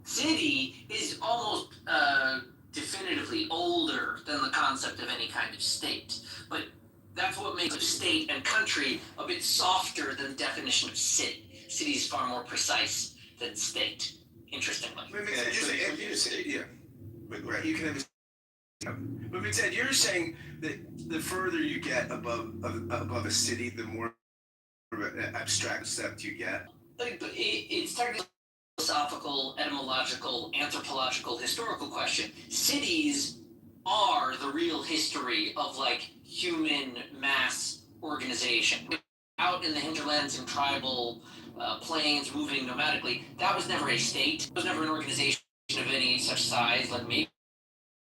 City is almost definitively older than the concept of any kind of state, but that's what makes state and country a bit softer than the definition of city. City is far more precise than state, interestingly. But yeah. But, right, you can have but Ted, you're saying that the further you get above a city, the more abstract concept you get. It's starting to philosophical, etymological, anthropological, historical question. Cities are the real history of like human mass organization. Out in the hinterlands and tribal plains, moving nomadically, that was never a state. It was never an organization of any such size. Like maybe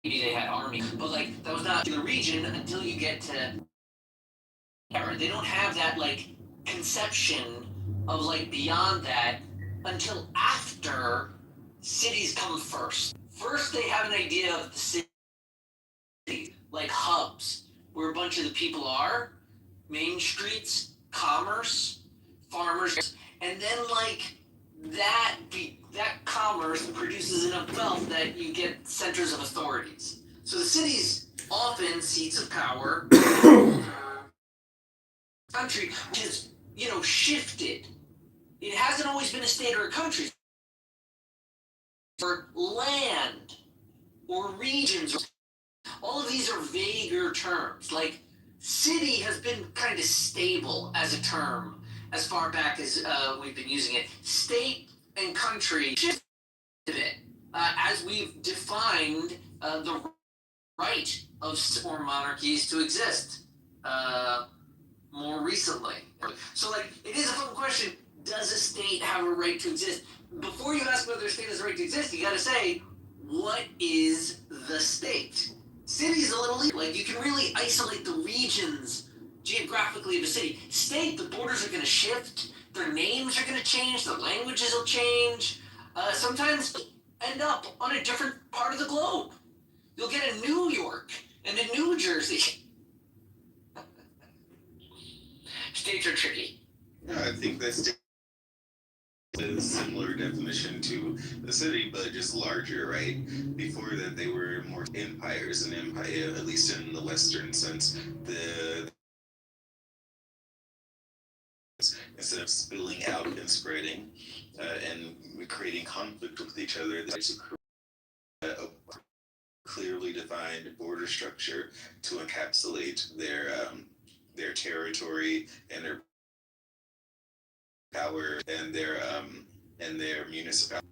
they had army, but like that was not the region until you get to. They don't have that like conception of like beyond that until after cities come first. First, they have an idea of the city, like hubs, where a bunch of the people are, main streets, commerce, farmers, and then like that commerce produces enough wealth that you get centers of authorities. So the cities often seats of power. Country has shifted. It hasn't always been a state or a country. Or land, or regions. All of these are vaguer terms. Like, city has been kind of stable as a term as far back as we've been using it. State and country shifted it as we've defined the right of or monarchies to exist more recently. So, like, it is a fun question. Does a state have a right to exist? Before you ask whether a state has a right to exist, you got to say, what is the state? City is a little like you can really isolate the regions geographically of a city. State, the borders are going to shift, their names are going to change, their languages will change. Sometimes end up on a different part of the globe. You'll get a New York and a New Jersey. States are tricky. Yeah, I think that's a similar definition to the city, but just larger, right? Before that, they were more empires, and empire, at least in the Western sense, instead of spilling out and spreading and creating conflict with each other, they just create a clearly defined border structure to encapsulate their territory and their power and their municipality.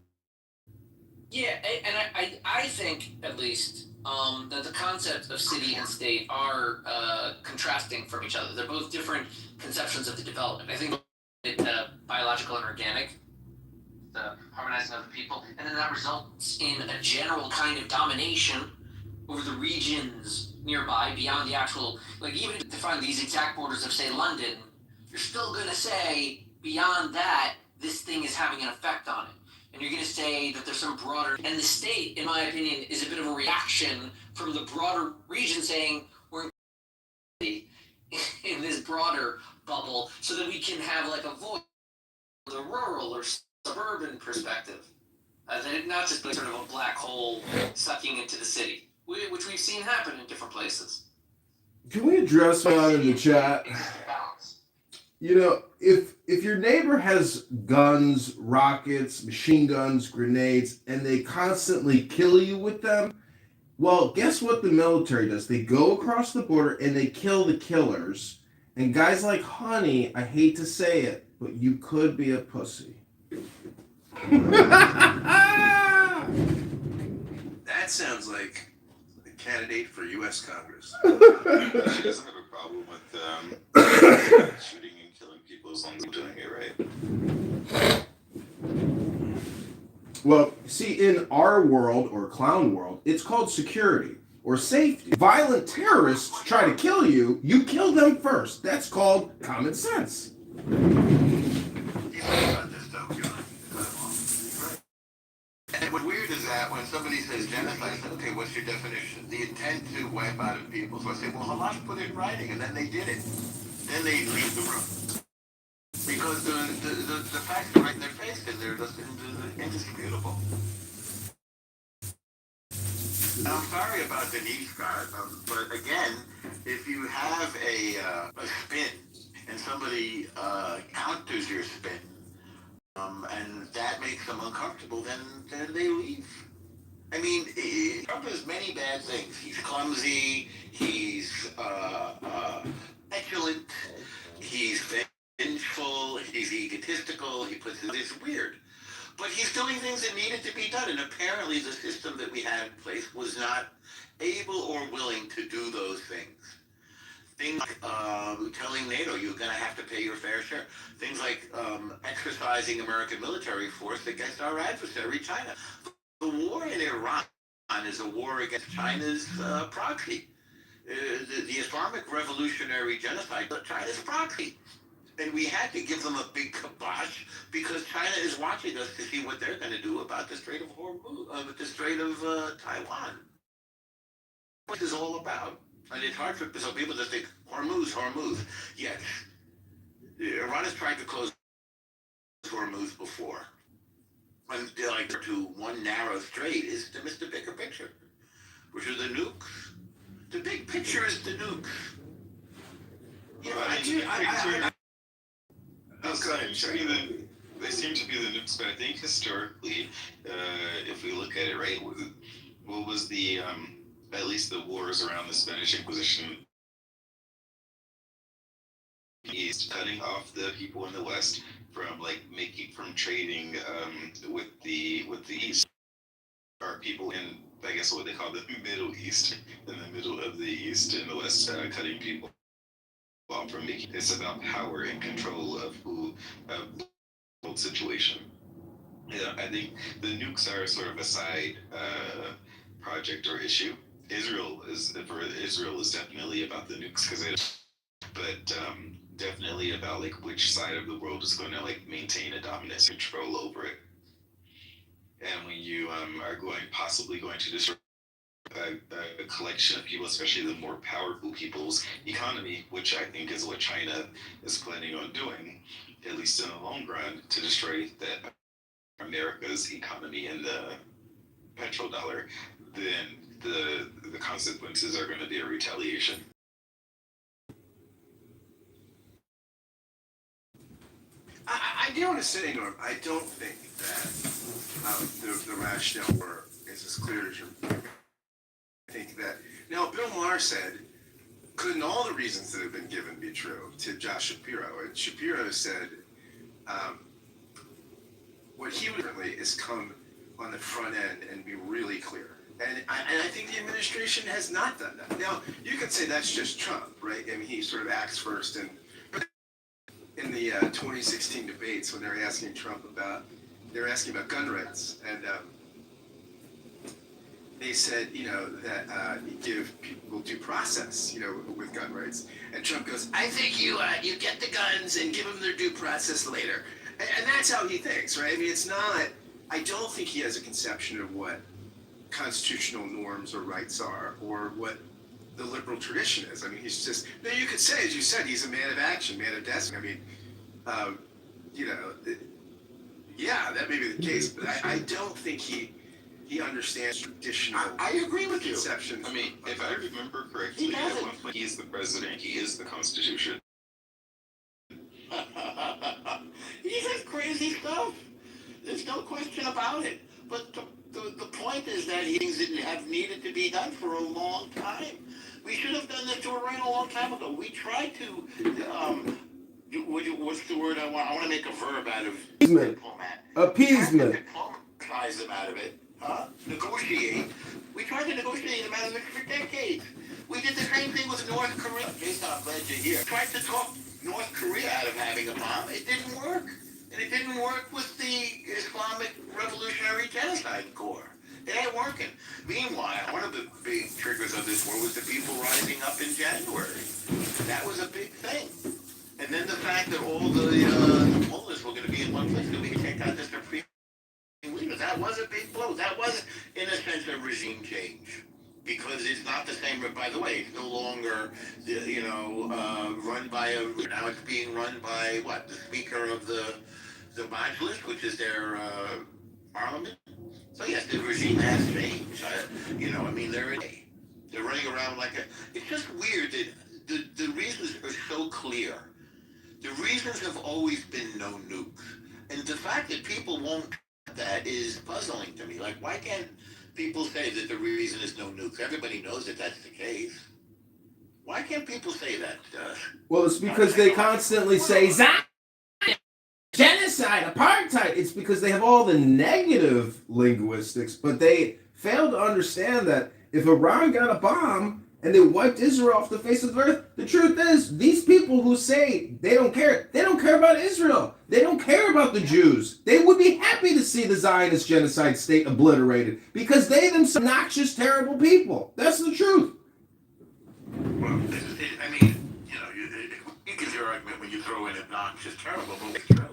Yeah, and I think at least that the concepts of city and state are contrasting from each other. They're both different conceptions of the development. I think biological and organic, the harmonizing of the people, and then that results in a general kind of domination over the regions nearby beyond the actual, like even to define these exact borders of, say, London, you're still going to say, beyond that, this thing is having an effect on it. And you're going to say that there's some broader, and the state, in my opinion, is a bit of a reaction from the broader region saying, we're in this broader bubble so that we can have like a voice, the rural or suburban perspective. Not just like sort of a black hole sucking into the city, which we've seen happen in different places. Can we address that in the chat? You know, if your neighbor has guns, rockets, machine guns, grenades, and they constantly kill you with them, well, guess what the military does? They go across the border and they kill the killers. And guys like Honey, I hate to say it, but you could be a pussy. That sounds like a candidate for U.S. Congress. She doesn't have a problem with shooting and killing people as long as they're doing it right. Well, see, in our world or clown world, it's called security or safety. Violent terrorists try to kill you, you kill them first. That's called common sense. And what's weird is that when somebody says genocide, I say, okay, what's your definition? The intent to wipe out of people. So I say, well, Hamas put it in writing, and then they did it. Then they leave the room. Because the facts are right in their face, and they're just indisputable. And I'm sorry about Denise, Scott, but again, if you have a spin, and somebody counters your spin, and that makes them uncomfortable, then they leave. I mean, Trump has many bad things. He's clumsy, he's petulant, he's vengeful, he's egotistical, it's weird. But he's doing things that needed to be done, and apparently the system that we had in place was not able or willing to do those things. Things like telling NATO you're going to have to pay your fair share. Things like exercising American military force against our adversary, China. The war in Iran is a war against China's proxy. The Islamic revolutionary genocide, China's proxy. And we had to give them a big kibosh because China is watching us to see what they're going to do about the Strait of Hormuz, the Strait of Taiwan. What is all about? And it's hard for some people to think, Hormuz. Yes, Iran has tried to close Hormuz before. And like to one narrow strait is to miss the bigger picture, which are the nukes. The big picture is the nukes. Yeah, they seem to be the nukes, but I think historically, if we look at it, right, what was the at least the wars around the Spanish Inquisition, East, cutting off the people in the West from trading with the East, are people in, I guess, what they call the Middle East, in the middle of the East in the West, cutting people off from making. It's about power and control of who whole situation. Yeah, I think the nukes are sort of a side project or issue. Israel is definitely about the nukes but definitely about like which side of the world is going to like maintain a dominance control over it. And when you are possibly going to destroy a collection of people, especially the more powerful people's economy, which I think is what China is planning on doing, at least in the long run, to destroy America's economy and the petrodollar, then the consequences are going to be a retaliation. I do want to say, Norm, I don't think that the rationale is as clear as you're. I think that now Bill Maher said, couldn't all the reasons that have been given be true to Josh Shapiro? And Shapiro said, what he would really is come on the front end and be really clear. And I think the administration has not done that. Now, you could say that's just Trump, right? I mean, he sort of acts first. But in the 2016 debates, when they were asking Trump about gun rights, and they said, that you give people due process, with gun rights. And Trump goes, I think you get the guns and give them their due process later. And that's how he thinks, right? I mean, I don't think he has a conception of what constitutional norms or rights are, or what the liberal tradition is. I mean, he's just, you could say, as you said, he's a man of action, man of destiny. I mean, yeah, that may be the case, but I don't think he understands traditional. I agree with you. Conceptions. I mean, if I remember correctly, at one point he's the president, he is the Constitution. He says crazy stuff. There's no question about it. But the point is that things that have needed to be done for a long time. We should have done this to Iran a long time ago. We tried to, what's the word I I want to make a verb out of Appeasement. diplomat. Appeasement. Diplomatize them out of it. Huh? Negotiate. We tried to negotiate them out of it for decades. We did the same thing with North Korea. Jason, I'm glad you're here. Tried to talk North Korea out of having a bomb. It didn't work. And it didn't work with the Islamic Revolutionary Genocide Corps. It ain't working. Meanwhile, one of the big triggers of this war was the people rising up in January. That was a big thing. And then the fact that all the mullahs were going to be in one place, that we could take out the supreme leaders. That was a big blow. That was, in a sense, a regime change. Because it's not the same, by the way, it's no longer, run by now it's being run by, the Speaker of the Majlis, which is their parliament. So yes, the regime has changed. They're running around like it's just weird that the reasons are so clear. The reasons have always been no nukes. And the fact that people won't that is puzzling to me. Like, why can't people say that the reason is no nukes? Everybody knows that that's the case. Why can't people say that? Well, it's because they constantly say Zion, genocide, apartheid. It's because they have all the negative linguistics, but they fail to understand that if Iran got a bomb and they wiped Israel off the face of the earth, the truth is, these people who say they don't care about Israel. They don't care about the Jews. They would be happy to see the Zionist genocide state obliterated because they themselves are noxious, terrible people. That's the truth. Well, you give your argument when you throw in obnoxious, terrible, but it's true.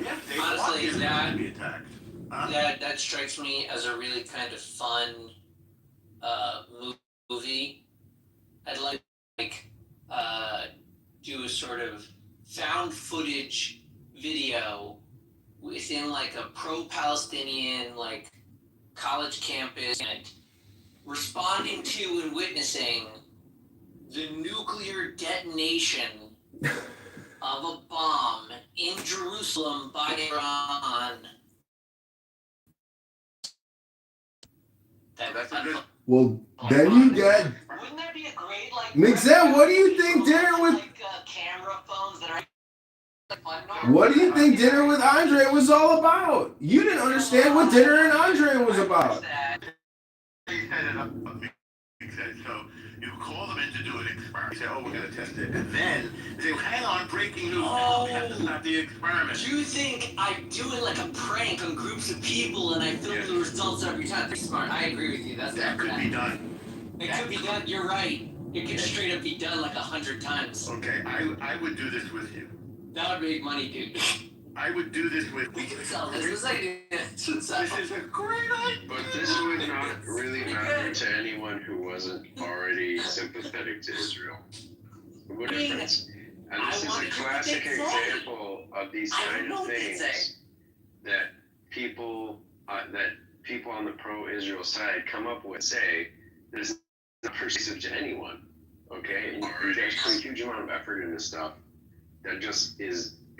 Yeah, they Honestly, want Israel to be attacked. that strikes me as a really kind of fun movie. I'd like do a sort of found footage video within like a pro-Palestinian like college campus and responding to and witnessing the nuclear detonation of a bomb in Jerusalem by Iran. That's a good. Well, then you get. Wouldn't that be a great like? Mixel, what do you think dinner with? Camera phones that are. What do you think dinner with Andre was all about? You didn't understand what dinner and Andre was about. They set it up. So you call them in to do an experiment. You say, "Oh, we're going to test it," and then they say, "Hang on, breaking news! We have to stop the experiment." Do you think I'm doing like a prank on groups of people and I film the results every time? That's smart. I agree with you. That's That could be done. It could be done. You're right. It could straight up be done like 100 times. Okay, I would do this with you. That would make money, dude. I would do this with We you. can sell this. This idea should sell. This is a great idea. But this would not really matter to anyone who wasn't already sympathetic to Israel. What a difference. And this is a classic example of these kind of things that people on the pro-Israel side come up with, say that is not persuasive to anyone. Okay? And you guys put a huge amount of effort into stuff that just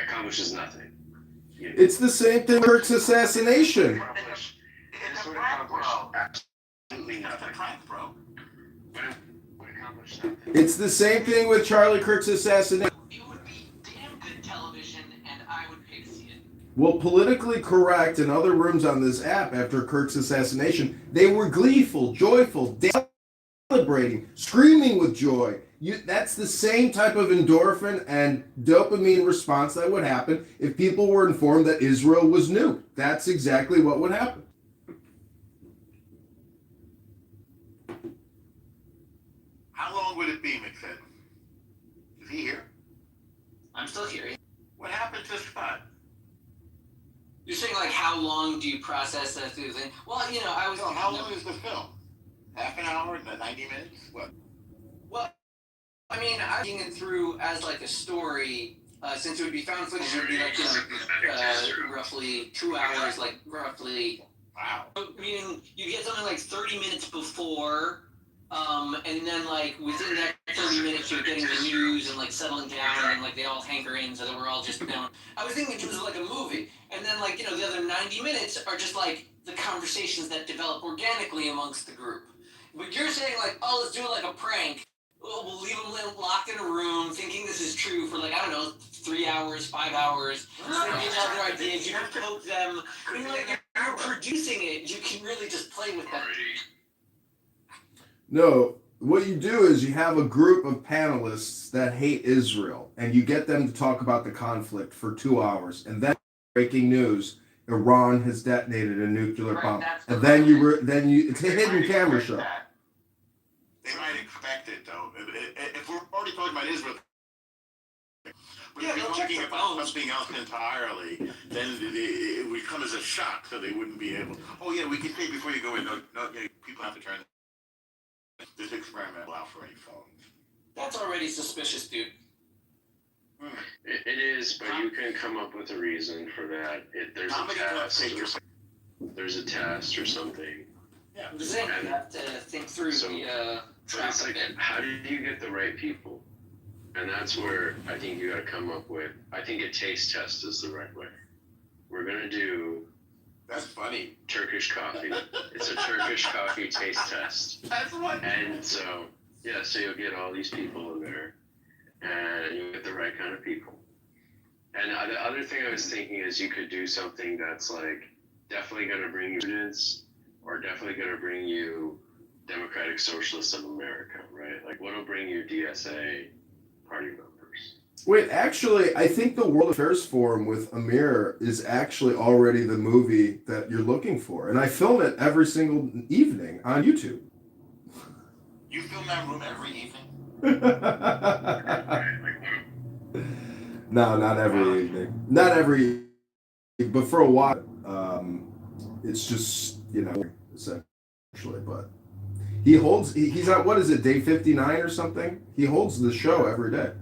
accomplishes nothing. It's the same thing with Kirk's assassination. It's a prank, bro. Absolutely nothing. It's a prank, bro. Would accomplish nothing. It's the same thing with Charlie Kirk's assassination. It would be damn good television, and I would pay to see it. Well, Politically Correct and other rooms on this app after Kirk's assassination, they were gleeful, joyful, celebrating, screaming with joy. That's the same type of endorphin and dopamine response that would happen if people were informed that Israel was nuked. That's exactly what would happen. How long would it be, McFadden? Is he here? I'm still here. What happened to Scott? You're saying like how long do you process that through the thing? Well, I was. No, how long is the film? Half an hour? 90 minutes? What? Well, I mean, I'm thinking it through as like a story, since it would be found footage, it would be like, roughly 2 hours, like roughly. Wow. Meaning you get something like 30 minutes before, and then like within that 30 minutes you're getting the news and like settling down and like they all hanker in so that we're all just down. I was thinking in terms of like a movie, and then like, the other 90 minutes are just like the conversations that develop organically amongst the group. But you're saying like, oh, let's do it like a prank. We'll leave them locked in a room thinking this is true for like, I don't know, 3 hours, 5 hours. Other ideas, you can poke them. You're producing it. You can really just play with them. No, what you do is you have a group of panelists that hate Israel, and you get them to talk about the conflict for 2 hours, and then breaking news: Iran has detonated a nuclear bomb, and then it's a hidden camera show. They might expect it though. If we're already talking about Israel, but if we're talking about something else entirely, then it would come as a shock, so they wouldn't be able. Oh yeah, we can say before you go in, no, yeah, people have to turn this experiment allow for any phones. That's already suspicious, dude. It is, but you can come up with a reason for that. There's a test or something. Yeah, you have to think through the it's like, how do you get the right people? And that's where I think you got to come up with. I think a taste test is the right way. We're gonna do. That's funny. Turkish coffee. It's a Turkish coffee taste test. That's what. And so you'll get all these people in there, and you'll get the right kind of people. And the other thing I was thinking is you could do something that's like definitely going to bring you students, or definitely going to bring you Democratic Socialists of America, right? Like what'll bring you DSA party members? Wait, actually, I think the World Affairs Forum with Amir is actually already the movie that you're looking for, and I film it every single evening on YouTube. You film that room every evening? No, not every evening. Not every, but for a while, it's just essentially. But he's at what is it, day 59 or something? He holds the show every day.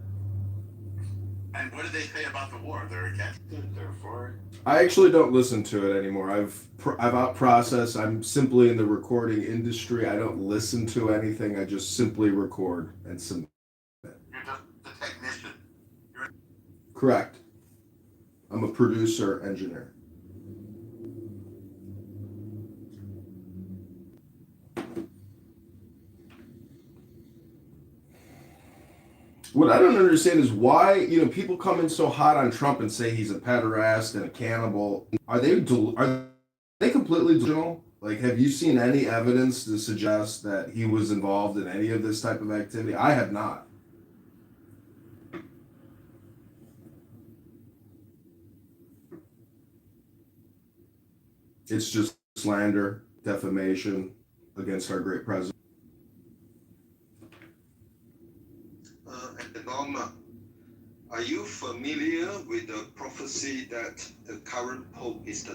And what do they say about the war? They're against it. They're for it. I actually don't listen to it anymore. I've out processed. I'm simply in the recording industry. I don't listen to anything. I just simply record and submit. You're just the technician. Correct. I'm a producer engineer. What I don't understand is why, people come in so hot on Trump and say he's a pederast and a cannibal. Are they completely delusional? Like, have you seen any evidence to suggest that he was involved in any of this type of activity? I have not. It's just slander, defamation against our great president. And Norma, are you familiar with the prophecy that the current Pope is the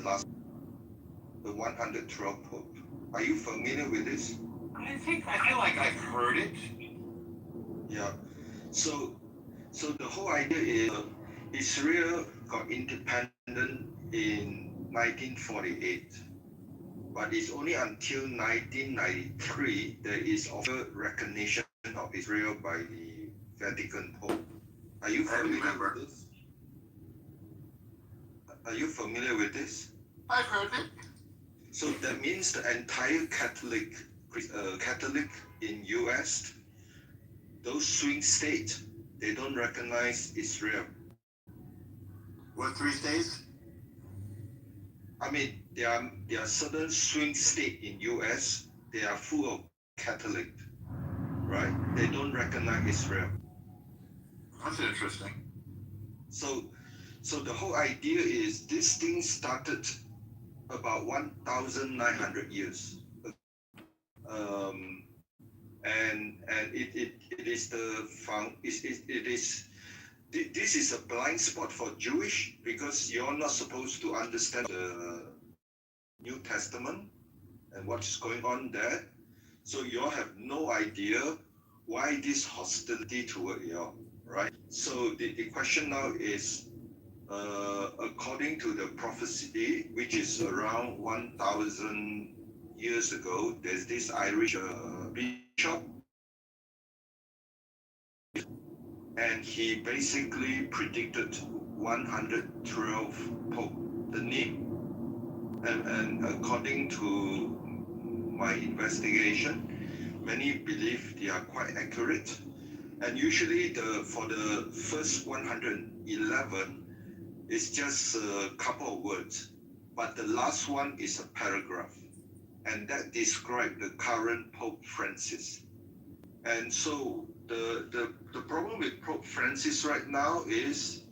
112th Pope? Are you familiar with this? I feel like I've heard it. Yeah. So the whole idea is Israel got independent in 1948, but it's only until 1993 there is official recognition of Israel by the Vatican Pope. Are you familiar with this? Are you familiar with this? I've heard it. So that means the entire Catholic in US, those swing states, they don't recognize Israel. What 3 states? I mean, there are certain swing states in US, they are full of Catholic, right? They don't recognize Israel. That's interesting. So the whole idea is this thing started about 1,900 years ago. And it is this is a blind spot for Jewish, because you're not supposed to understand the New Testament and what's going on there. So you all have no idea why this hostility toward you, right? So the question now is, according to the prophecy, which is around 1,000 years ago, there's this Irish bishop, and he basically predicted 112 Pope, the name. And according to my investigation, many believe they are quite accurate. And usually for the first 111, it's just a couple of words, but the last one is a paragraph, and that describes the current Pope Francis. And so the problem with Pope Francis right now is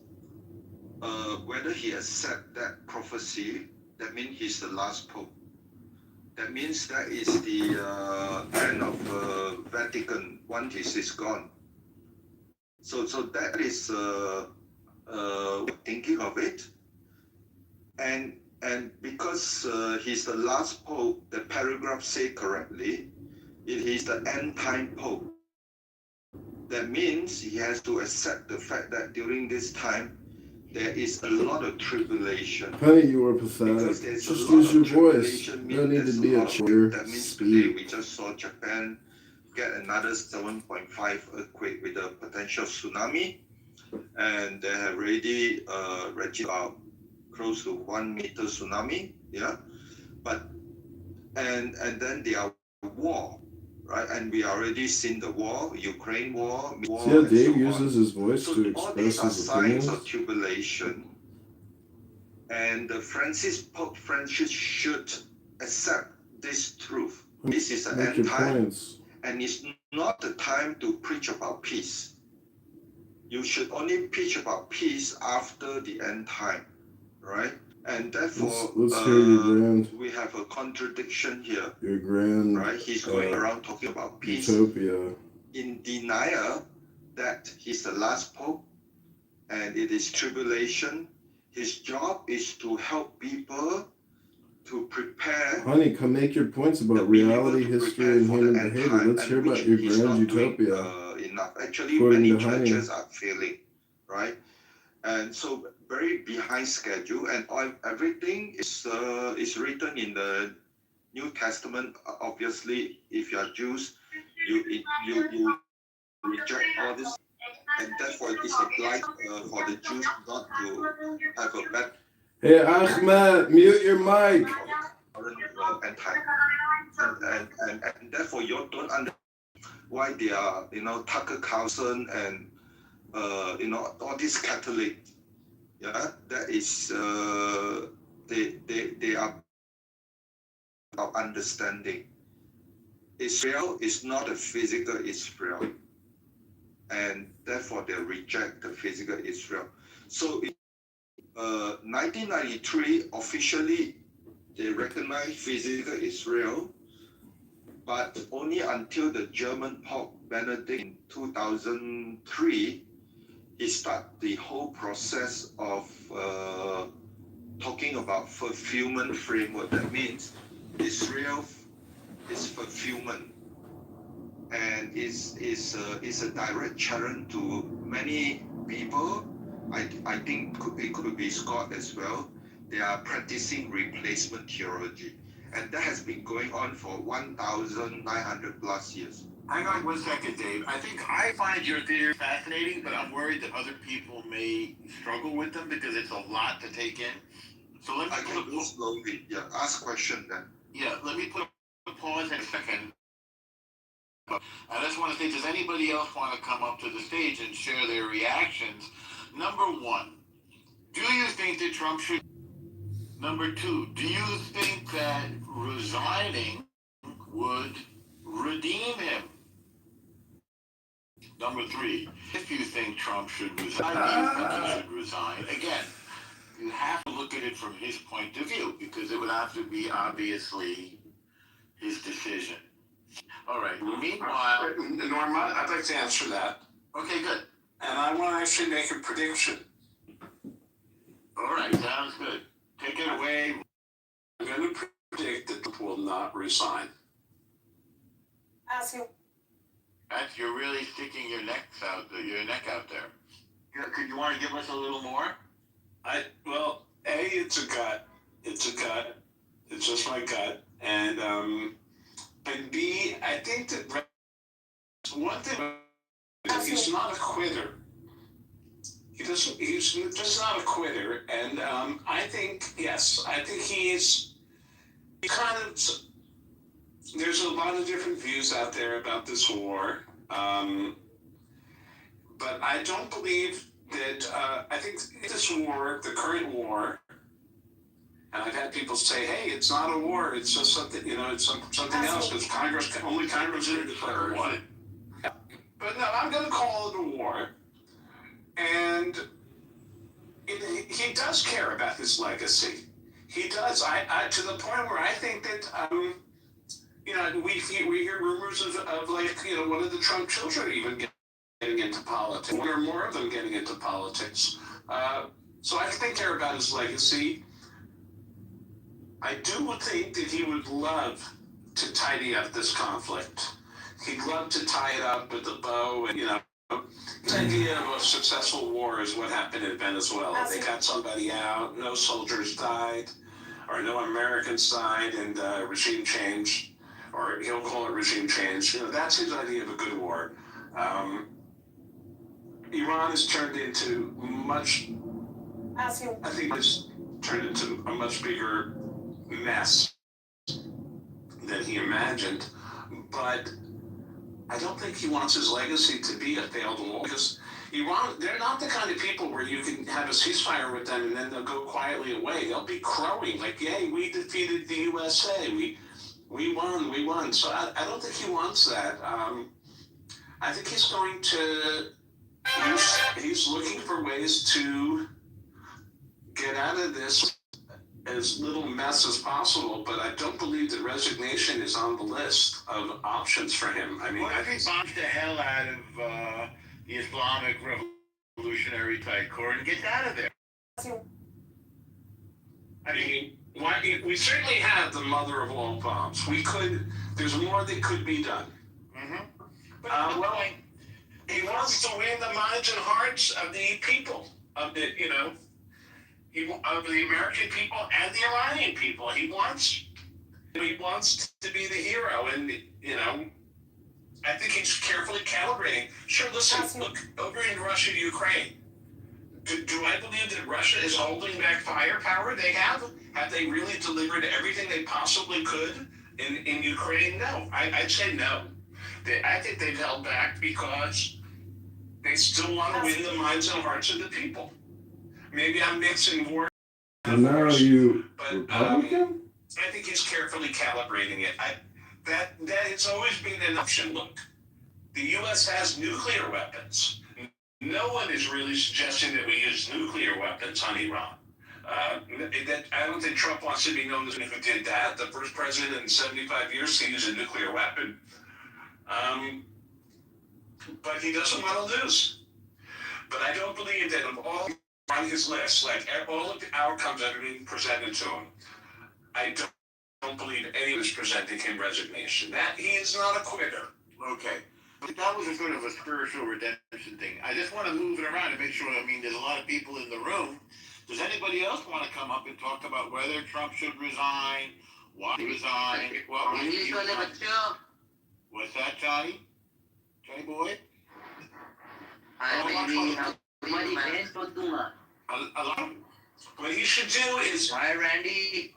whether he accepts that prophecy. That means he's the last Pope. That means that is the end of Vatican once he's gone. So that is thinking of it, and because he's the last Pope, the paragraph say correctly, it is the end time Pope. That means he has to accept the fact that during this time there is a lot of tribulation. Honey, you were pathetic. Because there's Just a lot use your of voice. tribulation, No need there's to be a a lot of- cheer. That means today Speak. we just saw Japan get another 7.5 earthquake with a potential tsunami, and they have already registered close to 1 meter tsunami. Yeah, but and then there are war, right? And we already seen the war, Ukraine war, See how and Dave so on. uses his voice So to all express these are his signs opinions? of tribulation, and Pope Francis should accept this truth. This is the Make end your time, points. and it's not the time to preach about peace. You should only preach about peace after the end time, right? And therefore, Let's hear your we have a contradiction here, grand right? He's going around talking about peace utopia. in denial that he's the last Pope and it is tribulation. His job is to help people to prepare. Honey, come make your points about reality, history, and human behavior. Let's hear about your grand utopia. Enough. Actually, According many to Honey. churches are failing, right? And so very behind schedule, and everything is written in the New Testament. Obviously, if you are Jews, you reject all this, and therefore it is applied for the Jews not to have a bad. Hey Ahmed, mute your mic. And time, and therefore you don't understand why they are, Tucker Carlson and all these Catholic, yeah, that is they are of understanding. Israel is not a physical Israel, and therefore they reject the physical Israel. So in 1993, officially they recognize physical Israel, but only until the German Pope Benedict in 2003, he started the whole process of talking about fulfillment framework. That means Israel is fulfillment, and is a direct challenge to many people. I think it could be Scott as well. They are practicing replacement theology, and that has been going on for 1,900 plus years. Hang on 1 second, Dave. I find your theory fascinating, but I'm worried that other people may struggle with them because it's a lot to take in. So let me I can go slowly. Yeah, ask question then. Yeah, let me put a pause in a second. I just want to say, does anybody else want to come up to the stage and share their reactions? Number one, do you think that Trump should? Number two, do you think that resigning would redeem him? Number three, if you think Trump should resign, do you think he should resign? Again, you have to look at it from his point of view, because it would have to be obviously his decision. All right. Meanwhile, Norma, I'd like to answer that. Okay, good. And I want to actually make a prediction. All right, sounds good. Take it away. I'm going to predict that Trump will not resign. Ask him. You're really sticking your neck out there. Could you want to give us a little more? It's a gut. It's just my gut. And B, I think that one thing, he's not a quitter. He's just not a quitter. And I think he's kind of, there's a lot of different views out there about this war. but I don't believe that. I think this war, the current war, and I've had people say, "Hey, it's not a war. It's just something. It's something else because only Congress can declare a war." But no, I'm going to call it a war, and he does care about his legacy. He does. I to the point where I think that we hear rumors of like one of the Trump children even getting into politics, one or more of them getting into politics. So I think they care about his legacy. I do think that he would love to tidy up this conflict. He'd love to tie it up with a bow, and his idea of a successful war is what happened in Venezuela. They got somebody out, no soldiers died, or no Americans died, and regime change, or he'll call it regime change. That's his idea of a good war. Iran has turned into I think it's turned into a much bigger mess than he imagined, but I don't think he wants his legacy to be a failed war, because Iran, they're not the kind of people where you can have a ceasefire with them and then they'll go quietly away. They'll be crowing like, "Yay, we defeated the USA. We won." So I don't think he wants that. I think he's going to. He's looking for ways to get out of this as little mess as possible, but I don't believe that resignation is on the list of options for him. I mean, What if he bombs the hell out of the Islamic Revolutionary Tide Corps and gets out of there? I mean, we certainly have the mother of all bombs. There's more that could be done. Mm-hmm. Well, he wants to win the minds and hearts of the people, of the American people and the Iranian people. He wants to be the hero, and I think he's carefully calibrating. Sure, listen, look, over in Russia, Ukraine, do I believe that Russia is holding back firepower they have? Have they really delivered everything they possibly could in Ukraine? No, I'd say no. I think they've held back because they still want to win the minds and hearts of the people. Maybe I'm mixing words. And now are you but, Republican? I think he's carefully calibrating it. That has always been an option. Look, the U.S. has nuclear weapons. No one is really suggesting that we use nuclear weapons on Iran. I don't think Trump wants to be known as who did that. The first president in 75 years to use a nuclear weapon. But he doesn't want to lose. But I don't believe that of all on his list, like all of the outcomes that are being presented to him, I don't believe anyone is presenting him resignation. That he is not a quitter. Okay. But that was a sort of a spiritual redemption thing. I just want to move it around to make sure, there's a lot of people in the room. Does anybody else want to come up and talk about whether Trump should resign, why resign, what would he resign? What's that, Johnny? Johnny boy? What he should do is... Why, Randy?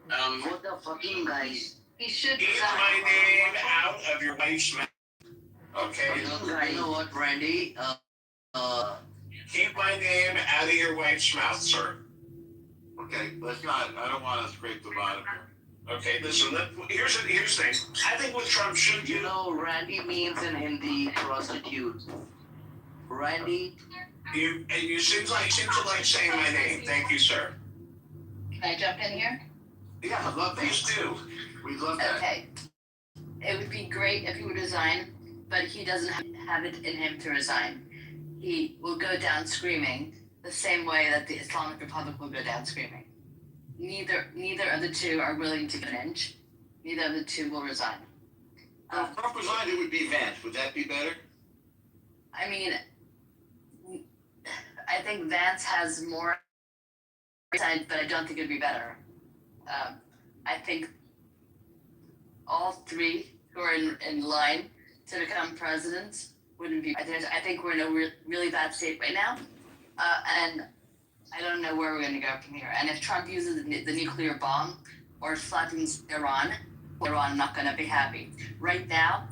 What the fucking guys? He should Keep my name out of your wife's mouth. Okay? You know what, Randy? Keep my name out of your wife's mouth, sir. Okay, I don't want to scrape the bottom here. Okay, listen, here's the thing. I think what Trump should do... You know, Randy means in Hindi prostitute. Randy? You seem to like saying my name. Thank you, sir. Can I jump in here? Yeah, I'd love these too. We'd love that. Okay. It would be great if he would resign, but he doesn't have it in him to resign. He will go down screaming the same way that the Islamic Republic will go down screaming. Neither of the two are willing to give an inch. Neither of the two will resign. If Trump resigned, it would be Vance. Would that be better? I mean, I think Vance has more side, but I don't think it'd be better. I think all three who are in line to become presidents wouldn't be. I think we're in a really bad state right now, and I don't know where we're going to go from here. And if Trump uses the nuclear bomb or flattens Iran, I'm not going to be happy. Right now,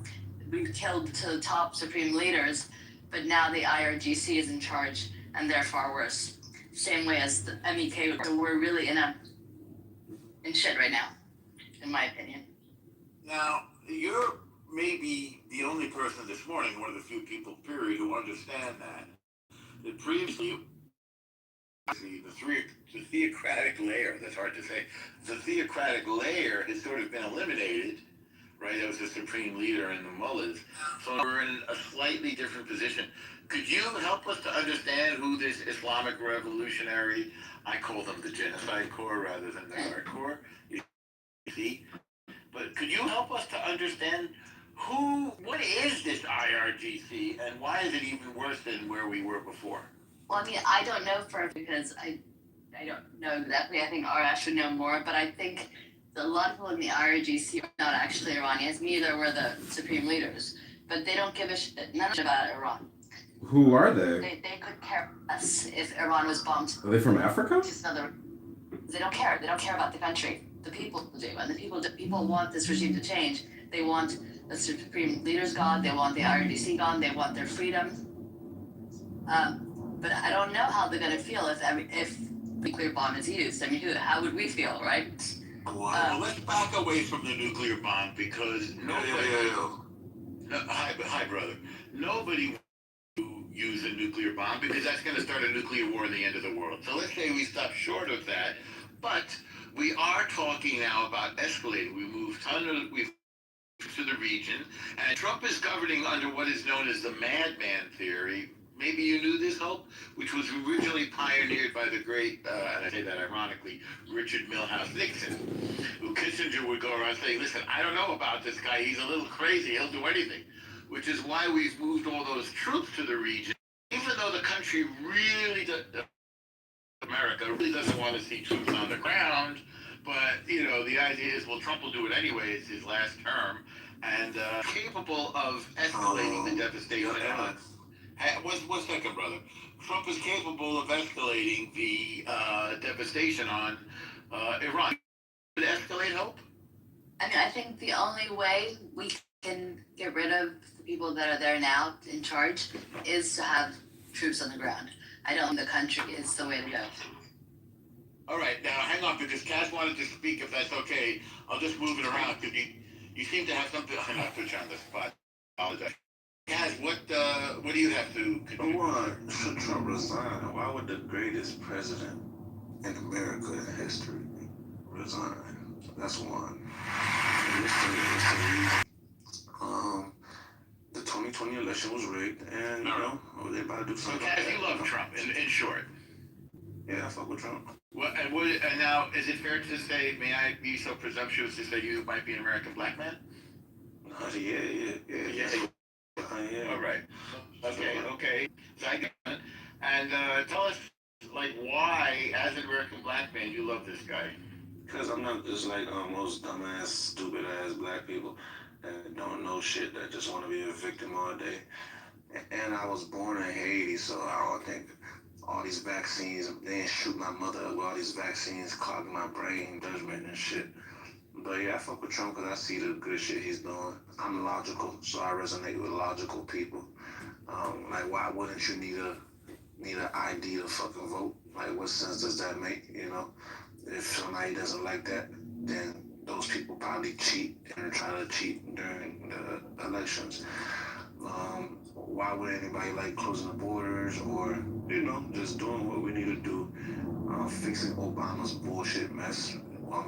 we killed to the top supreme leaders, but now the IRGC is in charge, and they're far worse. Same way as the MEK. So we're really in shit right now, in my opinion. Now, you're maybe the only person this morning, one of the few people, period, who understand that. That previously, the theocratic layer, that's hard to say, the theocratic layer has sort of been eliminated, right? That was the supreme leader in the mullahs. So we're in a slightly different position. Could you help us to understand who this Islamic revolutionary, I call them the genocide corps rather than the guard corps, you see? But could you help us to understand what is this IRGC and why is it even worse than where we were before? Well, I mean, I don't know because I don't know exactly. I think Arash would know more, but I think a lot of people in the IRGC are not actually Iranians. Neither were the supreme leaders, but they don't give a shit none about Iran. Who are they? They could care less if Iran was bombed. Are they from Africa? They don't care. They don't care about the country. The people do, and the people want this regime to change. They want the supreme leaders gone. They want the IRGC gone. They want their freedom. But I don't know how they're going to feel if nuclear bomb is used. I mean, how would we feel, right? Well, let's back away from the nuclear bomb because nobody. Hi, brother. Nobody will use a nuclear bomb because that's going to start a nuclear war in the end of the world. So let's say we stop short of that, but we are talking now about escalating. We've moved to the region, and Trump is governing under what is known as the madman theory. Maybe you knew this, Hope, which was originally pioneered by the great, and I say that ironically, Richard Milhous Nixon, who Kissinger would go around saying, listen, I don't know about this guy. He's a little crazy. He'll do anything, which is why we've moved all those troops to the region, even though the country really America really doesn't want to see troops on the ground. But, the idea is, well, Trump will do it anyway. It's his last term. And capable of escalating the devastation. One second, brother. Trump is capable of escalating the devastation on Iran. Would it escalate, Hope? I mean, I think the only way we can get rid of the people that are there now in charge is to have troops on the ground. I don't think the country is the way to go. All right, now hang on, because Kaz wanted to speak, if that's okay. I'll just move it around, because you seem to have something. I'm not put you on the spot. I apologize. Kaz, what do you have to contribute? Why should Trump resign? Why would the greatest president in America in history resign? That's one. And the 2020 election was rigged, and they about to do something. So, Kaz, you love Trump, in short. Yeah, I fuck with Trump. Well, and now, is it fair to say, may I be so presumptuous to say you might be an American black man? Yeah. All right. Okay. And tell us, why, as an American black man, you love this guy? Because I'm not just like most dumbass, stupid ass black people that don't know shit, that just want to be a victim all day. And I was born in Haiti, so I don't think all these vaccines, they didn't shoot my mother up with all these vaccines clogging my brain, judgment and shit. But yeah, I fuck with Trump because I see the good shit he's doing. I'm logical, so I resonate with logical people. Why wouldn't you need an ID to fucking vote? What sense does that make, If somebody doesn't like that, then those people probably cheat and try to cheat during the elections. Why would anybody like closing the borders or, just doing what we need to do, fixing Obama's bullshit mess,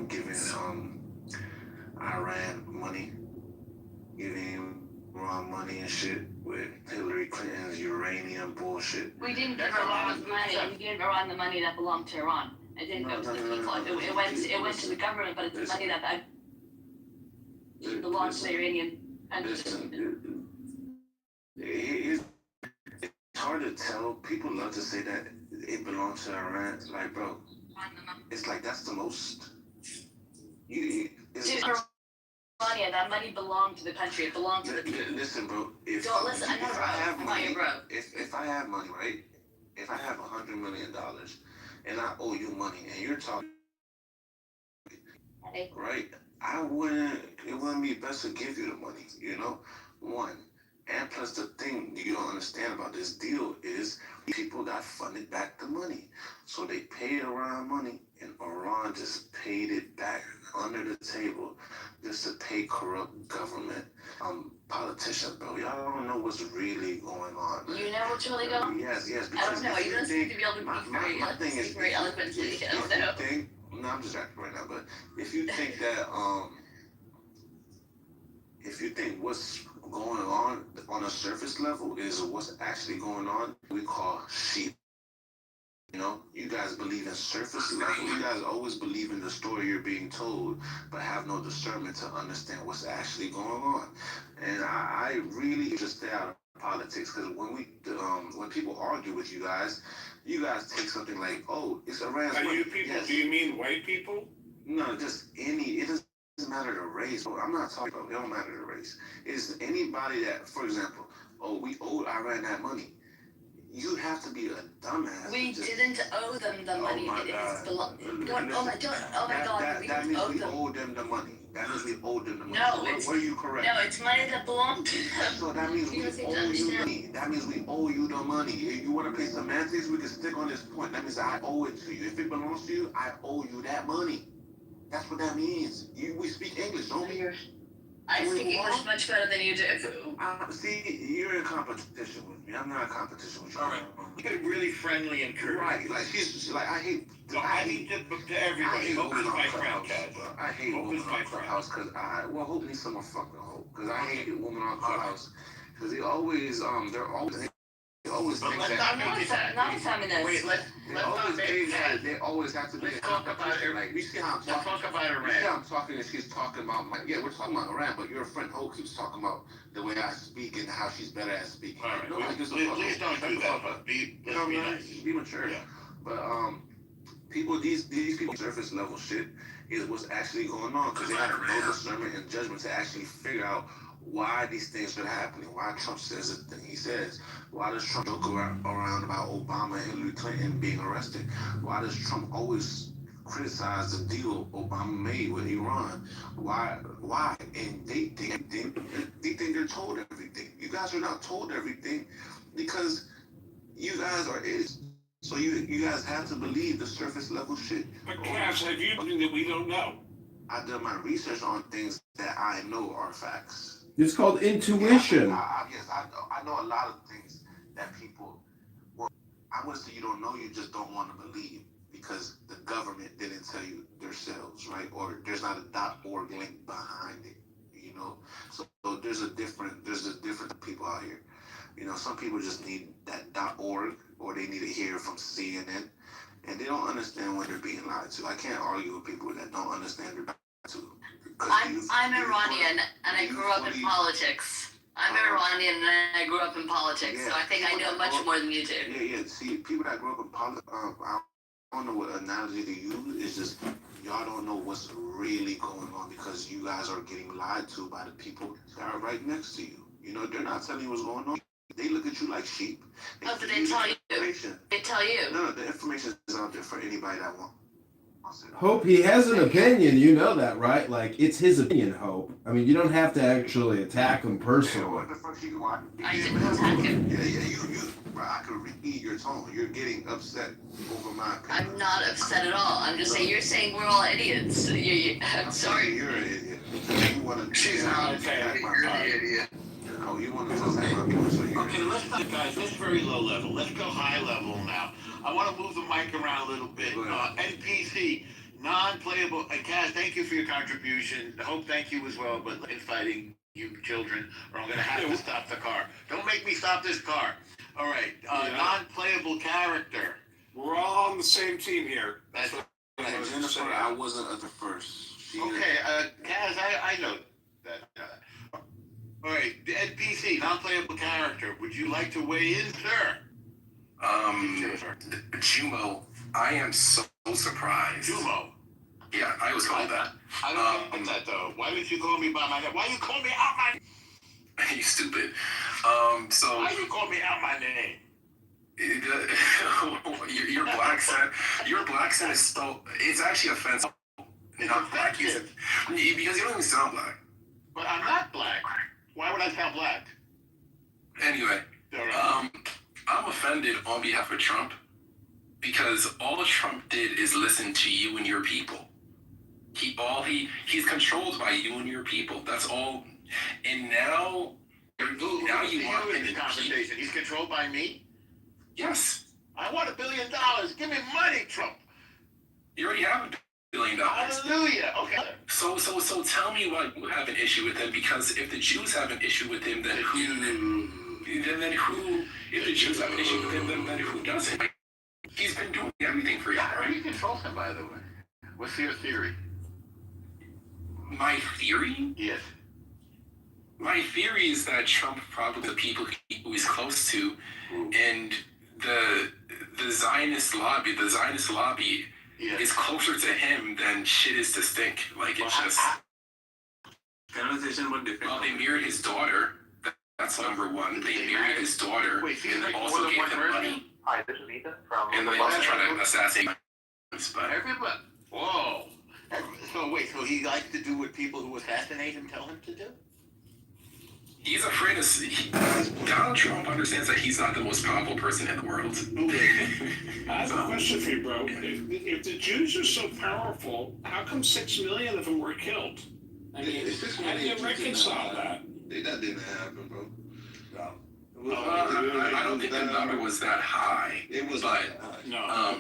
giving Iran money, giving Iran money and shit with Hillary Clinton's uranium bullshit. We didn't give Iran the money. We gave Iran the money that belonged to Iran. It didn't go to the people. It went to the government, but it's money that belongs to the Iranian country. It's hard to tell. People love to say that it belongs to Iran. Bro, it's that's the most. That money belonged to the country. It belonged to the people. Listen, bro. Don't listen. I know, bro. I'm not your bro. If I have money, right? If I have $100 million and I owe you money, and you're talking, right? It wouldn't be best to give you the money, One. And plus, the thing you don't understand about this deal is people got funded back the money. So they paid Iran money, and Iran just paid it back under the table just to pay corrupt government politicians, bro. Y'all don't know what's really going on, man. You know what's really going on? Yes. I don't know. You don't seem to be able to speak very eloquently. I don't know. No, I'm just acting right now, but if you think that if you think what's going on a surface level is what's actually going on, we call sheep. You know, you guys believe in surface level. You guys always believe in the story you're being told, but have no discernment to understand what's actually going on. And I really just stay out of politics because when people argue with you guys take something like, oh, it's Iran's. Are you people? Yes. Do you mean white people? No, just any. It doesn't matter the race. I'm not talking about. It don't matter the race. It's anybody that, for example, we owed Iran that money. You have to be a dumbass. We didn't owe them the money. Oh my God. Oh my God. We That didn't means owe we them. owed them the money. That means we owed them the money. No, Were you correct? No, it's money that belonged to them. So that means we owe you money. That means we owe you the money. If you want to play semantics, we can stick on this point. That means I owe it to you. If it belongs to you, I owe you that money. That's what that means. We speak English, don't we? I speak English much better than you do. See, you're in competition with me. I'm not in competition with you. All right. You're really friendly and courteous. Right. Like she's like I hate. Well, I hate to everybody. Hope is my friend, Cat. I hate women on Clubhouse because Hope needs some fucking Hope because I hate women on Clubhouse because they always they always think that. Not feminist. Wait, let's not make that. They always have to be. Let's talk about it. Like we see how I'm Let's talking. talk about Iran. You see how I'm talking and she's talking about we're talking about Iran, but your friend Hope keeps talking about the way I speak and how she's better at speaking. All right. Nobody gives a fuck. Please don't do that. But be nice. Be mature. Yeah. But these people surface level shit is what's actually going on because they have no discernment and judgment to actually figure out why these things are happening, why Trump says the thing he says, why does Trump joke around about Obama and Hillary Clinton being arrested, why does Trump always criticize the deal Obama made with Iran, why, and they think they're told everything. You guys are not told everything because you guys are idiots. So you guys have to believe the surface level shit. But Cass, have you something that we don't know? I've done my research on things that I know are facts. It's called intuition. Yes, I know a lot of things that people. Well, I wouldn't say you don't know. You just don't want to believe because the government didn't tell you themselves, right? Or there's not a .org link behind it. You know, so there's different people out here. You know, some people just need that .org or they need to hear from CNN, and they don't understand when they're being lied to. I can't argue with people that don't understand they're lied to. I'm Iranian and I grew up in politics. I'm Iranian and I grew up in politics, so I think I know much more than you do. Yeah. See, people that grew up in politics, I don't know what analogy to use. It's just y'all don't know what's really going on because you guys are getting lied to by the people that are right next to you. You know, they're not telling you what's going on. They look at you like sheep. Oh, but they tell you. They tell you. No, the information is out there for anybody that wants. Hope, he has an opinion, you know that, right? Like, it's his opinion, Hope. I mean, you don't have to actually attack him personally. I didn't attack him. Yeah, you, bro, I could read your tone. You're getting upset over my opinion. I'm not upset at all. I'm just saying, you're saying we're all idiots. I'm sorry. You're an idiot. You want to She's not a fan. You're the idiot. Oh, you want to attack my point, so you're Okay, let's not, guys. That's very low level. Let's go high level now. I want to move the mic around a little bit. NPC, non-playable. Kaz, thank you for your contribution. Hope, thank you as well. But infighting you children, or I'm going to have to stop the car. Don't make me stop this car. All right, non-playable character. We're all on the same team here. That's Jennifer, I wasn't at the first. okay, Kaz, I know that. All right, the NPC, non-playable character. Would you like to weigh in, sir? Jumo, I am so surprised. Jumo. Yeah, I was called that. I don't get that though. Why did you call me by my name? Why you call me out my name? You stupid. So why you call me out my name? Your black accent. Your black accent is so. It's actually offensive. It's not offensive. Black, because you don't even sound black. But I'm not black. Why would I sound black? Anyway, All right. I'm offended on behalf of Trump because all Trump did is listen to you and your people. He's controlled by you and your people. That's all. And now you want in this conversation. He's controlled by me. Yes. I want $1 billion. Give me money, Trump. You already have $1 billion. Hallelujah. Okay. So tell me why you have an issue with him, because if the Jews have an issue with him, then who? If the Jews have an issue with him, then who doesn't? He's been doing everything for you. How do you control him, by the way? What's your theory? My theory? Yes. My theory is that Trump probably the people who he's close to, and the Zionist lobby is closer to him than shit is to stink. Like, it's just... Well, they married his daughter. That's number one. They married his daughter and also gave him money. Hi, this is Ethan from... And they also try to assassinate him. But Everybody. Whoa. So he likes to do what people who assassinate him tell him to do? he's afraid of... Donald Trump understands that he's not the most powerful person in the world. I have a question for you, bro. If the Jews are so powerful, how come 6 million of them were killed? I mean, how do you reconcile that? That didn't happen, bro. No. I don't think the number was that high. It was but, no.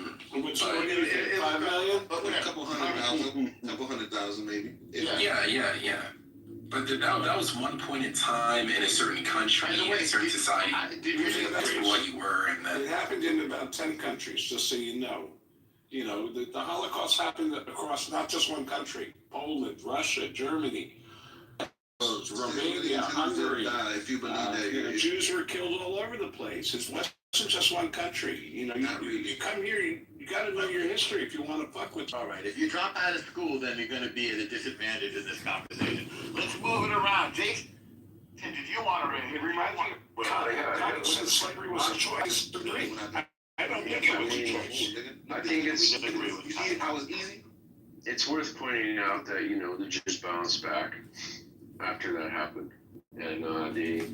So we're gonna get 5 million? A couple 100,000 maybe. Yeah. But that was one point in time in a certain country, in a certain society. That's what you were. And then... It happened in about 10 countries, just so you know. You know, the Holocaust happened across not just one country. Poland, Russia, Germany, Romania, Hungary. If you believe that, Jews were killed all over the place. It wasn't just one country. You know, you come here, you got to know your history if you want to fuck with. All right, if you drop out of school, then you're going to be at a disadvantage in this conversation. Let's move it around. Jake, did you want to remind me? Common sense slavery was a choice to me. I don't think it was a choice. I think it's, you see how it's easy? it's worth pointing out that, you know, the Jews bounced back after that happened. And they,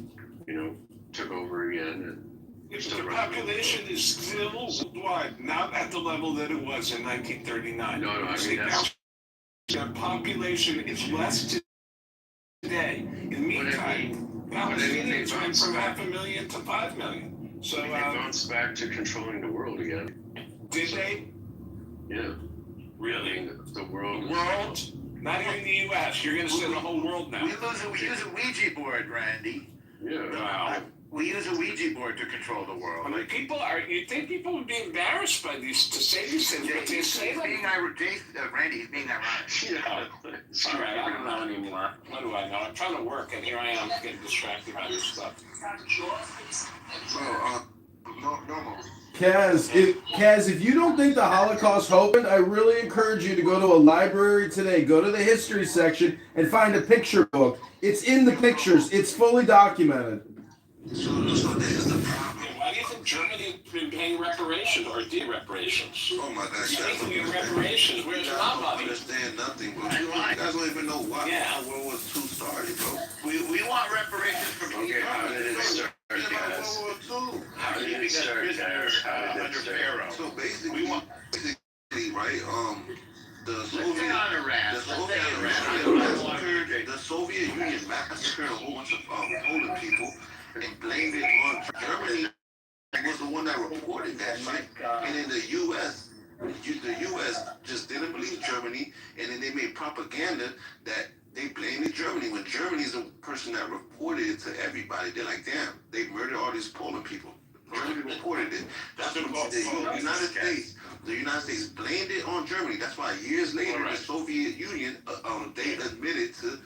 you know, took over again. And the population is still worldwide, not at the level that it was in 1939. No, I mean, that's... The population is less today. In the meantime, Palestinians went from 500,000 to 5 million. So they bounced back to controlling the world again. Did they? Yeah. Really? The world. World? Not even the U.S. You're going to say the whole world now. We use a Ouija board, Randy. Yeah. Wow. We use a Ouija board to control the world. I mean, you think people would be embarrassed by these, to say these things, but they say them? Randy, he's being ironic. Yeah. All right, I don't know anymore. What do I know? I'm trying to work, and here I am getting distracted by this stuff. Normal. Kaz, if you don't think the Holocaust happened, I really encourage you to go to a library today. Go to the history section and find a picture book. It's in the pictures. It's fully documented. So this is the problem. Why do you think Germany's been paying reparations or de-reparations? Oh my God, You think we get reparations? Where's my don't money? understand nothing, bro. You guys don't even know why World War II started, bro. We want reparations for people. Okay, how did it start, World guys? War II. How did it start, guys? How did it Under start? Pharaoh. So basically, right, the Soviet Union massacred a whole bunch of Polish people and blamed it on Germany. Was the one that reported that, right? And in the U.S., the U.S. just didn't believe Germany, and then they made propaganda that they blamed Germany when Germany's the person that reported it to everybody. They're like, damn, they murdered all these Polish people. Germany reported it. That's what the United States blamed it on Germany. That's why years later, the Soviet Union, they admitted to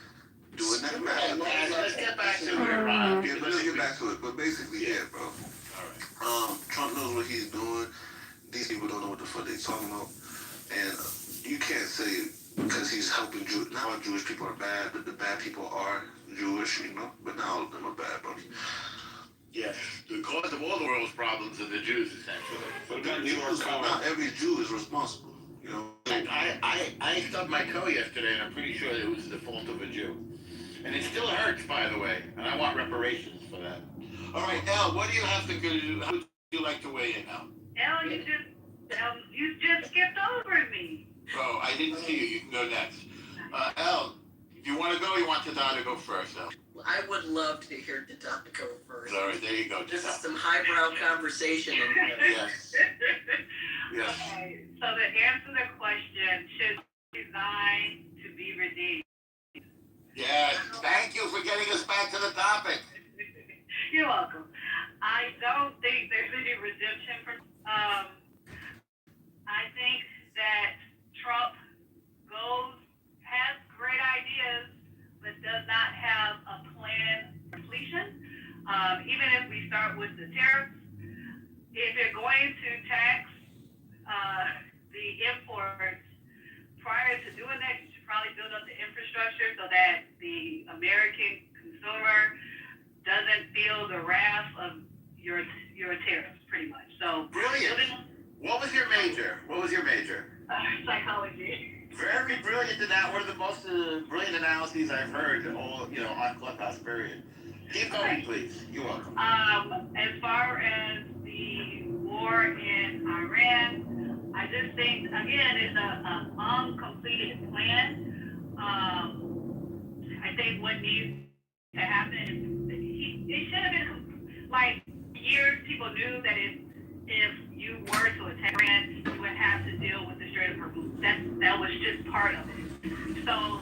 doing that matter. Let's get back to Iran. Yeah, let's get back to it. But basically, yeah, bro. Trump knows what he's doing. These people don't know what the fuck they're talking about. And you can't say because he's helping Jews. Not all Jewish people are bad, but the bad people are Jewish, you know. But not all of them are bad, bro. Yes, the cause of all the world's problems are the Jews, essentially. Not every Jew is responsible, you know. I stubbed my toe yesterday, and I'm pretty sure it was the fault of a Jew. And it still hurts, by the way, and I want reparations for that. All right, Elle, what do you have to do? How would you like to weigh in now? Elle, you just skipped over me. Oh, I didn't see you. You can go next. Elle, do you want to go or you want Tada to go first, Elle? I would love to hear Tada go first. All right, there you go. This is some highbrow conversation. Yes. Yes. Okay, so to answer the question, should design to be redeemed? Yes. Thank you for getting us back to the topic. You're welcome. I don't think there's any redemption for. I think that Trump has great ideas, but does not have a plan for completion. Even if we start with the tariffs, if you're going to tax the imports, prior to doing that, you should probably build up the infrastructure so that the American consumer doesn't feel the wrath of your tariffs, pretty much. So brilliant. What was your major? Psychology. Very brilliant in that. One of the most brilliant analyses I've heard all on Clubhouse. Period. Keep going, please. You're welcome. As far as the war in Iran, I just think again it's an uncompleted plan. I think what needs to happen is it should have been like years. People knew that if you were to attack Iran, you would have to deal with the Strait of Hormuz. That was just part of it. So,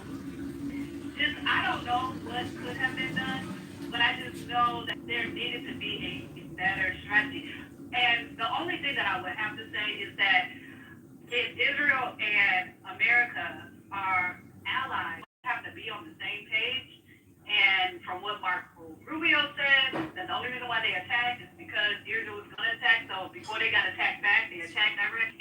I don't know what could have been done, but I just know that there needed to be a better strategy. And the only thing that I would have to say is that if Israel and America are allies, have to be on the same page. And from what Marco Rubio said, that the only reason why they attacked is because Israel was going to attack. So before they got attacked back, they attacked Iran.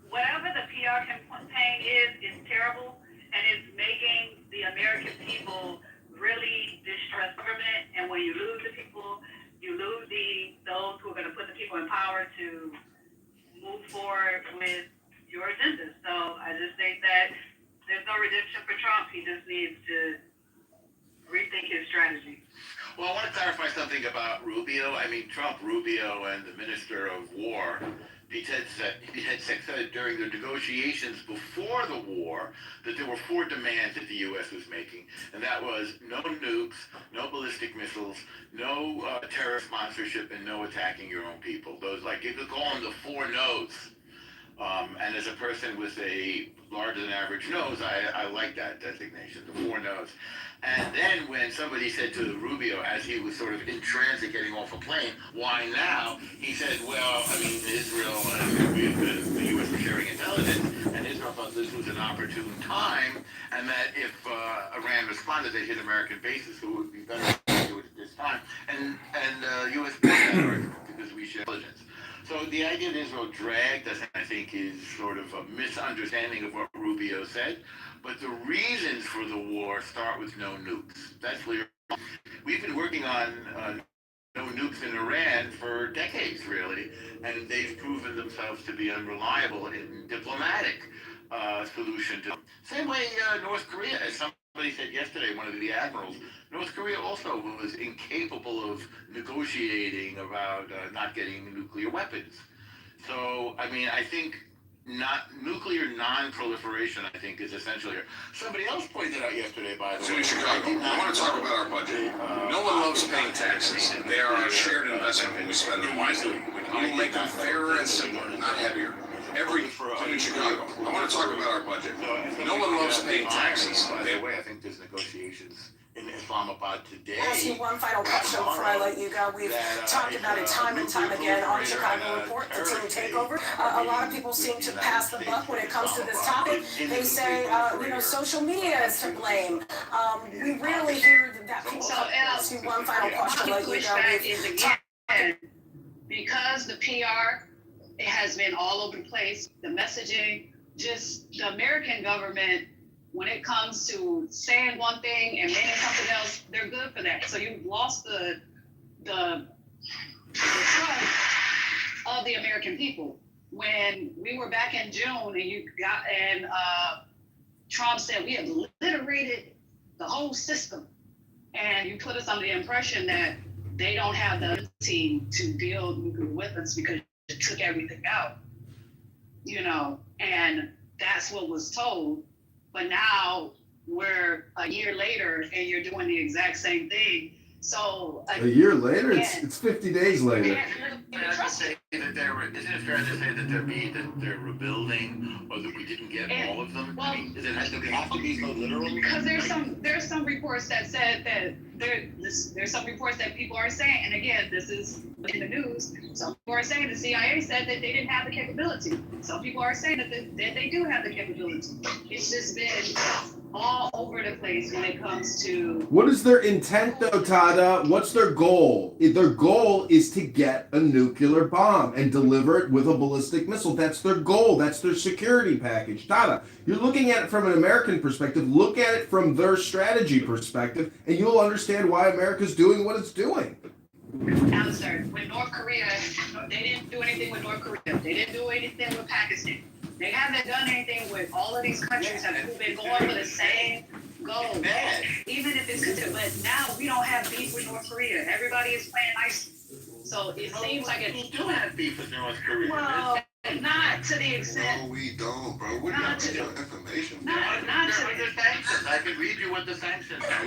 Whatever the PR campaign is terrible, and it's making the American people really distrust government. And when you lose the people, you lose those who are going to put the people in power to move forward with your agenda. So I just think that there's no redemption for Trump. He just needs to rethink his strategy. Well, I want to clarify something about Rubio. I mean, Trump, Rubio, and the Minister of War, Pete Hegseth said during the negotiations before the war that there were 4 demands that the U.S. was making, and that was no nukes, no ballistic missiles, no terrorist sponsorship, and no attacking your own people. Those, like, you could call them the 4 no's. And as a person with a larger than average nose, I like that designation, the 4 no's. And then when somebody said to Rubio, as he was sort of in transit getting off a plane, why now? He said, well, I mean, Israel and the U.S. were sharing intelligence, and Israel thought this was an opportune time, and that if Iran responded, they'd hit American bases, so it would be better to do it at this time. And U.S. because we share intelligence. So the idea that Israel dragged us, I think, is sort of a misunderstanding of what Rubio said. But the reasons for the war start with no nukes. That's clear. We've been working on no nukes in Iran for decades, really, and they've proven themselves to be unreliable in diplomatic solution to. Same way North Korea, as somebody said yesterday, one of the admirals, North Korea also was incapable of negotiating about not getting nuclear weapons. So, I mean, I think nuclear non-proliferation, I think, is essential here. Somebody else pointed out yesterday, by the way. So in Chicago, I want to talk about our budget. No one loves paying taxes. They are a shared investment when we spend them wisely. We will make them fairer and simpler, not heavier. In Chicago, I want to talk about our budget. No one loves paying taxes. By the way, I think there's negotiations in Islamabad today. Ask you one final question before I let you go. We've talked about it time and time again on Chicago Report, the team takeover. A lot of people seem to pass the buck when it comes to this topic. They say, social media is to blame. We rarely hear that people ask you one final question. Let you go. Because the PR has been all over the place, the messaging, just the American government, when it comes to saying one thing and meaning something else, they're good for that. So you've lost the trust of the American people. When we were back in June and Trump said we have obliterated the whole system, And you put us under the impression that they don't have the team to build nuclear weapons because you took everything out, and that's what was told. But now we're a year later and you're doing the exact same thing. So a year later, it's 50 days later. Isn't it fair to say that they're rebuilding, or that we didn't get all of them? Well, does it have to be so literal? Because there's some reports that said that there's some reports that people are saying, and again, this is in the news. Some people are saying the CIA said that they didn't have the capability. Some people are saying that they do have the capability. It's just been all over the place when it comes to. What is their intent, though, Tada? What's their goal? Their goal is to get a nuclear bomb and deliver it with a ballistic missile. That's their goal. That's their security package. Tada, you're looking at it from an American perspective. Look at it from their strategy perspective, and you'll understand why America's doing what it's doing. Answer. With North Korea, they didn't do anything with North Korea. They didn't do anything with Pakistan. They haven't done anything with all of these countries that have been going for the same goal. Even if it's considered, but now we don't have beef with North Korea. Everybody is playing nice. So it seems like we do have beef with North Korea. Well, not to the extent. No, we don't, bro. We're not to the information. Not to the sanctions. I can read you what the sanctions are.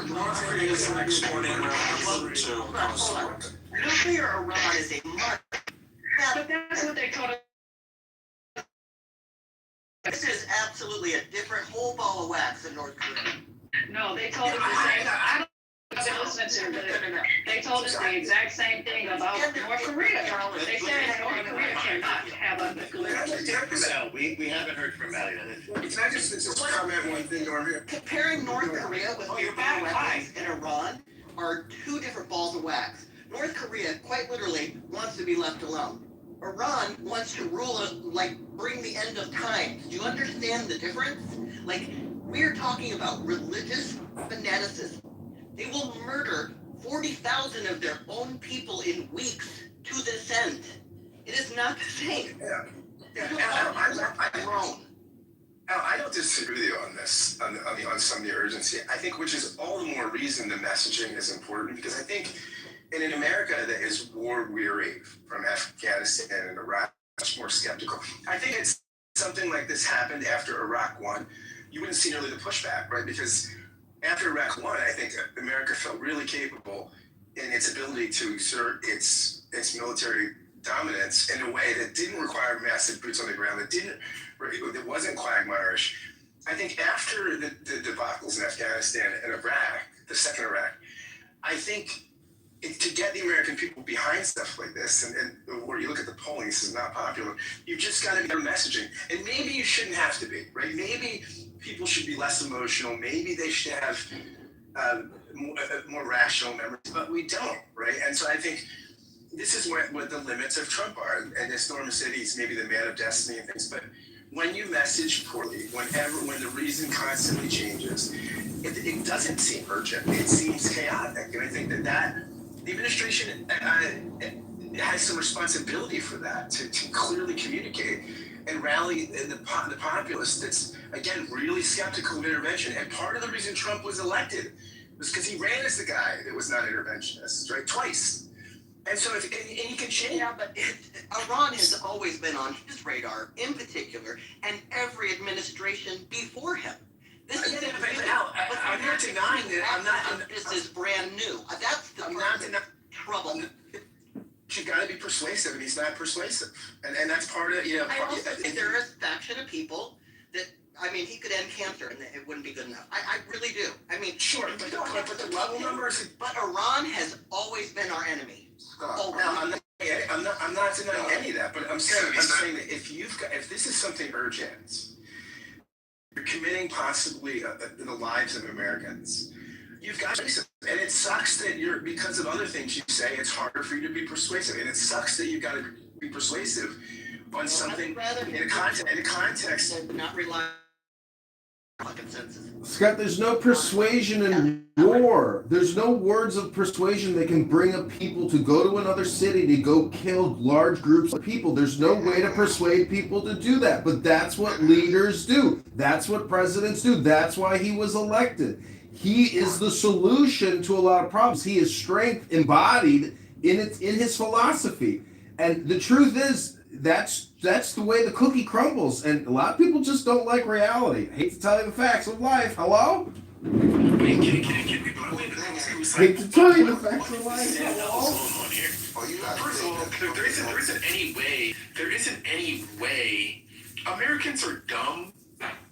North Korea is exporting weapons to Kosovo. Nuclear Iran is a mark. But that's what they told us. This is absolutely a different whole ball of wax in North Korea. No, they told us the same. I've been listening to it. They told us the exact same thing about North Korea. They said North Korea cannot have a nuclear. No, we haven't heard from Valley. Can I just comment one thing over here? Comparing North Korea with nuclear weapons and Iran are two different balls of wax. North Korea quite literally wants to be left alone. Iran wants to rule bring the end of time. Do you understand the difference? We're talking about religious fanaticism. They will murder 40,000 of their own people in weeks to this end. It is not the same. I'm wrong. I don't disagree with you on this, on some of the urgency. I think, which is all the more reason the messaging is important, because I think in an America that is war weary from Afghanistan and Iraq, much more skeptical. I think it's something like this happened after Iraq won. You wouldn't see nearly the pushback, right? Because after Iraq won, I think America felt really capable in its ability to exert its military dominance in a way that didn't require massive boots on the ground, that wasn't quagmirish. I think after the debacles in Afghanistan and Iraq, the second Iraq, I think to get the American people behind stuff like this, and where you look at the polling, this is not popular, you've just got to be their messaging. And maybe you shouldn't have to be, right? Maybe people should be less emotional. Maybe they should have more rational memories, but we don't, right? And so I think this is what the limits of Trump are. And as Norma said, he's maybe the man of destiny and things, but when you message poorly, when the reason constantly changes, it doesn't seem urgent. It seems chaotic. And I think that the administration has some responsibility for that, to clearly communicate and rally the populace that's, again, really skeptical of intervention. And part of the reason Trump was elected was because he ran as the guy that was not interventionist, right? Twice. And so and he can change. Yeah, but Iran has always been on his radar in particular, and every administration before him. This is I'm not denying that. This is brand new. That's the trouble. You got to be persuasive, and he's not persuasive, and that's part of I also think there is a faction of people that, he could end cancer, and it wouldn't be good enough. I really do. Sure, but the level numbers. But Iran has always been our enemy. I'm not denying any of that, but I'm saying that if this is something urgent, you're committing possibly the lives of Americans. You've got to, and it sucks that because of other things you say, it's harder for you to be persuasive, and it sucks that you've got to be persuasive on something in a context. Not rely on consensus. Scott, there's no persuasion in war. There's no words of persuasion that can bring a people to go to another city to go kill large groups of people. There's no way to persuade people to do that. But that's what leaders do. That's what presidents do. That's why he was elected. He is the solution to a lot of problems. He is strength embodied in his philosophy. And the truth is, that's the way the cookie crumbles. And a lot of people just don't like reality. I hate to tell you the facts of life. Hello? Wait, can Hate to tell you the facts of life. Hello? First of all, there isn't any way. Americans are dumb,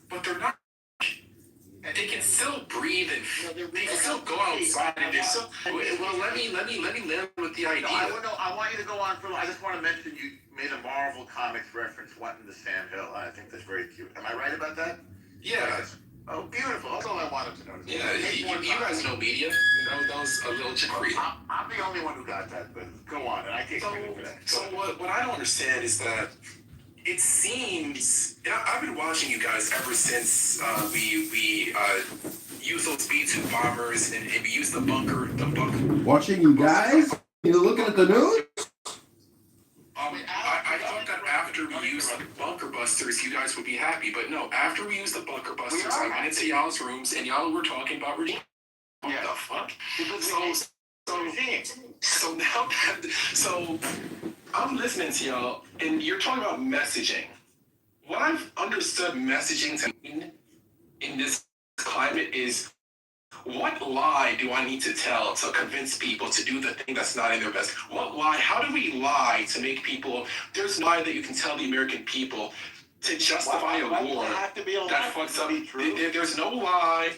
but they're not. They can still breathe and they can still go outside and they're still. Well, let me land with the idea. I want you to go on for. I just want to mention you made a Marvel Comics reference, What in the Sand Hill. I think that's very cute. Am I right about that? Yeah. Oh, beautiful. That's all I wanted to know. Yeah, you guys know media. That was a little trickery. I'm the only one who got that, but go on, and I take credit for that. So what I don't understand is that it seems, and I've been watching you guys ever since we used those B-2 bombers and we used the bunker. Watching you guys? You're looking at the news? I thought that after we used the bunker busters, you guys would be happy, but no. After we used the bunker busters, I went into y'all's rooms and y'all were talking about regime. What the fuck? So I'm listening to y'all, and you're talking about messaging. What I've understood messaging to mean in this climate is, what lie do I need to tell to convince people to do the thing that's not in their best? What lie? How do we lie to make people? There's a lie that you can tell the American people to justify a war that fucks up. There's no lie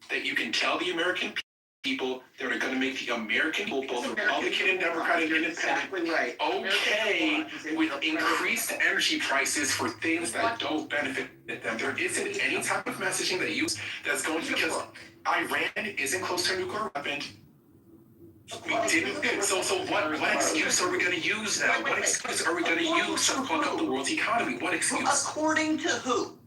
that you can tell the American people that are going to make the American people, both Republican and Democratic and Independent, okay with increased energy prices for things that don't benefit them. There isn't any type of messaging that's going to, because Iran isn't close to a nuclear weapon. We didn't. So what excuse are we going to use now? What excuse are we going to use to fuck up the world's economy? What excuse? According to who?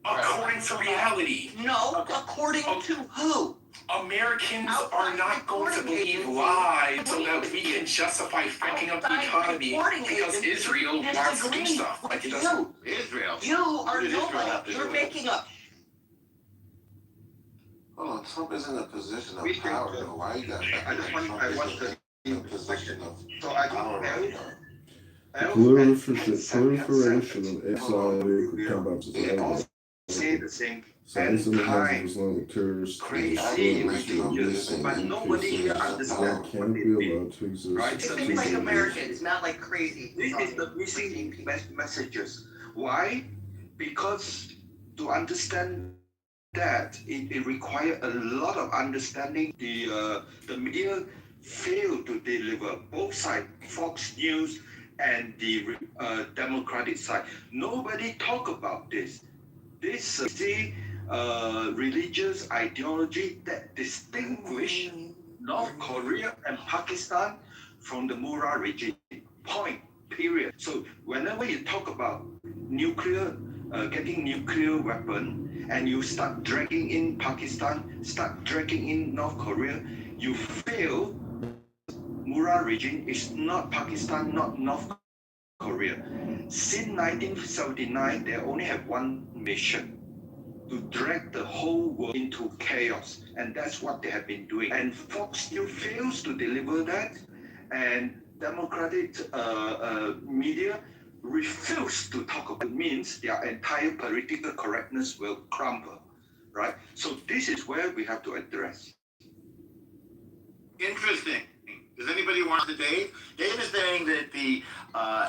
According to reality. No, according to who? Americans are not going to believe lies so that we can justify fucking up the economy because Israel wants to do stuff. Like it doesn't. Israel. You are nobody. You're making up. Hold on, Trump is in a position of power, though. Why you got I want to in a position of so power right now? Proliferation of Islamic combats. Say the same Science and the Islamic terrorists. crazy messages, but nobody here understands can't be allowed to exist. Right? It's like Americans, not like crazy. This is the missing messages. Why? Because to understand that it requires a lot of understanding. The media failed to deliver, both sides, Fox News and the Democratic side. Nobody talk about this. This religious ideology that distinguish North Korea and Pakistan from the Murrah regime. Point. Period. So whenever you talk about nuclear, getting nuclear weapon, and you start dragging in Pakistan, start dragging in North Korea, you fail. Murrah regime is not Pakistan, not North Korea. Since 1979, they only have one mission: to drag the whole world into chaos, and that's what they have been doing. And Fox still fails to deliver that, and Democratic media refuse to talk about it. Means their entire political correctness will crumble, right? So this is where we have to address. Interesting. Does anybody want to Dave? Dave is saying that the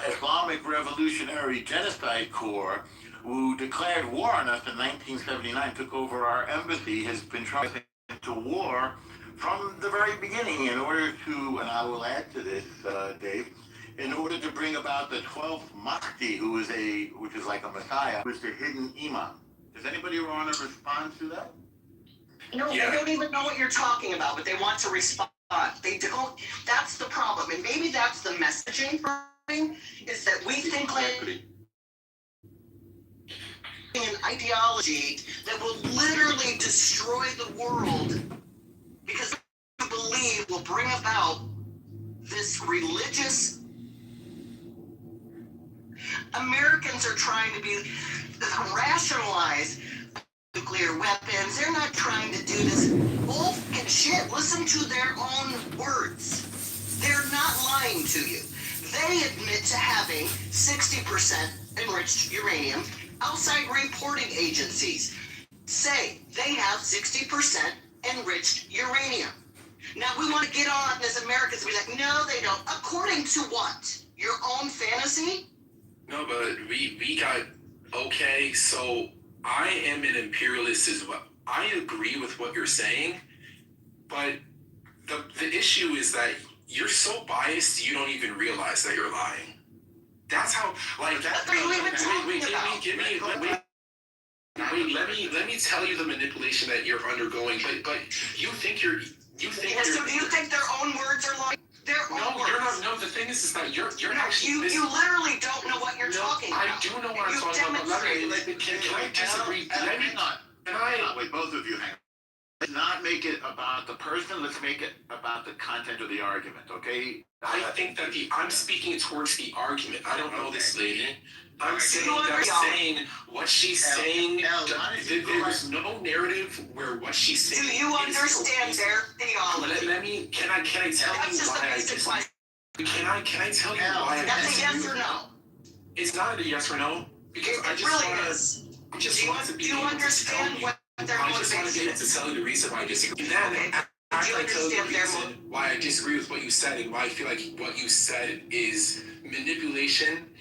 Islamic Revolutionary Genocide Corps, who declared war on us in 1979, took over our embassy, has been trying to war from the very beginning in order to, and I will add to this, Dave, in order to bring about the 12th Mahdi, which is like a messiah, who is the hidden imam. Does anybody want to respond to that? No, they don't even know what you're talking about, but they want to respond. They don't. That's the problem, and maybe that's the messaging thing, is that we think like an ideology that will literally destroy the world because we believe will bring about this religious. Americans are trying to rationalize the nuclear weapons. They're not trying to do this bullshit shit. Listen to their own words. They're not lying to you. They admit to having 60% enriched uranium. Outside reporting agencies say they have 60% enriched uranium. Now we want to get on as Americans and be like, no, they don't. According to what? Your own fantasy? No, but we got, okay, so I am an imperialist as well. I agree with what you're saying, but the issue is that you're so biased you don't even realize that you're lying. That's how, like, that. Let me tell you the manipulation that you're undergoing. But you think So do you think their own words are lying? Their own words. You're not. No, the thing is that you're actually. You literally don't know what you're talking about. I do know what I'm talking about. Can I disagree? Hang on. Wait, both of you hang on. Let's not make it about the person. Let's make it about the content of the argument, okay? I think that I'm speaking towards the argument. I don't know this lady. I'm saying what she's saying. There's no narrative where what she's saying. Do you understand their theology? Can I tell you why I disagree? Can I tell you why I disagree? That's a yes or no. It's not a yes or no because I just want to be able to tell you. I just want to be able to tell you the reason why I disagree. And then after I tell you the reason why I disagree with what you said and why I feel like what you said is manipulation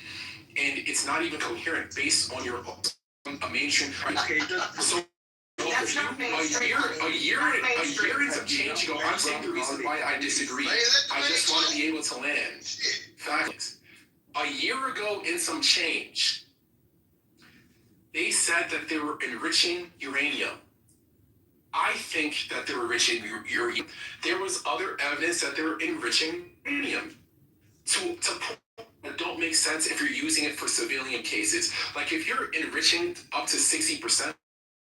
and it's not even coherent based on your mainstream. So a year and some change ago, I'm saying the reason why I disagree. I just want to be able to land facts. A year ago and some change, they said that they were enriching uranium. I think that they were enriching uranium. There was other evidence that they were enriching uranium. That don't make sense if you're using it for civilian cases. Like if you're enriching up to 60%, the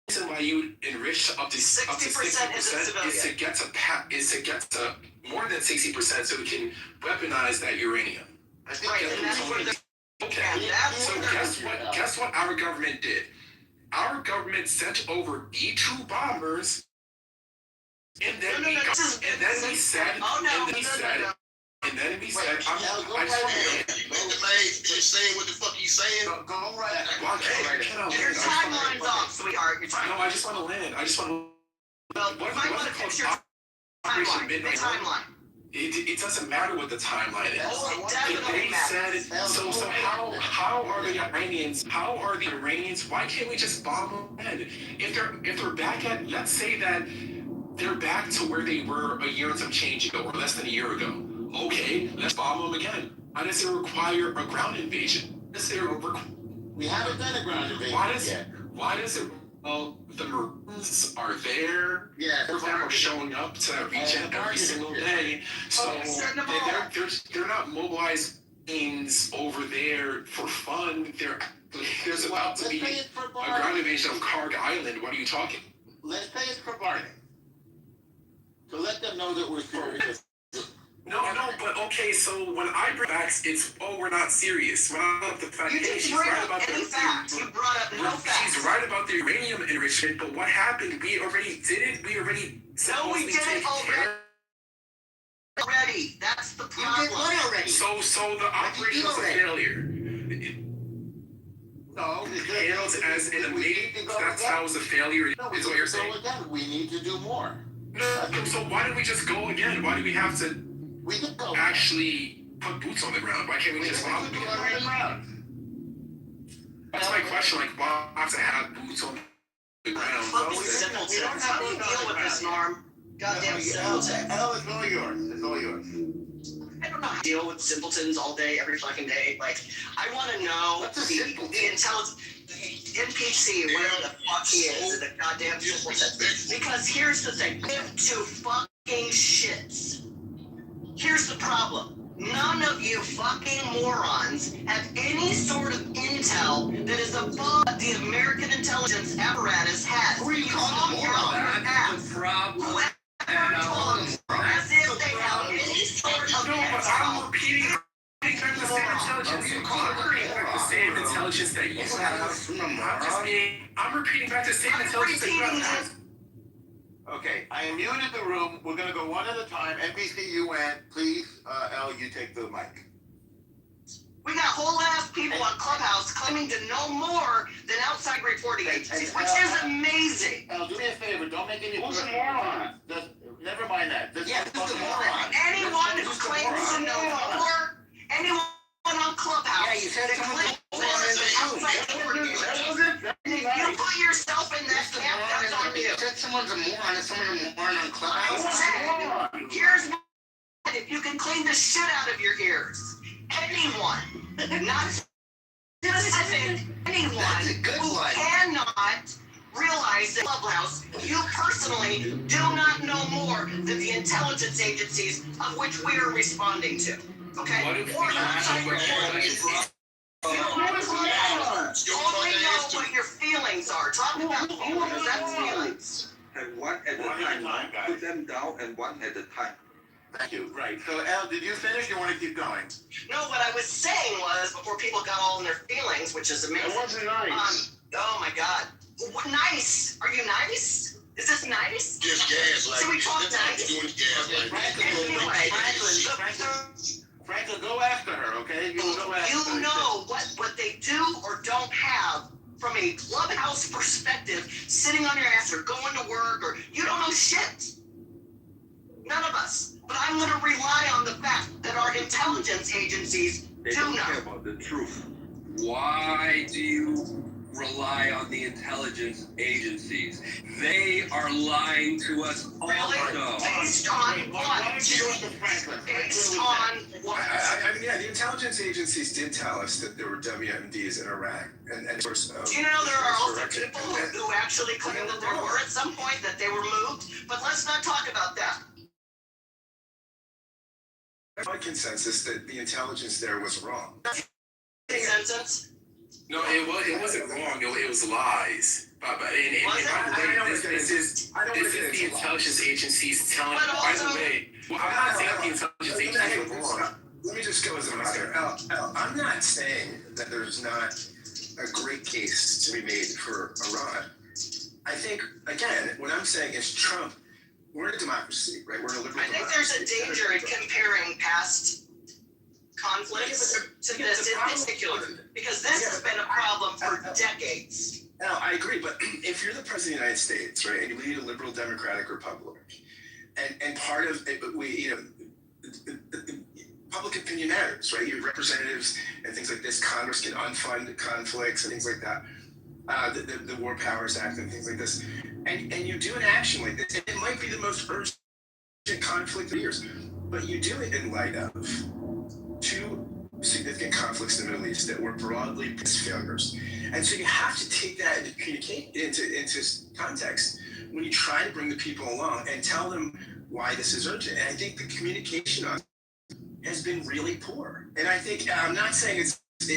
reason why you enrich up to 60% is to get to more than 60% so we can weaponize that uranium. I think So guess what our government did? Our government sent over E-2 bombers, and then we said, I just saying what the fuck he's saying. Go right. Your timeline's off, sweetheart. No, I just want to land. Well, you might want to fix your timeline. It doesn't matter what the timeline is. Oh, it definitely matters. So how are the Iranians? Why can't we just bomb them again? If they're back at, let's say that they're back to where they were a year and some change ago, or less than a year ago. Okay, let's bomb them again. Why does it require a ground invasion? We haven't done a ground invasion yet. Why does it? Well, the Marines are there. Yeah, they're showing up to that region every single day. So they're not mobilized teams over there for fun. There's about to be a ground invasion of Karg Island. What are you talking? Let's pay it for bargaining. To let them know that we're serious. No, but okay, so when I bring facts, it's, we're not serious. When I love the fact, she's right about she's right about the uranium enrichment, but what happened? We already did it. We already already. That's the problem. You did what already? So the operation was a failure. No, it failed as in a meeting. That's how it was a failure. Is what you're saying? Again, we need to do more. No, so why did we just go again? Why do we have to actually put boots on the ground? Why can't we just bomb them again? That's my question. Like, why have to have boots on the ground? How do you deal with this, Norm? Goddamn simpleton. It's all yours. It's all yours. I don't know how to deal with simpletons all day, every fucking day. Like, I want to know the intelligence, the NPC, whatever the fuck he is, the goddamn simpleton. Because here's the thing, give two fucking shits. Here's the problem. None of you fucking morons have any sort of intel that is above the American intelligence apparatus has. Who are you calling moron? That's the problem. As if they have any sort of I'm repeating the same intelligence. intelligence that you have. I'm repeating back the same intelligence that you have. Okay, I muted the room. We're gonna go one at a time. NBC, you went. Please, L, you take the mic. We got whole ass people on Clubhouse claiming to know more than outside reporting agencies, which is amazing. L, do me a favor. Don't make any. Who's a moron? Never mind that. Who's a moron? Anyone who claims to know more, anyone on Clubhouse. Yeah, you said it claims outside reporting agencies. You put yourself in that camp. That's on you. You said someone's a moron. Is someone a moron on Clubhouse? Here's what, if you can clean the shit out of your ears. Anyone, not specific, anyone who cannot realize that Clubhouse, you personally do not know more than the intelligence agencies of which we are responding to. Okay? What if we ask what only know what your feelings are. Talk about feelings, that's feelings. And one at a time, put them down and one at a time. Thank you. Right. So, Al, did you finish? You want to keep going? No, what I was saying was, before people got all in their feelings, which is amazing. It wasn't nice. Oh my God. What, nice? Are you nice? Is this nice? Just gaslight. So we talk nice? Franklin, go after her, okay? You go after her. You know what they do or don't have from a Clubhouse perspective, sitting on your ass or going to work, or you don't know shit. None of us. But I'm going to rely on the fact that our intelligence agencies do know. Care about the truth. Why do you rely on the intelligence agencies? They are lying to us also. Based on what? Based on what? I mean, yeah, the intelligence agencies did tell us that there were WMDs in Iraq, and of course. Do you know there are also people who actually claim that there were at some point, that they were moved? But let's not talk about that. My consensus that the intelligence there was wrong. Consensus? No, it wasn't wrong. It was lies. But by the way, this is the intelligence agencies telling. By the way, well, I'm not saying the intelligence agencies are wrong. Let me just go as a matter. I'm not saying that there's not a great case to be made for Iran. I think, again, what I'm saying is Trump. We're in a democracy, right? We're in a liberal democracy. I think there's a danger in comparing past conflicts to this in particular, because this has been a problem for decades. No, I agree, but if you're the president of the United States, right, and you lead a liberal democratic republic, and part of it, public opinion matters, right? You have representatives and things like this. Congress can unfund conflicts and things like that. The War Powers Act and things like this. And you do an action like this, and it might be the most urgent conflict of years, but you do it in light of two significant conflicts in the Middle East that were broadly failures. And so you have to take that and communicate into context when you try to bring the people along and tell them why this is urgent. And I think the communication on has been really poor. And I think, I'm not saying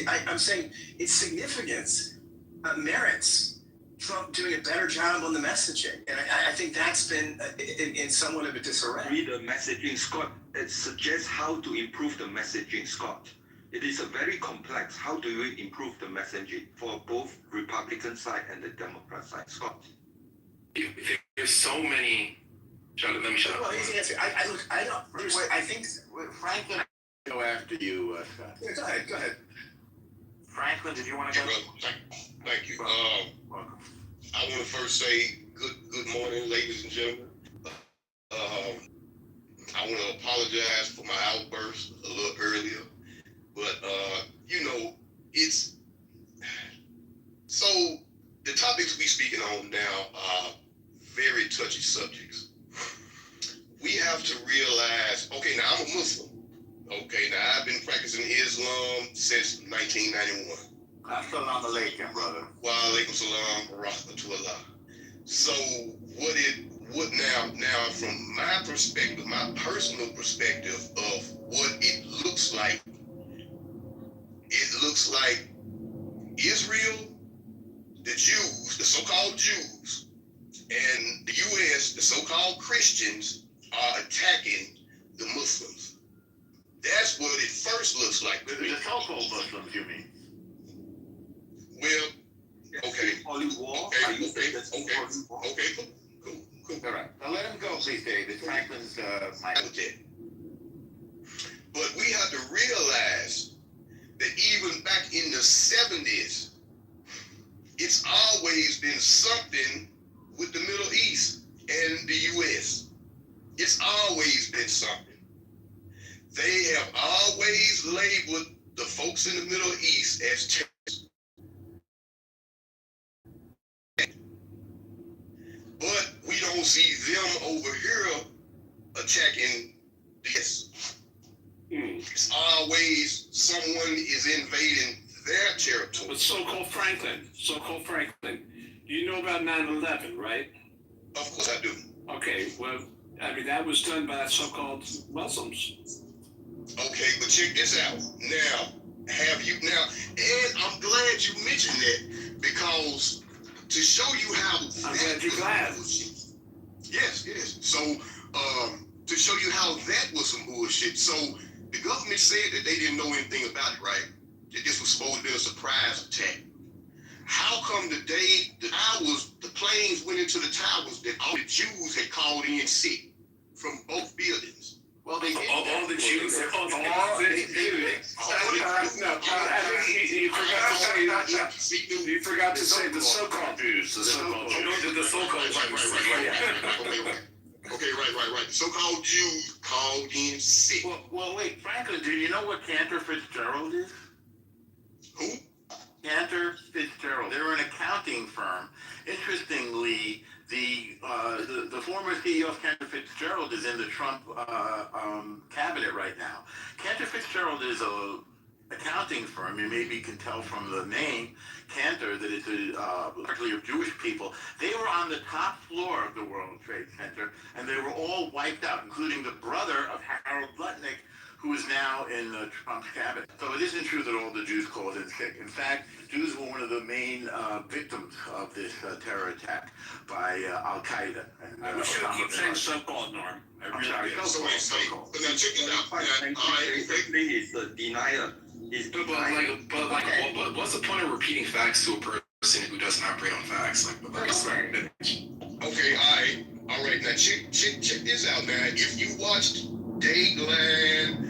I'm saying its significance merits Trump doing a better job on the messaging. And I think that's been in somewhat of a disarray. Read the messaging, Scott. It suggests how to improve the messaging, Scott. It is a very complex. How do you improve the messaging for both Republican side and the Democrat side, Scott? There's so many. Let me shut up. Well, easy answer. I think Franklin, go after you, Scott. Yeah, go ahead. Franklin, did you want to go? Thank you. I want to first say good morning, ladies and gentlemen. I want to apologize for my outburst a little earlier, but it's so the topics we speaking on now are very touchy subjects. We have to realize, okay, now I'm a Muslim. Okay, now I've been practicing Islam since 1991. Assalamu alaikum, brother. Wa alaikum salam wa rahmatullah. So what now from my perspective, my personal perspective of what it looks like Israel, the Jews, the so-called Jews, and the US, the so-called Christians, are attacking the Muslims. That's what it first looks like to me. The so-called Muslims, you mean? holy war? Are you saying that's holy war? Okay, cool. All right. Now let him go, please, David. Franklin's mic was dead. But we have to realize that even back in the 70s, it's always been something with the Middle East and the U.S. It's always been something. They have always labeled the folks in the Middle East as terrorists. But we don't see them over here attacking this. It's always someone is invading their territory. But so-called Franklin, you know about 9/11, right? Of course I do. Okay, well, I mean, that was done by so-called Muslims. Okay, but check this out. Now, and I'm glad you mentioned that, because to show you how I'm glad you're glad. Yes. So, to show you how that was some bullshit. So, the government said that they didn't know anything about it, right? That this was supposed to be a surprise attack. How come the day the planes went into the towers, that all the Jews had called in sick from both buildings? Well, they did. All the Jews. No, you forgot to say the so-called Jews. The so-called Jews. Okay, right. The so-called Jews called in sick. Well, wait, Franklin, do you know what Cantor Fitzgerald is? Who? Cantor Fitzgerald. They're an accounting firm. Interestingly, the former CEO of Cantor Fitzgerald is in the Trump cabinet right now. Cantor Fitzgerald is a accounting firm. You maybe can tell from the name Cantor that it's largely of Jewish people. They were on the top floor of the World Trade Center, and they were all wiped out, including the brother of Harold Lutnick, who is now in Trump's cabinet. So it isn't true that all the Jews called in sick. In fact, Jews were one of the main victims of this terror attack by Al-Qaeda. We should keep saying so-called, Norm. Now check it out. Basically, it's the denier. But what's the point of repeating facts to a person who doesn't operate on facts? Okay, all right. Now check this out. Now, if you watched Dateline,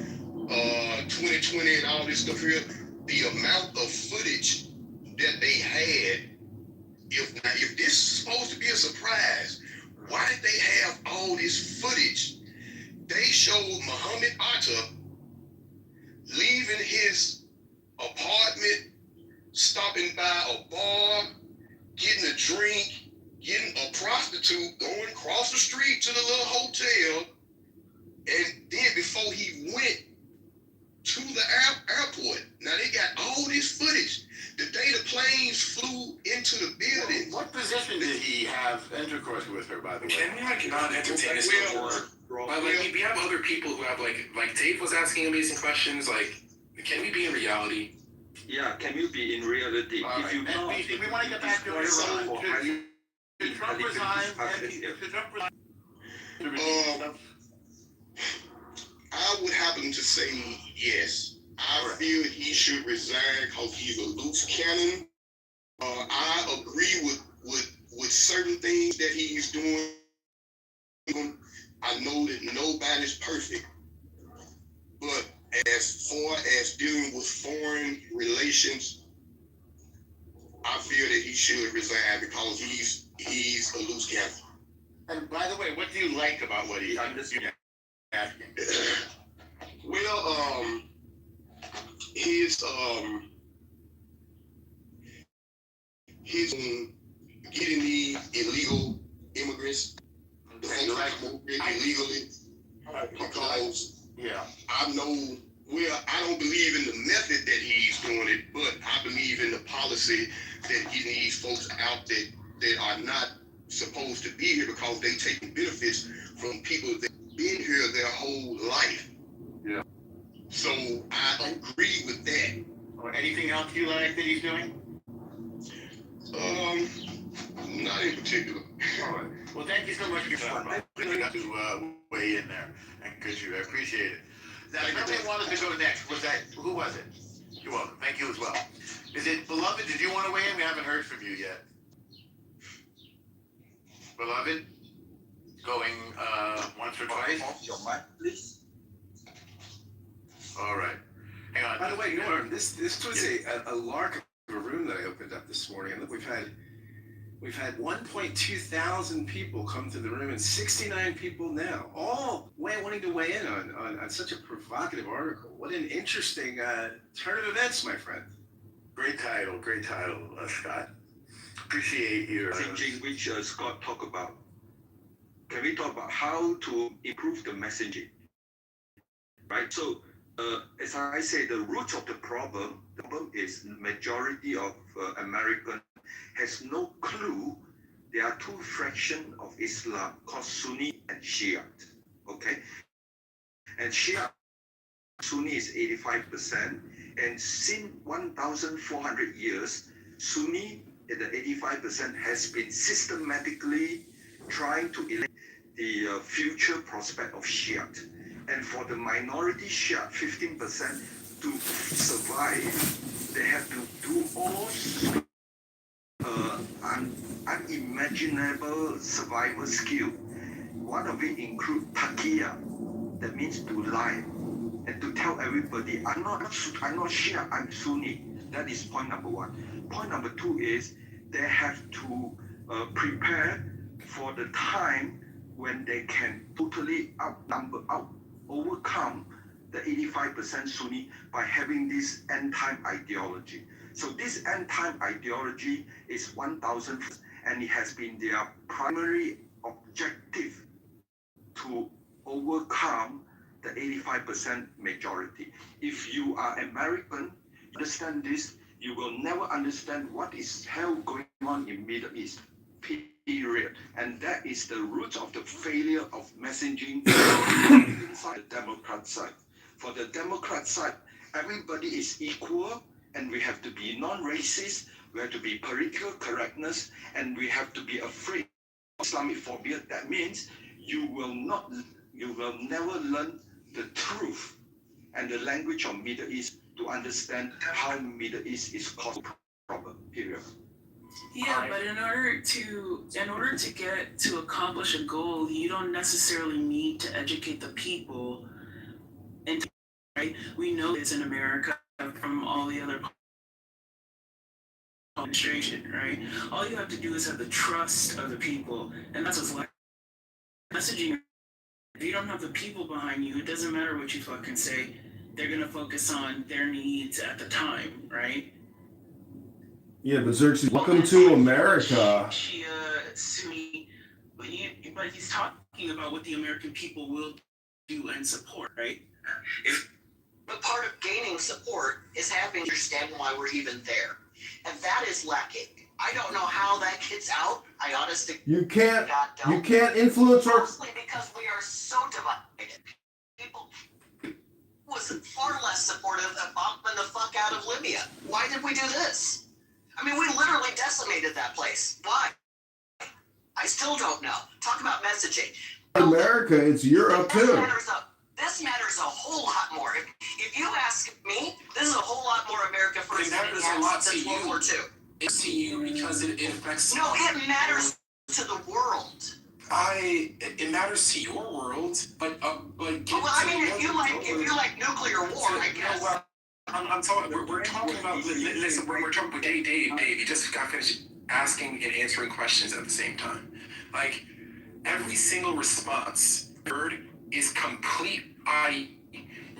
2020, and all this stuff here, the amount of footage that they had. If this is supposed to be a surprise, why did they have all this footage? They showed Muhammad Atta leaving his apartment, stopping by a bar, getting a drink, getting a prostitute, going across the street to the little hotel, and then before he went to the airport. Now they got all this footage. The day the planes flew into the building. What position did he have intercourse with her, by the way? Can we not entertain this anymore? We have other people who have like Dave was asking amazing questions. Can we be in reality? Yeah, can you be in reality? If you and we want to get back to Iran. Should Trump resign? I would happen to say yes. I feel he should resign because he's a loose cannon. I agree with certain things that he's doing. I know that nobody's perfect, but as far as dealing with foreign relations, I feel that he should resign because he's a loose cannon. And by the way, what do you like about what he's asking? Well, his getting the illegal immigrants illegally, because I know, I don't believe in the method that he's doing it, but I believe in the policy that he needs folks out that are not supposed to be here because they taking benefits from people that been here their whole life. Yeah. So I agree with that. Anything else you like that he's doing? Not in particular. All right. Well, thank you so much for your time. I got to weigh in there, and because I appreciate it. Now, somebody wanted to go next. Who was it? You're welcome. Thank you as well. Is it Beloved? Did you want to weigh in? We haven't heard from you yet. Beloved, going once or twice. Off your mic, please. All right. Hang on. By the way, Norm, this was a lark of a room that I opened up this morning, and look, we've had 1.2 thousand people come to the room, and 69 people now, all wanting to weigh in on such a provocative article. What an interesting turn of events, my friend. Great title, Scott. Appreciate your messaging, which Scott talked about. Can we talk about how to improve the messaging? Right. So, as I say, the root of the problem is majority of American has no clue. There are two fractions of Islam called Sunni and Shia. Okay, and Shia Sunni is 85%, and since 1,400 years, Sunni, the 85%, has been systematically trying to elect the future prospect of Shia. And for the minority Shia, 15%, to survive, they have to do all unimaginable survival skill. One of it includes taqiyya, that means to lie and to tell everybody, I'm not Shia, I'm Sunni. That is point number one. Point number two is they have to prepare for the time when they can totally overcome the 85% Sunni by having this end-time ideology. So this end-time ideology is 1,000, and it has been their primary objective to overcome the 85% majority. If you are American, understand this, you will never understand what is hell going on in Middle East. Period. And that is the root of the failure of messaging inside the Democrat side. For the Democrat side, everybody is equal, and we have to be non-racist, we have to be political correctness, and we have to be afraid of Islamic phobia. That means you will never learn the truth and the language of Middle East to understand how Middle East is causing problem. Period. Yeah, but in order to get to accomplish a goal, you don't necessarily need to educate the people. And right, we know this in America from all the other administration, right? All you have to do is have the trust of the people, and that's what's like messaging. If you don't have the people behind you, it doesn't matter what you fucking say. They're gonna focus on their needs at the time, right? Yeah, but Xerxes, welcome to America. Shia, Sunni, but he's talking about what the American people will do and support, right? But part of gaining support is having to understand why we're even there. And that is lacking. I don't know how that gets out. I honestly You can't influence our mostly because we are so divided. People was far less supportive of bombing the fuck out of Libya. Why did we do this? I mean, we literally decimated that place. Why? I still don't know. Talk about messaging. America, it's Europe too. This matters a whole lot more. If you ask me, this is a whole lot more America first than it has since World War II. It's to you because it affects. No, it matters to the world. It matters to your world, but well, I mean, if you like nuclear war, I guess. Well, I'm talking. We're talking about. Listen, we're talking about Dave. You just got finished asking and answering questions at the same time. Like every single response heard is complete.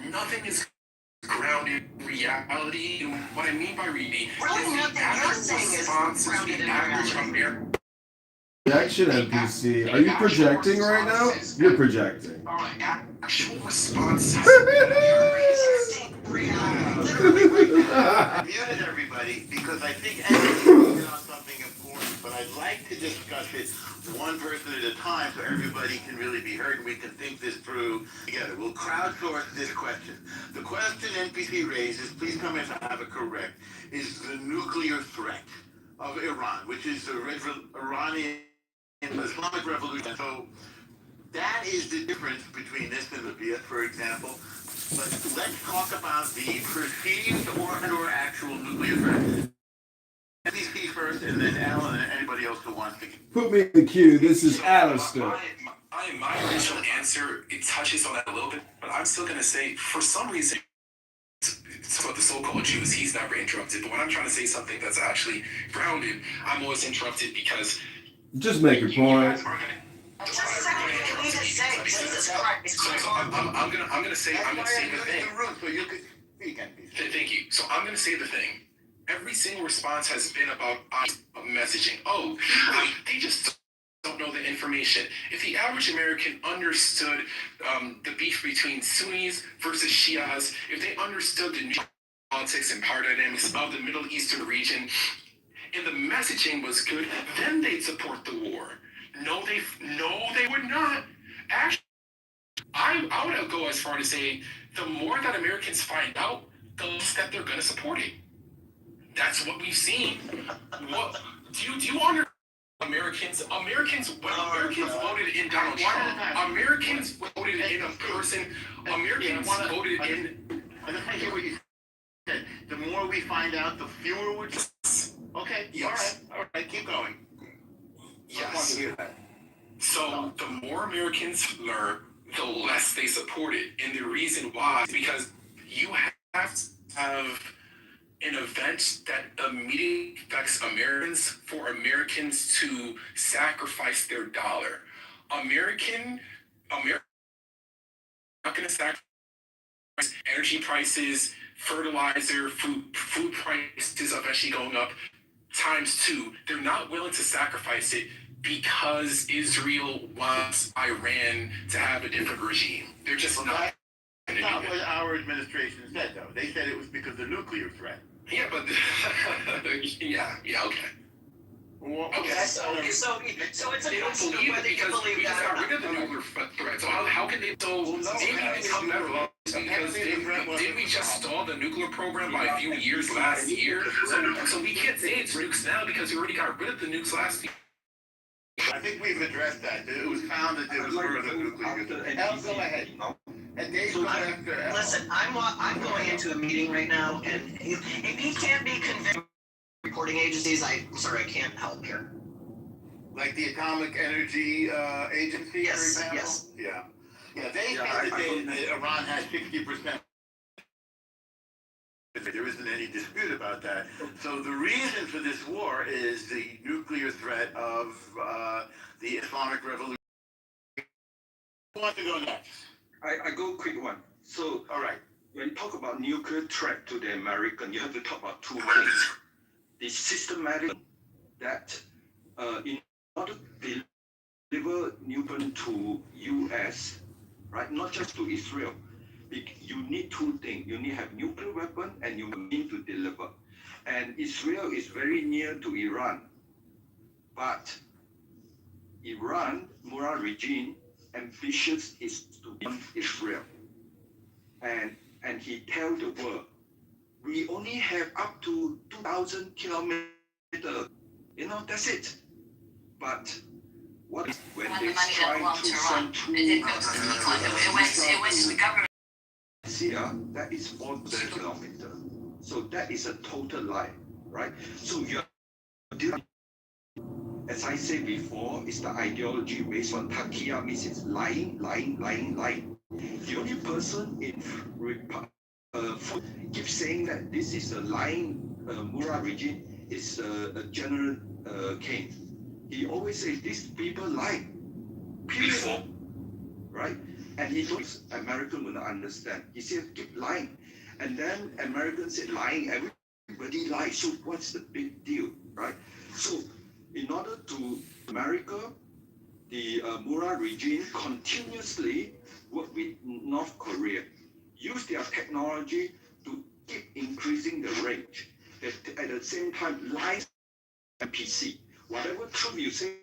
Nothing is grounded in reality. And what I mean by reality is the average response is the average American. Projection, NPC. Are you projecting right now? You're projecting. Actual response. I muted everybody because I think everybody's on something important, but I'd like to discuss it one person at a time so everybody can really be heard and we can think this through together. We'll crowdsource this question. The question NPC raises, please come in to have it correct, is the nuclear threat of Iran, which is the Iranian Islamic Revolution. So that is the difference between this and Libya, for example. But let's talk about the perceived or actual nuclear threat. NBC first, and then Alan and anybody else who wants to. Put me in the queue. This is Alistair. My original answer, it touches on that a little bit, but I'm still going to say, for some reason, it's about the so-called Jews. He's never interrupted. But when I'm trying to say something that's actually grounded, I'm always interrupted because... Just make your point. I'm gonna say the thing. Thank you. So I'm gonna say the thing. Every single response has been about messaging. They just don't know the information. If the average American understood the beef between Sunnis versus Shias, if they understood the politics and power dynamics of the Middle Eastern region, and the messaging was good, then they'd support the war. No, they would not. Actually, I would go as far to say the more that Americans find out, the less that they're going to support it. That's what we've seen. What do you understand? Americans voted in Donald Trump. Americans voted in a person. Americans voted in. I just want to hear what you said. The more we find out, the fewer would. Okay. Yes. All right. Keep going. Yes. I want to hear that. So the more Americans learn, the less they support it. And the reason why is because you have to have an event that immediately affects Americans for Americans to sacrifice their dollar. America not going to sacrifice energy prices, fertilizer, food prices eventually going up ×2. They're not willing to sacrifice it because Israel wants Iran to have a different regime. They're just not. That's not what our administration said, though. They said it was because of the nuclear threat. Yeah, but yeah, okay. Well, okay. So it's a question of whether you believe that or got rid of the nuclear threat. So how can they? Maybe they become better off because did we just stall the nuclear program by a few years last year? So we can't say it's nukes now because we already got rid of the nukes last year. I think we've addressed that. It was found that there was further nuclear. Go ahead. Listen, I'm going into a meeting right now, and if he can't be convinced reporting agencies, I'm sorry, I can't help here. Like the Atomic Energy Agency, yes, for example? Yes. Yeah, they said that Iran has 60%. There isn't any dispute about that. So the reason for this war is the nuclear threat of the Islamic Revolution. Who wants to go next? I go quick one. So, all right. When you talk about nuclear threat to the American, you have to talk about two things. The systematic that in order to deliver nuclear to U.S., right, not just to Israel, you need two things. You need to have nuclear weapon and you need to deliver. And Israel is very near to Iran. But Iran, Murad regime, ambitious is to win Israel. And he tell the world, we only have up to 2,000 kilometers. That's it. But what when they try to send two it went to the government. Syria, that is 4,000 kilometers. So that is a total lie, right? So you're doing, as I said before, it's the ideology based on Takia, means it's lying. The only person in keeps saying that this is a lying Murad regime is General Kane. He always says these people lie. Period. Right? And he told American will not understand. He said, keep lying. And then Americans said, lying, everybody lies. So what's the big deal, right? So in order to America, the Murad regime continuously work with North Korea, use their technology to keep increasing the range. At the same time, lies NPC. Whatever truth you say,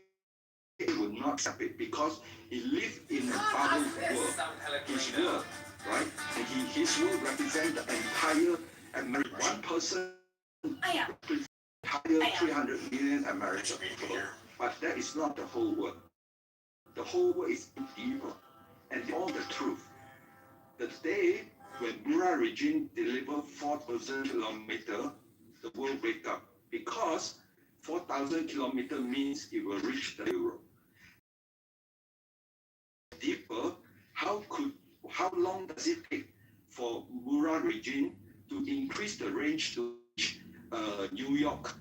he will not accept it because he lived in a bubble world. His world, right? And his world represents the entire America. One person represents the entire 300 million Americans. But that is not the whole world. The whole world is deeper. And all the truth. The day when Murad regime delivered 4,000 kilometers, the world wake up. because 4,000 kilometers means it will reach the Europe. Deeper, how long does it take for Murad regime to increase the range to reach New York?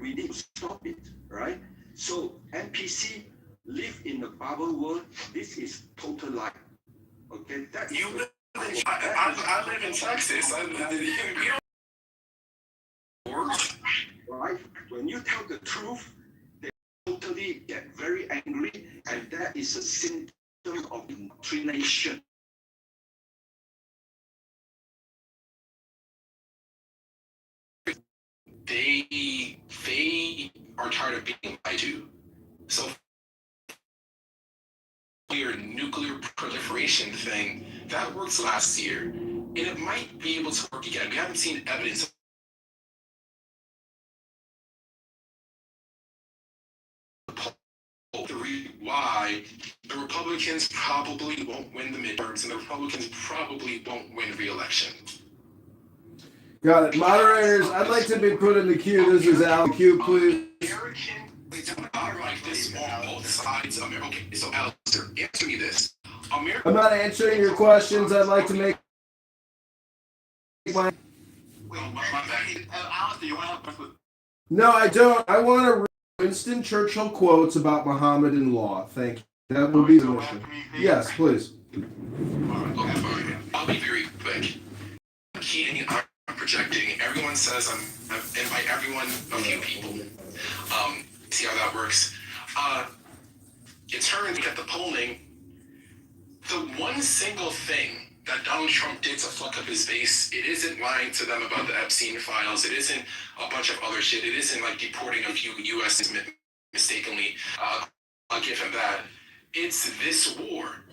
We need to stop it, right? So NPC live in the bubble world. This is total lie. Okay, that you live in, I live in Texas. Right? When you tell the truth, they totally get very angry, and that is a symptom of indoctrination. They are tired of being lied to. So your nuclear proliferation thing, that worked last year. And it might be able to work again. We haven't seen evidence of the reason why the Republicans probably won't win the midterms and the Republicans probably won't win re-election. Got it. Moderators, I'd like to be put in the queue. This is Al. Queue, please. Like this on both sides. Okay, so Alistair, answer me this. I'm not answering your questions. I'd like to make my... Alistair, you want to... No, I don't. I want to read Winston Churchill quotes about Muhammad and law. Thank you. That will be the mission. Yes, please. Okay, fine. I'll be very quick. I'm projecting. Everyone says and by everyone, a few people. See how that works. It turns out the polling, the one single thing that Donald Trump did to fuck up his base, it isn't lying to them about the Epstein files. It isn't a bunch of other shit. It isn't like deporting a few U.S. mistakenly. I'll give him that. It's this war.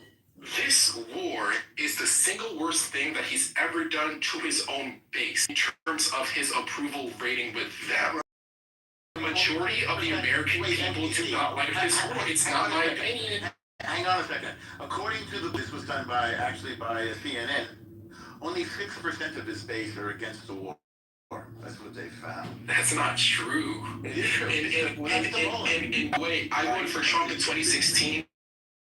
This war is the single worst thing that he's ever done to his own base in terms of his approval rating with them. The majority of the American people do not like this war. It's not my opinion. Hang on a second. According to this was done by CNN, only 6% of his base are against the war. That's what they found. That's not true. It is true. And wait, I voted for Trump in 2016.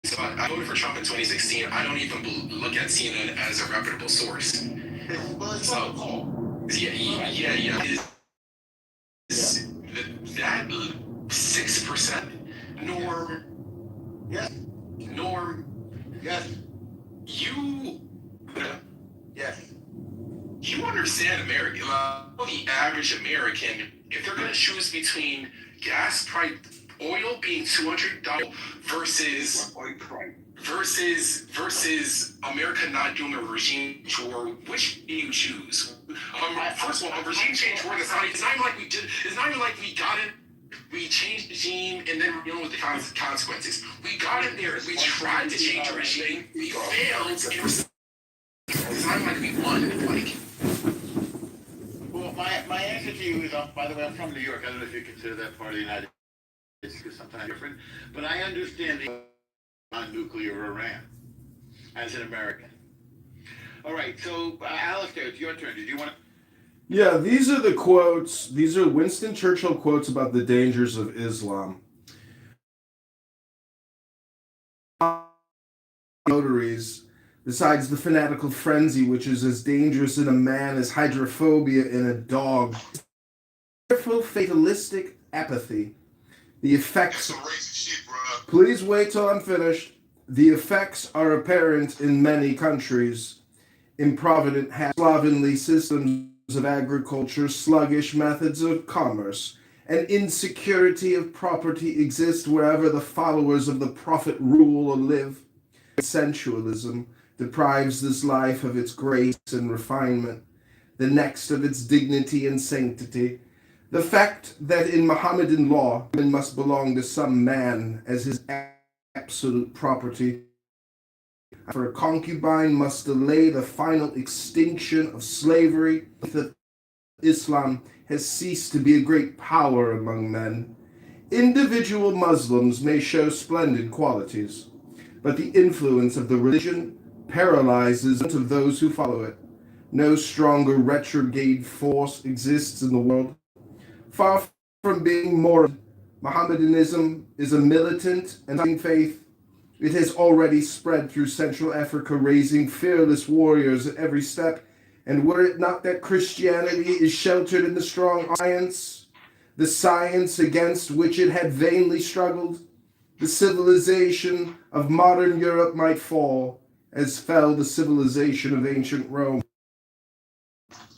So I voted for Trump in 2016. I don't even look at CNN as a reputable source. Well, it's not a poll. Yeah. That 6%, Norm. Yes. Norm. Yes. You. Yes. You understand American. The average American, if they're going to choose between gas price, oil being $200 versus America not doing a regime change war, which do you choose? First of all, a regime change war, it's not even like we did. It's not even like we got it. We changed the regime and then we're dealing with the consequences. We got in there. We tried to change the regime. We failed. It's not like we won. Like. Well, my answer to you is, by the way, I'm from New York. I don't know if you consider that part of the United States because sometimes different. But I understand the non-nuclear Iran as an American. All right, so Alistair, it's your turn. Did you want to? Yeah, these are the quotes. These are Winston Churchill quotes about the dangers of Islam. Notaries, besides the fanatical frenzy, which is as dangerous in a man as hydrophobia in a dog, fearful fatalistic apathy. The effects. Please wait till I'm finished. The effects are apparent in many countries. Improvident, slovenly systems of agriculture, sluggish methods of commerce, and insecurity of property exist wherever the followers of the prophet rule or live. Sensualism deprives this life of its grace and refinement, the next of its dignity and sanctity. The fact that in Mohammedan law, man must belong to some man as his absolute property. For a concubine must delay the final extinction of slavery. That Islam has ceased to be a great power among men. Individual Muslims may show splendid qualities, but the influence of the religion paralyzes of those who follow it. No stronger retrograde force exists in the world. Far from being more, Mohammedanism is a militant and faith. It has already spread through Central Africa, raising fearless warriors at every step. And were it not that Christianity is sheltered in the strong science, the science against which it had vainly struggled, the civilization of modern Europe might fall, as fell the civilization of ancient Rome.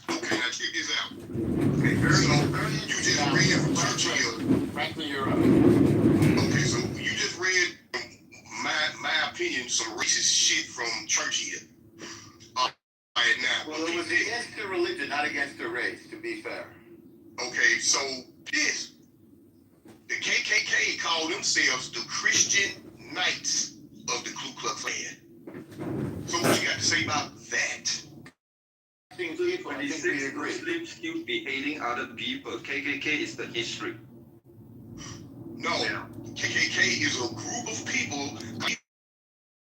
Okay, now check this out. Okay, you just read from Churchill. Frankly, you're up. Okay, so you just read my opinion, some racist shit from Churchill. Right now. Well, it was against the religion, not against the race, to be fair. Okay, so this, the KKK call themselves the Christian Knights of the Ku Klux Klan. So what you got to say about that? When he says Muslims keep beheading other people, KKK is the history. No, KKK is a group of people,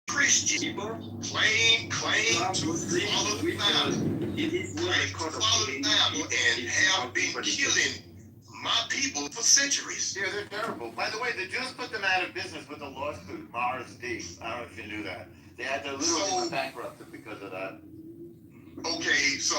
Christian people, claim to follow the Bible. It is claim to follow the Bible and have been killing my people for centuries. Yeah, they're terrible. By the way, the Jews put them out of business with a lawsuit, Mars D. I don't know if you knew that. They had to literally go bankrupted because of that. Okay, so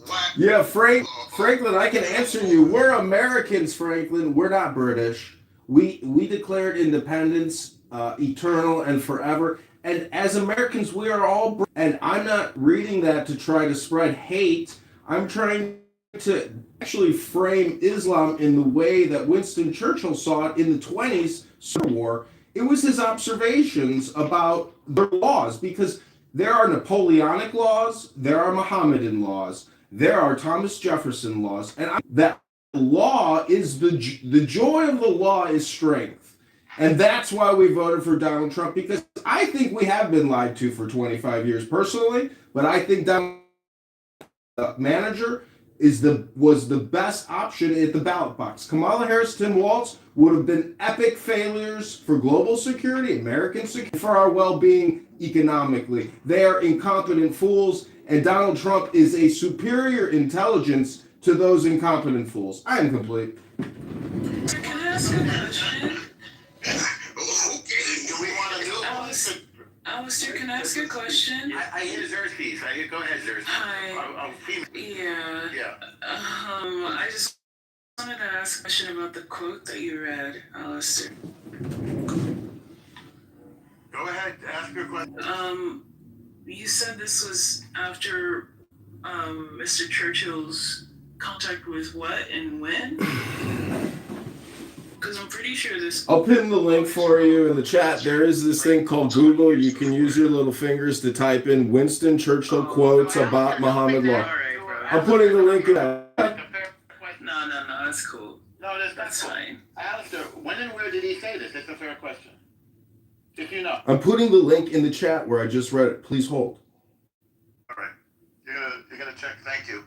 why? Yeah, Franklin, I can answer you. We're Americans, Franklin. We're not British. We declared independence, eternal and forever. And as Americans, we are all. And I'm not reading that to try to spread hate. I'm trying to actually frame Islam in the way that Winston Churchill saw it in the 20s Civil War. It was his observations about their laws, because there are Napoleonic laws, there are Mohammedan laws, there are Thomas Jefferson laws, and that law is the joy of the law is strength. And that's why we voted for Donald Trump, because I think we have been lied to for 25 years personally, but I think Donald manager was the best option at the ballot box. Kamala Harris, Tim Walz would have been epic failures for global security, American security, for our well-being economically. They are incompetent fools, and Donald Trump is a superior intelligence to those incompetent fools. I am complete. Can I ask a question? Okay, do we want to do Alistair, can I ask a question? I hear Xerxes. Go ahead, Xerxes. Hi. Yeah. I just wanted to ask a question about the quote that you read, Alistair. Go ahead, ask your question. You said this was after Mr. Churchill's contact with what and when? Because I'm pretty sure this. I'll pin the link for you in the chat. There is this thing called Google. You can use your little fingers to type in Winston Churchill quotes about Muhammad law. I'm putting the link in that. No, that's cool. No, that's cool. Fine. Alistair, when and where did he say this? It's a fair question. If you know. I'm putting the link in the chat where I just read it. Please hold. All right. You're gonna check. Thank you.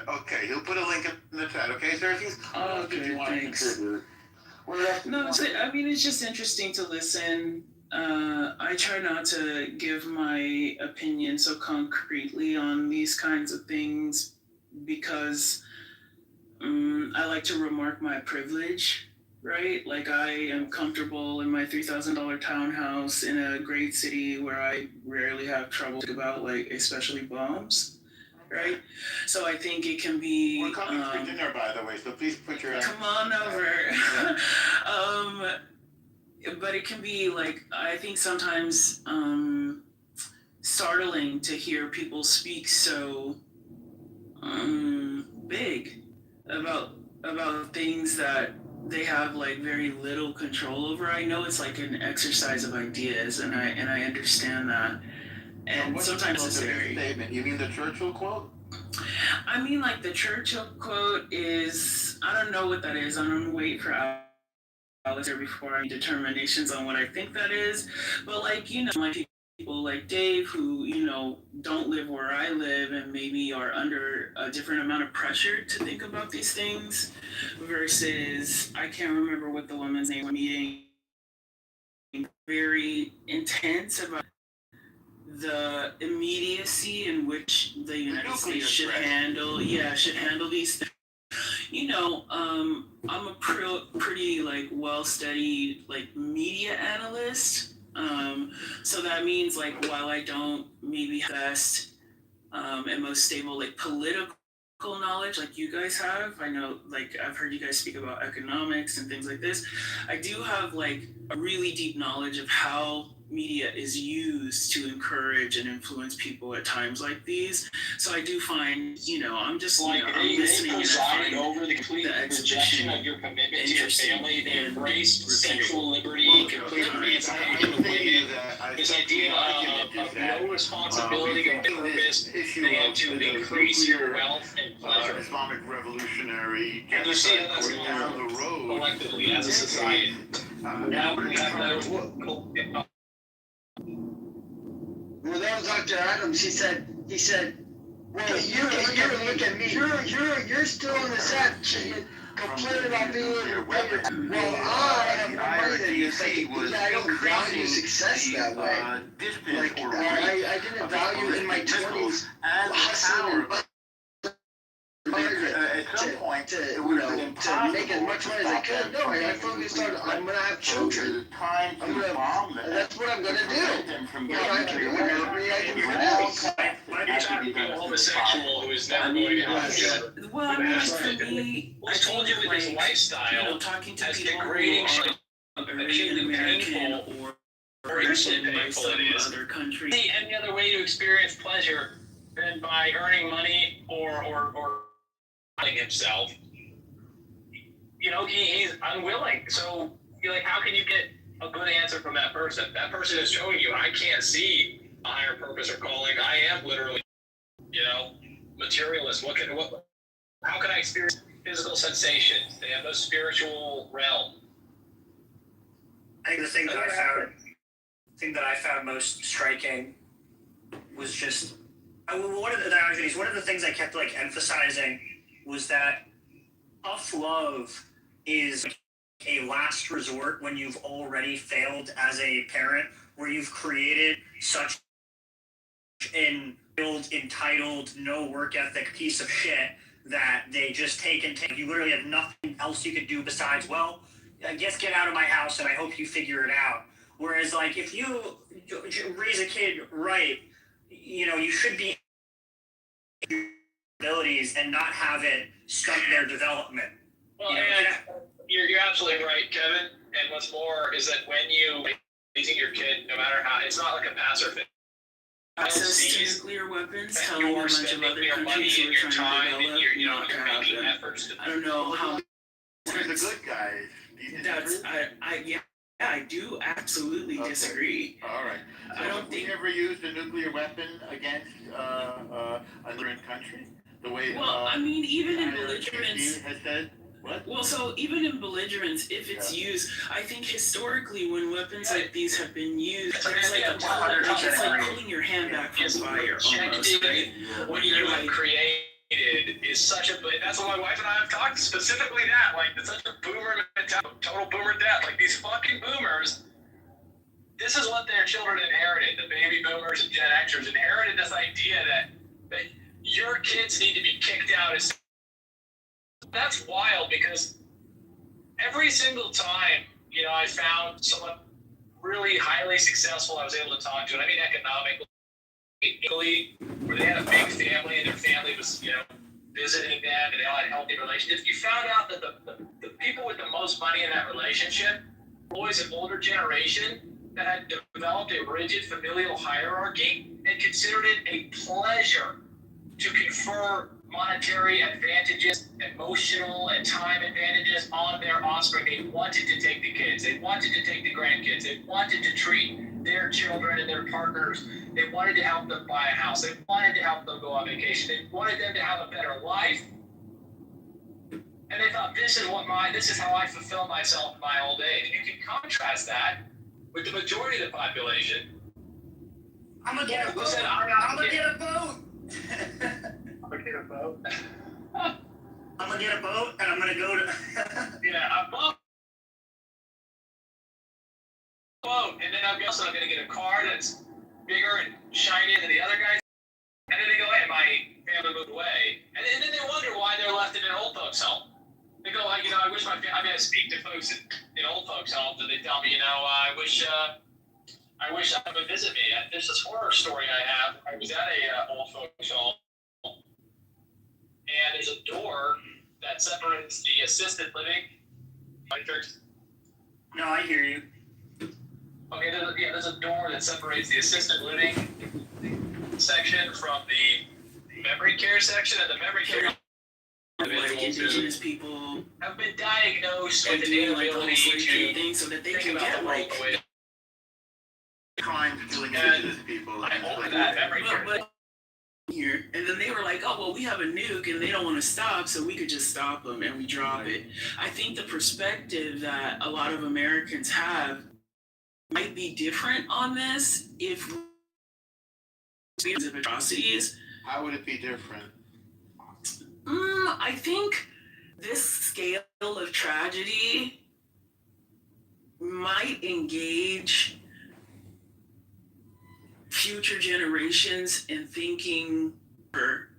Okay, he'll put a link in the chat. Okay, Xerxes? Okay, thanks. No, I mean, it's just interesting to listen. I try not to give my opinion so concretely on these kinds of things because I like to remark my privilege, right? Like, I am comfortable in my $3,000 townhouse in a great city where I rarely have trouble about, like, especially bombs. Right, so I think it can be. We're coming for dinner, by the way. So please put your. Come on over. But it can be like, I think sometimes startling to hear people speak so big about things that they have like very little control over. I know it's like an exercise of ideas, and I understand that. And sometimes it's very. Statement. You mean the Churchill quote? I mean, like, the Churchill quote is, I don't know what that is. I'm gonna wait for Alistair before I make determinations on what I think that is. But, like, you know, like people like Dave who, you know, don't live where I live and maybe are under a different amount of pressure to think about these things versus, I can't remember what the woman's name was, meeting, very intense about the immediacy in which the United States should handle these things. You know, I'm a pretty like well-studied like media analyst. So that means like while I don't maybe have the best and most stable like political knowledge like you guys have, I know like I've heard you guys speak about economics and things like this. I do have like a really deep knowledge of how media is used to encourage and influence people at times like these. So I do find, you know, I'm just like I'm listening and I find over the complete rejection of your commitment to your family. They embrace sexual liberty, complete emancipation of women. This idea of no responsibility or purpose than to increase your wealth and pleasure. Islamic revolutionary. And you see how that's down the road collectively as a society. Now we have Well, that was Dr. Adams. He said, well, you look at me. You're still in the set. Complaining about being independent. Well, I have no money that you think. I don't value success that way. Like, I didn't value in my 20s hustling at some point, to make as much money as I could. No, I focused on I'm gonna have children. That's what I'm gonna do. What I can do whatever I can for now. You're talking to a homosexual who is never going to have children. Well, I mean, for me, I told you that his lifestyle as degrading, acutely painful, or personally painful it is. Other countries. Any other way to experience pleasure than by earning money or himself, you know, he's unwilling. So you're like, how can you get a good answer from that person? That person is showing you, I can't see a higher purpose or calling. I am literally, you know, materialist. How can I experience physical sensations? They have no spiritual realm. I think the thing that I found most striking was just one of the things I kept like emphasizing was that tough love is a last resort when you've already failed as a parent, where you've created such an entitled, no work ethic piece of shit that they just take. You literally have nothing else you could do besides, well, I guess get out of my house and I hope you figure it out. Whereas like if you raise a kid right, you know, you should be abilities and not have it stunt their development. Well, and you're absolutely right, Kevin. And what's more is that when you raising your kid, no matter how, it's not like a pass or thing. Access to nuclear weapons, telling a bunch of other countries who are trying to develop, you're making efforts. I don't know how. Where's the good guys? That's I do absolutely disagree. All right. So I don't think ever used a nuclear weapon against another country. The way I mean, even in belligerence. Has said. What? Well, so even in belligerence, if it's used, I think historically when weapons like these have been used, there's like it's like pulling your hand back from fire almost, right? What you have created is such a, that's what my wife and I have talked specifically that, like, it's such a boomer mentality, total boomer death. Like, these fucking boomers, this is what their children inherited. The baby boomers and Gen Xers inherited this idea that your kids need to be kicked out as. That's wild, because every single time, you know, I found someone really highly successful I was able to talk to, and I mean economically, where they had a big family and their family was, you know, visiting them and they all had healthy relationships. You found out that the people with the most money in that relationship, always an older generation that had developed a rigid familial hierarchy and considered it a pleasure to confer monetary advantages, emotional and time advantages on their offspring. They wanted to take the kids. They wanted to take the grandkids. They wanted to treat their children and their partners. They wanted to help them buy a house. They wanted to help them go on vacation. They wanted them to have a better life. And they thought, this is how I fulfill myself in my old age. You can contrast that with the majority of the population. I'm gonna get a boat. I'm gonna get a boat. I'm gonna get a boat. I'm gonna get a boat, and I'm gonna go to a boat, and then I'm gonna get a car that's bigger and shinier than the other guys. And then they go, hey, my family moved away. And then they wonder why they're left in an old folks home. They go, like, I wish I speak to folks in old folks homes, and they tell me, I wish I would visit me. There's this horror story I have. I was at a old folks home, and there's a door that separates the assisted living. No, I hear you. Okay, there's a door that separates the assisted living section from the memory care section, and the memory care like indigenous people have been diagnosed with the inability to things so that they can about get the world like the way Crime killing indigenous people. I hope that memory care. but here, and then they were like, oh well, we have a nuke and they don't want to stop, so we could just stop them and we drop it. I think the perspective that a lot of Americans have might be different on this if of atrocities. How would it be different? I think this scale of tragedy might engage future generations in thinking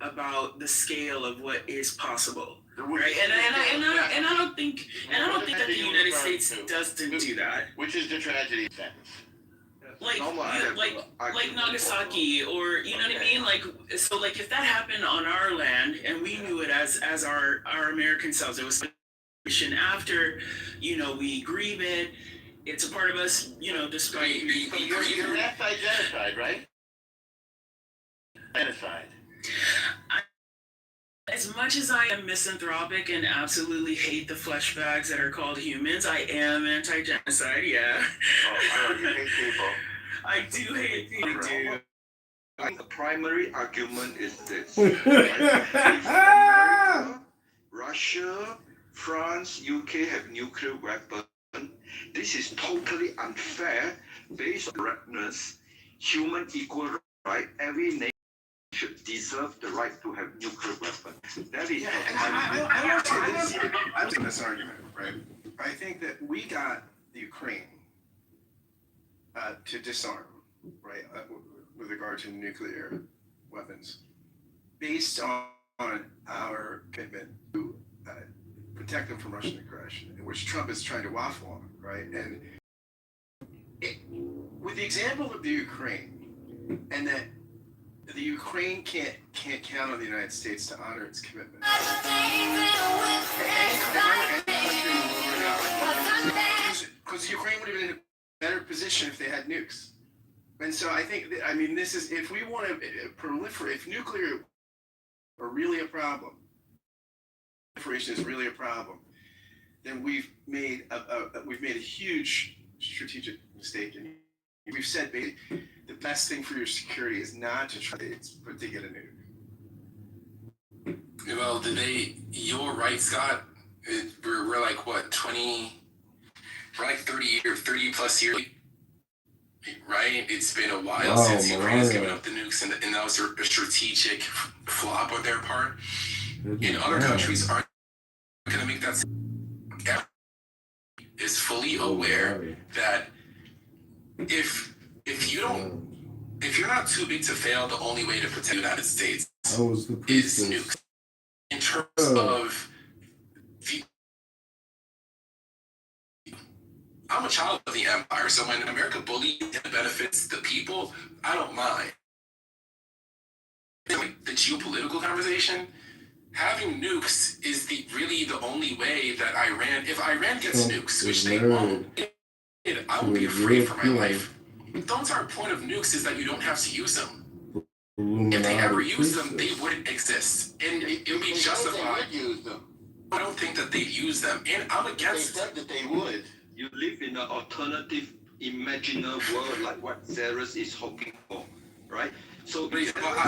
about the scale of what is possible, right? And I don't think that the United States doesn't do that. Which is the tragedy sentence? Like Nagasaki, or you know what I mean? Like, so like if that happened on our land and we knew it as our American selves, it was after, we grieve it. It's a part of us, despite. You're anti-genocide, right? Genocide. As much as I am misanthropic and absolutely hate the flesh bags that are called humans, I am anti-genocide, yeah. Oh, you hate people. I do hate people. I do. The primary argument is this. Right? If America, Russia, France, UK have nuclear weapons, this is totally unfair based on correctness, human equal right, every nation should deserve the right to have nuclear weapons. That is I like this argument, right? I think that we got the Ukraine to disarm, right, with regard to nuclear weapons, based on our commitment to protect them from Russian aggression, which Trump is trying to waffle on, right? And with the example of the Ukraine, and that the Ukraine can't count on the United States to honor its commitment. Because Ukraine would have been in a better position if they had nukes. And so I think, this is, if we want to proliferate, if nuclear are really a problem, proliferation is really a problem, then we've made a huge strategic mistake. And we've said basically the best thing for your security is not to try to get a nuke. Well, you're right, Scott. We're like, what, 20, we're like 30 plus years, right? It's been a while since Ukraine has given up the nukes, and that was a strategic flop on their part. And other countries aren't going to make that. Is fully aware that if you're not too big to fail, the only way to protect the United States is nukes. In terms of I'm a child of the empire, so when America bullies and benefits the people, I don't mind. Like the geopolitical conversation, having nukes is really the only way that if Iran gets nukes, which they won't, I will be afraid for my life. The entire point of nukes is that you don't have to use them. If they ever use them, they wouldn't exist, and it would be justified. They would use them. I don't think that they'd use them, and I'm against. They said that they would. You live in an alternative, imaginary world like what Zeros is hoping for, right? So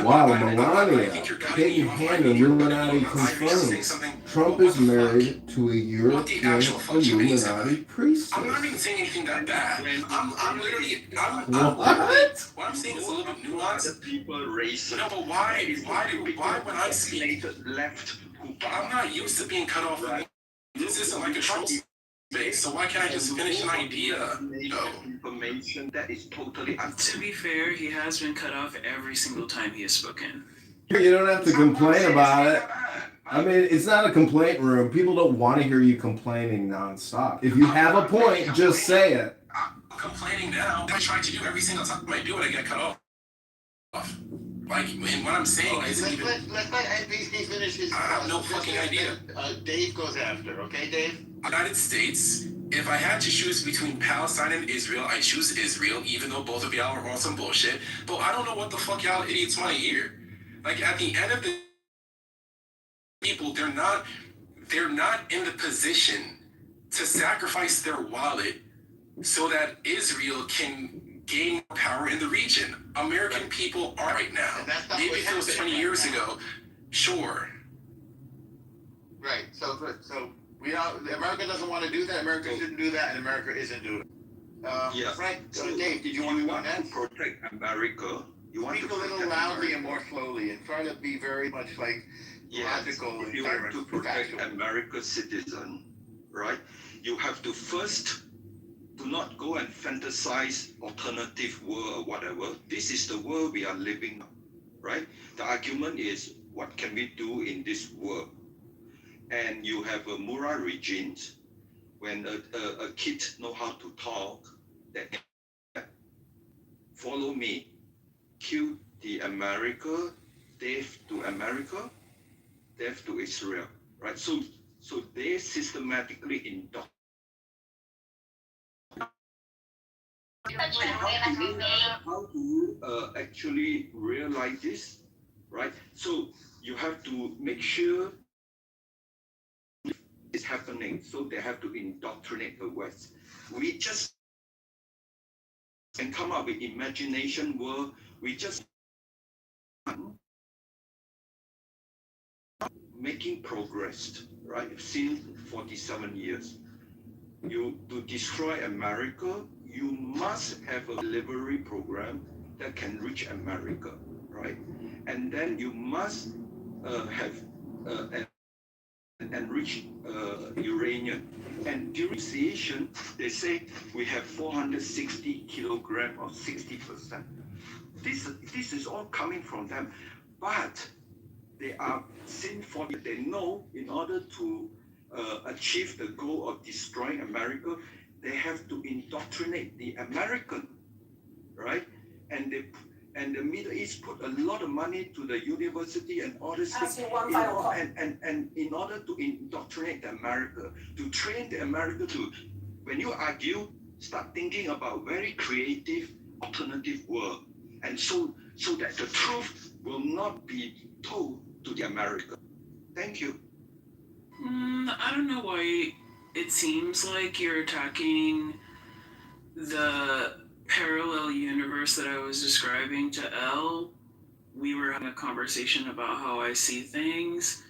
wow, Melania, Peyton Hand and Illuminati confirmed. Trump is married to a European Illuminati priestess. I'm not even saying anything that bad. I'm literally. What? What I'm saying is a little bit nuanced. People racist. No, but why when I speak, left? I'm not used to being cut off. This isn't like a troll. space. So why can't I just finish an idea? Information that is totally To be fair, he has been cut off every single time he has spoken. You don't have to complain about it. I mean, it's not a complaint room. People don't want to hear you complaining nonstop. If you have a point, just say it. I'm complaining now. I try to do every single time I do it, I get cut off. Like, and what I'm saying isn't even. Let's let NBC finish his. I have no fucking idea. Dave goes after, okay, Dave? United States, if I had to choose between Palestine and Israel, I choose Israel, even though both of y'all are on some bullshit. But I don't know what the fuck y'all idiots want to hear. Like, at the end of the people, they're not in the position to sacrifice their wallet so that Israel can gain more power in the region. American people are right now. Maybe if it was 20 years ago, sure. Right. So we don't. America doesn't want to do that. America shouldn't do that, and America isn't doing it. Yeah. Frank, Dave, did you want to go next? Protect America. You want Speak to a little protect loudly America. and more slowly, and try to be very much like logical. If you want to protect America's citizen, right? You have to first do not go and fantasize alternative world or whatever. This is the world we are living, right? The argument is what can we do in this world? And you have a Mura regimes when a kid know how to talk, that follow me, kill the America, death to America, death to Israel, right? So they systematically indoctrinate. How do you actually realize this, right? So you have to make sure it's happening. So they have to indoctrinate the West. We just can come up with imagination world. We just making progress, right? Since 47 years. To destroy America, you must have a delivery program that can reach America, right? And then you must have enriched uranium. And during negotiation, they say we have 460 kilograms or 60%. This is all coming from them, but they are sinful. They know in order to achieve the goal of destroying America, they have to indoctrinate the American, right? And the Middle East put a lot of money to the university and all this thing, and in order to indoctrinate the America, to train the America to, when you argue, start thinking about very creative alternative world, and so that the truth will not be told to the America. Thank you. I don't know why it seems like you're attacking the parallel universe that I was describing to Elle. We were having a conversation about how I see things,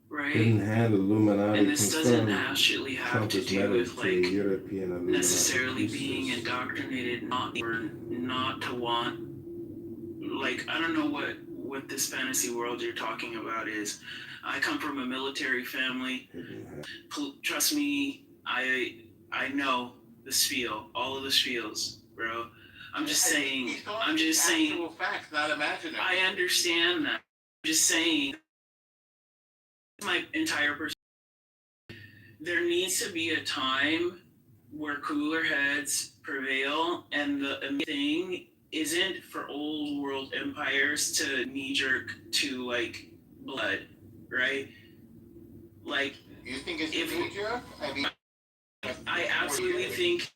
right? In-hand Illuminati and this doesn't confirmed actually have Trump to is do married with to like European Illuminati necessarily priestess. being indoctrinated, not to want. Like, I don't know what this fantasy world you're talking about is. I come from a military family. Trust me, I know the spiel, all of the spiels, bro. I'm just saying. Actual facts, not imaginary. I understand that. I'm just saying. My entire perspective. There needs to be a time where cooler heads prevail, and the thing isn't for old world empires to knee jerk to like blood, right? Like, you think it's knee jerk? I mean, I absolutely think.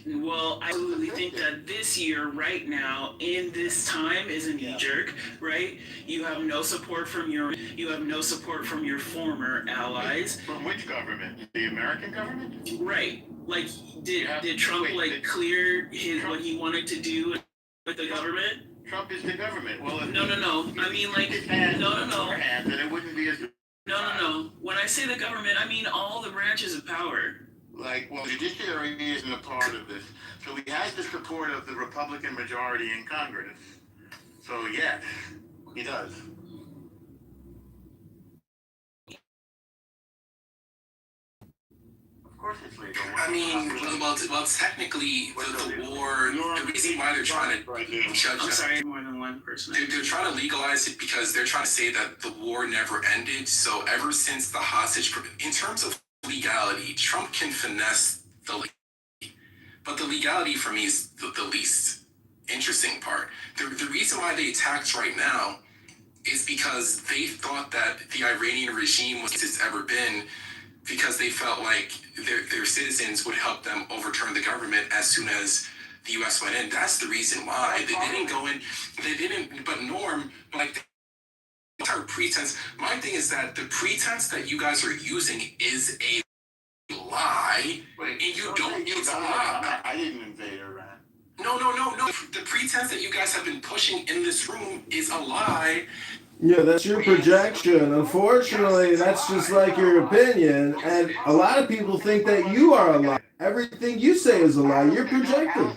Well, I absolutely think that this year, right now, in this time, is a knee jerk, right? You have no support from your former allies. From which government? The American government? Right. Like, did Trump clear what he wanted to do with the government? Trump is the government. Well, no. I mean, like, no. Then it wouldn't be as. No. When I say the government, I mean all the branches of power. Like, well, the judiciary isn't a part of this. So he has the support of the Republican majority in Congress. So, yes, he does. Of course it's legal. I mean, well, technically, the war, the reason why they're trying to judge I'm sorry, more than one person. they're trying to legalize it because they're trying to say that the war never ended. So ever since the hostage, in terms of legality, Trump can finesse the legality. But the legality for me is the least interesting part. The reason why they attacked right now is because they thought that the Iranian regime was it's ever been, because they felt like their citizens would help them overturn the government as soon as the U.S. went in. That's the reason why. They didn't go in, but Norm, like, the entire pretense, my thing is that the pretense that you guys are using is a lie, and you don't, it's a lie. I didn't invade Iran. No. The pretense that you guys have been pushing in this room is a lie. Yeah, that's your projection. Unfortunately, that's just like your opinion, and a lot of people think that you are a lie. Everything you say is a lie. You're projecting.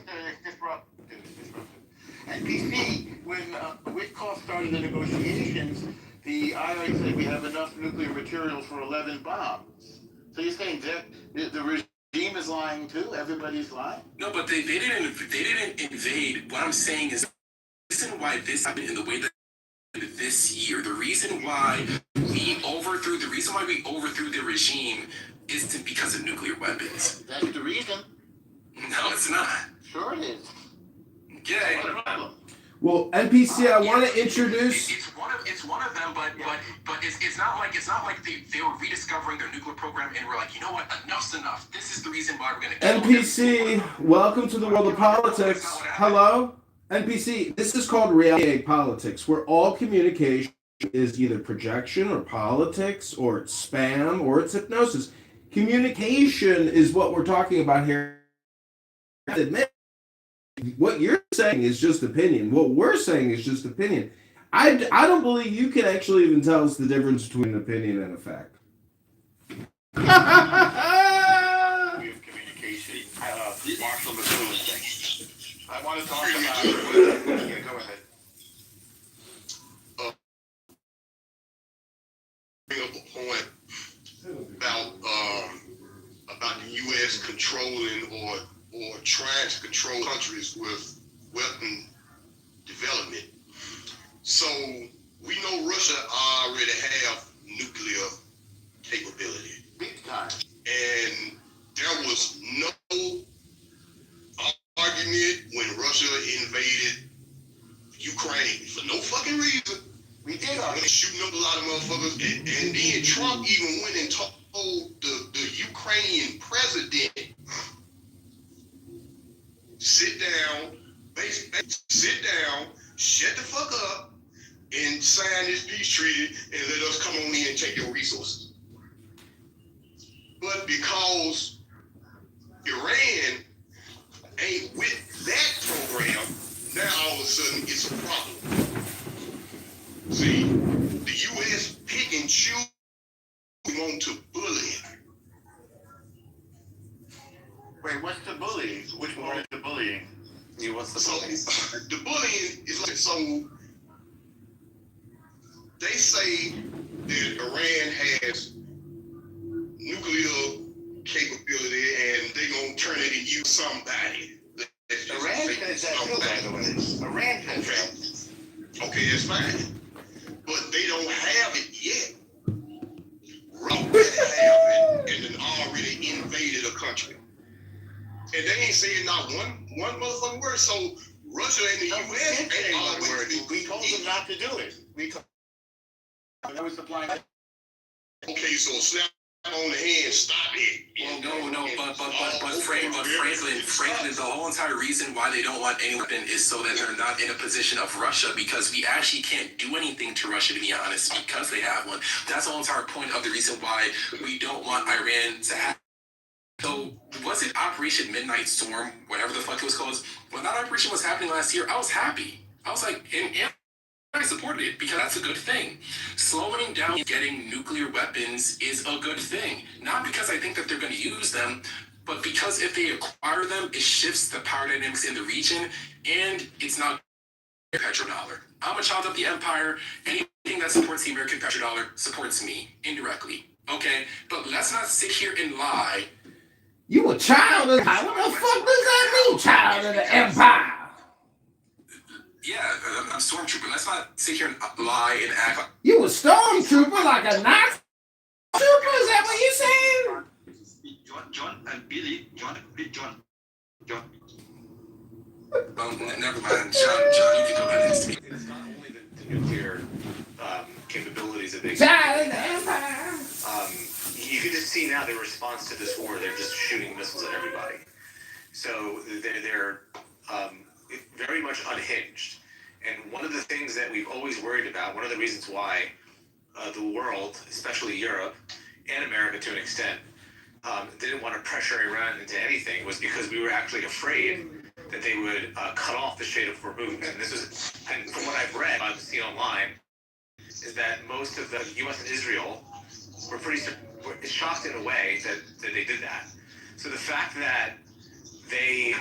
And PC, when Witkoff started the negotiations, the IRA said we have enough nuclear material for 11 bombs. So you're saying that the regime is lying too? Everybody's lying? No, but they didn't invade. What I'm saying is the reason why this happened in the way that this year, the reason why we overthrew the regime is because of nuclear weapons. That's the reason. No, it's not. Sure it is. Yeah. What's the problem? Well, NPC, I want to introduce. It's one of them, but it's not like they were rediscovering their nuclear program and we're like, you know what, enough's enough. This is the reason why we're gonna kill NPC, welcome to the world of politics. Hello, NPC. This is called reality politics, where all communication is either projection or politics, or it's spam, or it's hypnosis. Communication is what we're talking about here. Admit. What you're saying is just opinion. What we're saying is just opinion. I don't believe you can actually even tell us the difference between an opinion and a fact. We have communication. Marshall McLuhan thing. I want to talk about it. Yeah, go ahead. Bring up a point about the U.S. controlling or trying to control countries with weapon development. So we know Russia already have nuclear capability. Big time. And there was no argument when Russia invaded Ukraine for no fucking reason. We did shooting up a lot of motherfuckers, and then Trump even went and told the Ukrainian president, sit down, shut the fuck up, and sign this peace treaty, and let us come on in and take your resources. But because Iran ain't with that program, now all of a sudden it's a problem. See, the U.S. pick and choose who want to bully. Wait, what's the bullying? Which one is the bullying? Yeah, what's the bullying? The bullying is like, so they say that Iran has nuclear capability and they gonna turn it and use somebody. Iran says that too, by the way. Iran says that. Okay, that's fine. But they don't have it yet. Russia have it and then already invaded a country. And they ain't saying not one motherfucking word. So Russia and the U.S. ain't always. We told them not to do it. We told them was supplying. Okay, so slap on the hand, stop it. Well, no, but Franklin, the whole entire reason why they don't want any weapon is so that they're not in a position of Russia, because we actually can't do anything to Russia, to be honest, because they have one. That's the whole entire point of the reason why we don't want Iran to have. So, was it Operation Midnight Storm, whatever the fuck it was called? When that operation was happening last year, I was happy. I was like, and I supported it because that's a good thing. Slowing down getting nuclear weapons is a good thing. Not because I think that they're going to use them, but because if they acquire them, it shifts the power dynamics in the region, and it's not petrodollar. I'm a child of the empire. Anything that supports the American petrodollar supports me indirectly. Okay? But let's not sit here and lie You a child of the empire? What the fuck does that mean, child of the empire? Yeah, I'm stormtrooper. Let's not sit here and lie and act like You a stormtrooper like a Nazi trooper? Is that what you saying? John and Billy, John. never mind. John, you can go ahead and speak. It's not only the nuclear capabilities that they Child of the empire. You can just see now their response to this war. They're just shooting missiles at everybody. So they're very much unhinged. And one of the things that we've always worried about, one of the reasons why the world, especially Europe and America to an extent, didn't want to pressure Iran into anything was because we were actually afraid that they would cut off the Strait of Hormuz. And from what I've read, I've seen online, is that most of the U.S. and Israel were shocked in a way that they did that. So the fact that they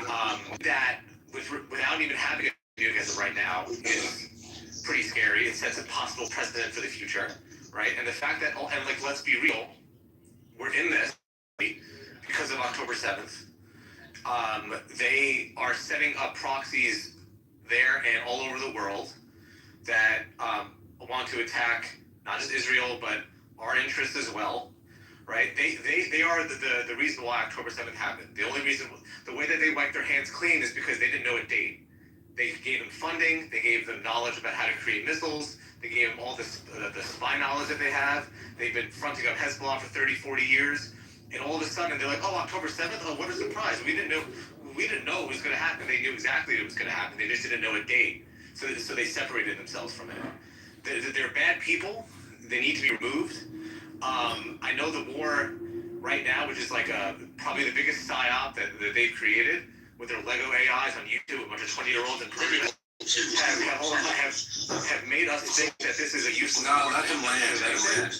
without even having a nuke as of right now is pretty scary. It sets a possible precedent for the future, right? And the fact that, and like, let's be real, we're in this because of October 7th. They are setting up proxies there and all over the world that want to attack not just Israel, but our interests as well, right? They are the reason why October 7th happened. The only reason, the way that they wiped their hands clean is because they didn't know a date. They gave them funding, they gave them knowledge about how to create missiles, they gave them all the spy knowledge that they have. They've been fronting up Hezbollah for 30, 40 years, and all of a sudden they're like, oh, October 7th? Oh, what a surprise. We didn't know it was going to happen. They knew exactly it was going to happen. They just didn't know a date. So they separated themselves from it. They're bad people. They need to be removed. I know the war right now, which is like probably the biggest psyop that they've created with their Lego AIs on YouTube, a bunch of 20-year-olds in Persia have made us think that this is a useless war. Let them land.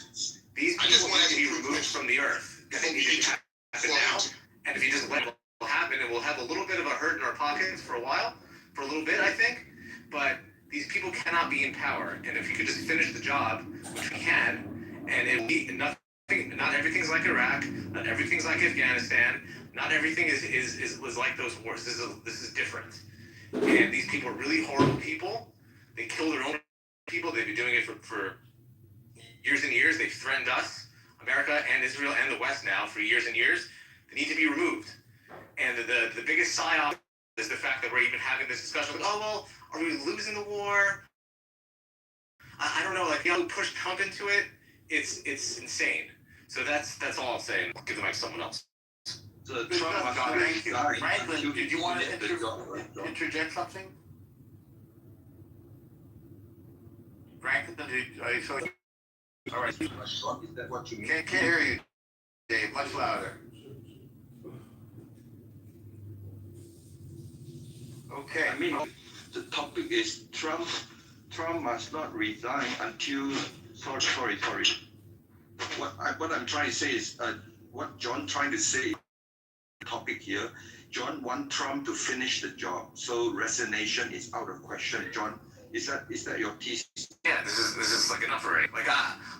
These people need to be removed from the earth. And they need to happen now. And if you just let it happen, it will have a little bit of a hurt in our pockets for a while, for a little bit, I think. But these people cannot be in power. And if you could just finish the job, which we can, and it will be nothing. Not everything's like Iraq. Not everything's like Afghanistan. Not everything is like those wars. This is different. And these people are really horrible people. They kill their own people. They've been doing it for years and years. They've threatened us, America and Israel and the West now for years and years. They need to be removed. And the biggest psyop is the fact that we're even having this discussion. Like, oh well, are we losing the war? I don't know. Like, who pushed Trump into it? It's insane. So that's all I'll say. I'll give the mic to someone else. So Thank you. Franklin, did you want to interject something? Franklin, are you so? All right. Is that what you mean? Can't hear you, Dave. Much louder. Okay. I mean, the topic is Trump must not resign until. Sorry. What I'm trying to say is what John trying to say. Topic here. John want Trump to finish the job, so resignation is out of question. John, is that your thesis? Yeah, this is like enough already.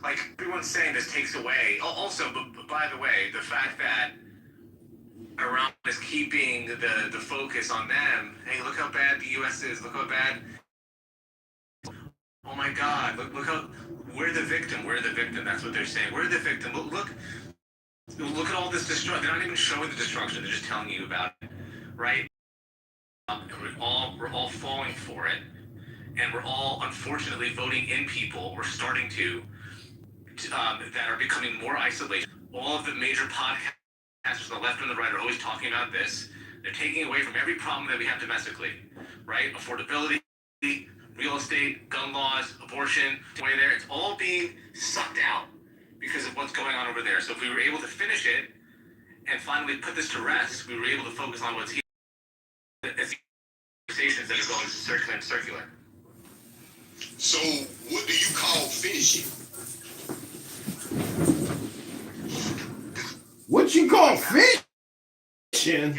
Like everyone's saying, this takes away. Also, but by the way, the fact that Iran is keeping the focus on them. Hey, look how bad the U.S. is. Look how bad. Oh my God! Look how we're the victim. We're the victim. That's what they're saying. We're the victim. Look at all this destruction. They're not even showing the destruction. They're just telling you about it, right? And we're all falling for it, and we're all unfortunately voting in people. We're starting to that are becoming more isolated. All of the major podcasters on the left and the right are always talking about this. They're taking away from every problem that we have domestically, right? Affordability, real estate, gun laws, abortion, way there. It's all being sucked out because of what's going on over there. So if we were able to finish it and finally put this to rest, we were able to focus on what's here. It's the conversations that are going circular. So what do you call finishing? What you call finishing? Getting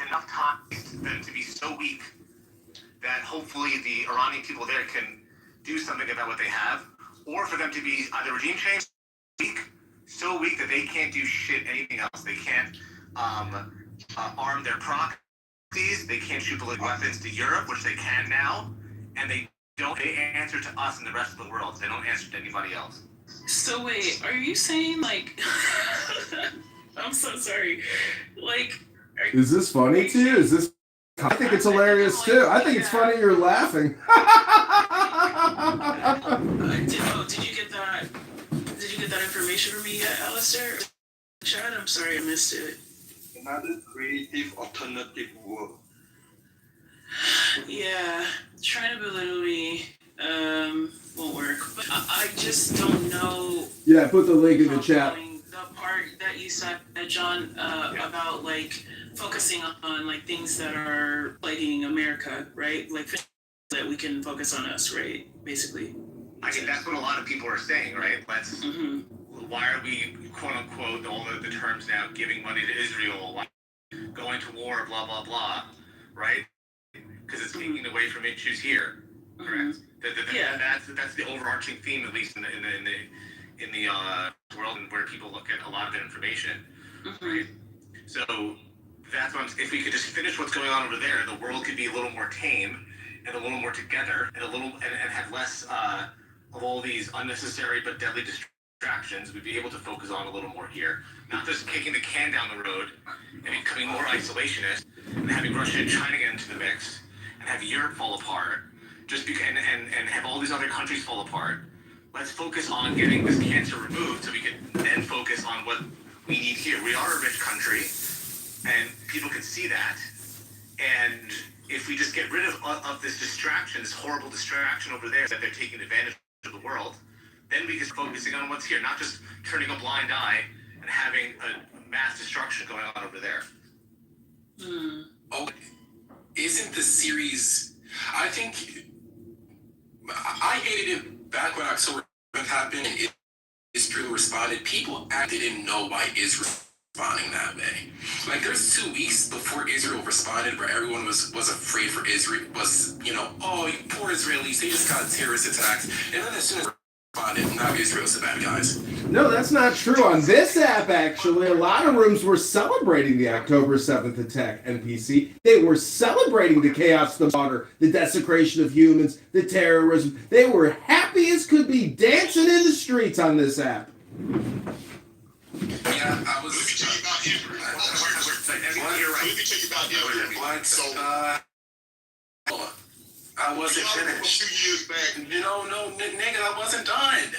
enough time for them to be so weak that hopefully the Iranian people there can do something about what they have, or for them to be either regime change weak, so weak that they can't do shit anything else. They can't arm their proxies. They can't shoot ballistic weapons to Europe, which they can now, and they answer to us and the rest of the world. They don't answer to anybody else. So wait, are you saying like? I'm so sorry. Like, is this funny to you? Is this? I think it's hilarious too. I think it's funny you're laughing. Did you get that? Did you get that information from me yet, Alistair? Chad, I'm sorry I missed it. Another creative alternative world. Yeah, trying to belittle me won't work. But I just don't know. Yeah, put the link in the chat. The part that you said, John, about like focusing on like things that are plaguing America, right? Like that we can focus on us, right? Basically. I think that's what a lot of people are saying, right? Why are we, quote unquote, all the terms now, giving money to Israel, going to war, blah blah blah, right? Because it's taking away from issues here, correct? That's the overarching theme, at least in the world, and where people look at a lot of information, right? So that's what if we could just finish what's going on over there, the world could be a little more tame and a little more together, and and have less of all these unnecessary but deadly distractions. We'd be able to focus on a little more here, not just kicking the can down the road and becoming more isolationist and having Russia and China get into the mix and have Europe fall apart, just because and have all these other countries fall apart. Let's focus on getting this cancer removed so we can then focus on what we need here. We are a rich country, and people can see that. And if we just get rid of this distraction, this horrible distraction over there that they're taking advantage of the world, then we can start focusing on what's here, not just turning a blind eye and having a mass destruction going on over there. Oh, isn't the series? I think I hated it back when October happened and Israel responded. People didn't know why Israel responding that way. Like there's 2 weeks before Israel responded where everyone was afraid for Israel. Was oh, you poor Israelis, they just got terrorist attacks. And then as soon as responded, now Israel's the bad guys. No, that's not true. On this app, actually, a lot of rooms were celebrating the October 7th attack, NPC. They were celebrating the chaos, the slaughter, the desecration of humans, the terrorism. They were happy as could be, dancing in the streets on this app. Yeah, I was. Let me tell you about Israel. You're right. Let me tell you about Israel. So, I wasn't finished. A few years back. No, nigga, I wasn't done.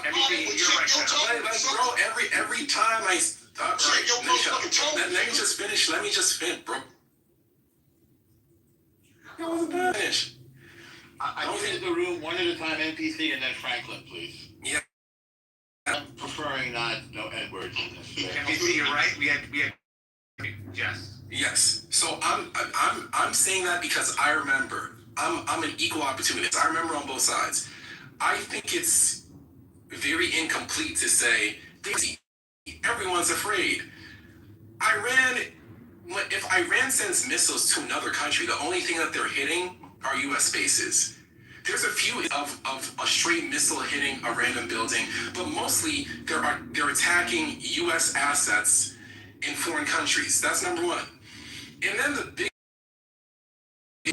Everything you're right. Like, bro, every time I stop, let me just finish, bro. I wasn't finished. I move into the room one at a time, NPC, and then Franklin, please. Yeah. I'm preferring no N-words in this. NPC, you're right. We had Yes. So I'm saying that because I remember. I'm an equal opportunist. I remember on both sides. I think it's very incomplete to say everyone's afraid. If Iran sends missiles to another country, the only thing that they're hitting are U.S. bases. There's a few of a straight missile hitting a random building, but mostly they're attacking U.S. assets in foreign countries. That's number one. And then the big...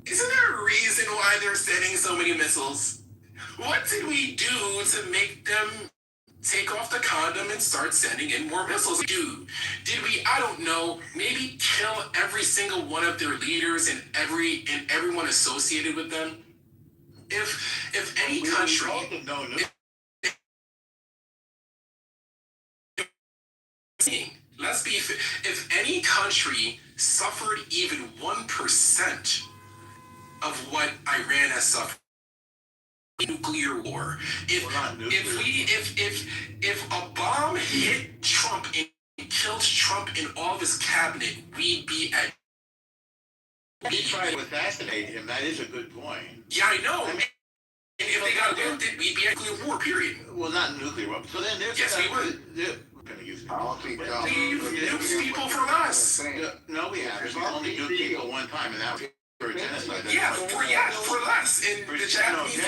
Isn't there a reason why they're sending so many missiles? What did we do to make them take off the condom and start sending in more missiles? Did we, I don't know, maybe kill every single one of their leaders and everyone associated with them? If any country... Let's be fair. If any country suffered even 1% of what Iran has suffered, nuclear war. If a bomb hit Trump and killed Trump and all of his cabinet, we'd be at. We tried to assassinate him. That is a good point. Yeah, I know. And if they got wounded, we'd be at nuclear war. Period. Well, not nuclear war. So then there's. Yes, we would. We've nuked people for less. No, we haven't. We only nuked people one time, and that was for genocide. For less. And the Japanese.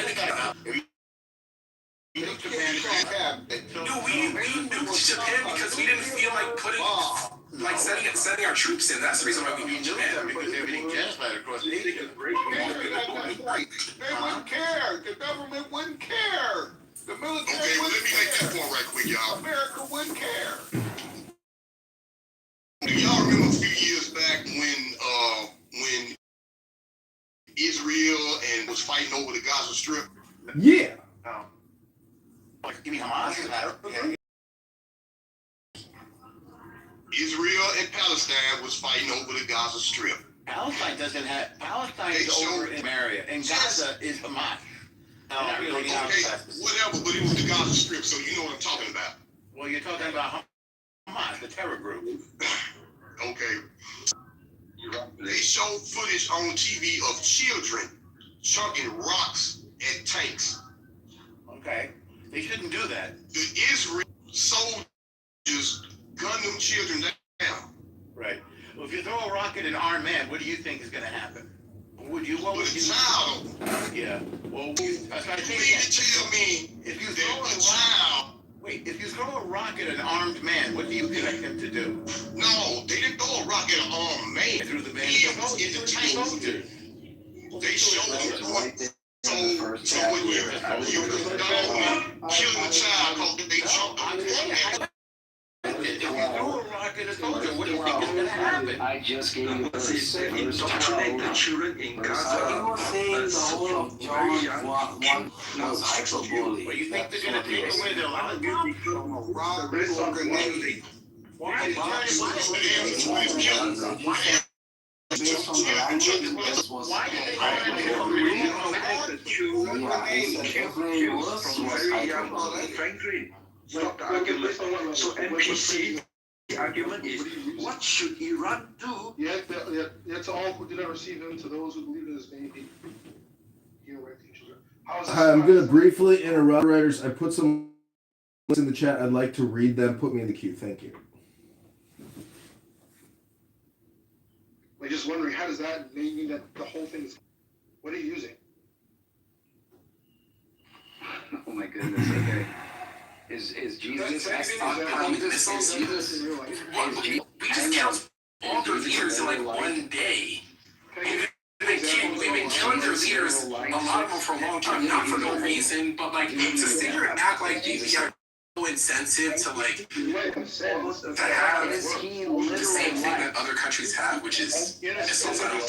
We nuked Japan. No, we nuked Japan because we didn't feel like putting. sending our troops in. That's the reason why we need Japan. Because they're getting genocide across Asia. They wouldn't care. The government wouldn't care. The military. Okay, well, let me make this point right quick, y'all. America wouldn't care. Do y'all remember a few years back when Israel and was fighting over the Gaza Strip? Yeah. You mean Hamas? Yeah. Israel and Palestine was fighting over the Gaza Strip. Palestine is over in Samaria, and Gaza is Hamas. Whatever, but it was the Gaza Strip, so you know what I'm talking about. Well, you're talking about Hamas, the terror group. Okay. They showed footage on TV of children chucking rocks at tanks. Okay. They shouldn't do that. The Israel soldiers gun them children down. Right. Well, if you throw a rock at an armed man, what do you think is going to happen? What would you? Child. Yeah. Well, you mean to tell me if you throw a child. Wait, if you throw a rock at an armed man, what do you expect him to do? No, they didn't throw a rock at an armed man. Through the It was in the tanks. They showed them doing so when you killing a child because they jumped on the if you throw a rock at a soldier, what do you think is going to happen? I just gave you indoctrinate the children in Gaza. You were saying the whole of John was hyperbole. But you think they're going to take away their lollipop? Why? Based on the language, was Frankly, stop the argument. So NPC, the argument is, what should Iran do? Yet to all who did not receive him, to those who believe in his name, he away from each other. Hi, I'm going to briefly interrupt writers. I put some links in the chat. I'd like to read them. Put me in the queue. Thank you. I'm just wondering, how does that mean that the whole thing is... What are you using? Oh my goodness, okay. Is Jesus... We just killed all their leaders in like one day. We've been killing their leaders, a lot of them for a long time, not for no reason, but like to sit here and act like we are so insensitive to like to have the same thing that other countries have, which is so funny.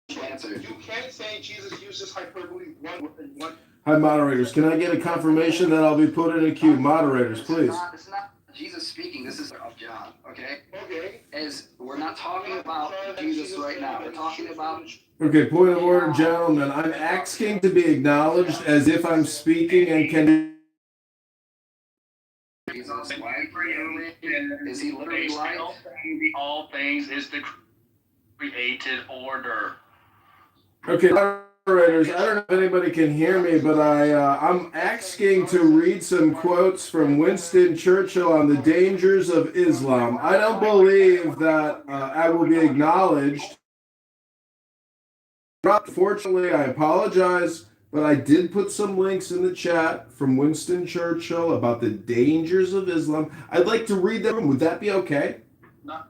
You can't say Jesus uses hyperbole one. Hi, moderators. Can I get a confirmation that I'll be put in a queue? Moderators, please. It's not Jesus speaking. This is of John, okay? Okay. We're not talking about Jesus right now. We're talking about... Okay, point of order, gentlemen. I'm asking to be acknowledged as if I'm speaking and can... Jesus, is he literally like... All things is the created order. Okay, moderators, I don't know if anybody can hear me, but I'm asking to read some quotes from Winston Churchill on the dangers of Islam. I don't believe that I will be acknowledged. Fortunately, I apologize, but I did put some links in the chat from Winston Churchill about the dangers of Islam. I'd like to read them. Would that be okay? No,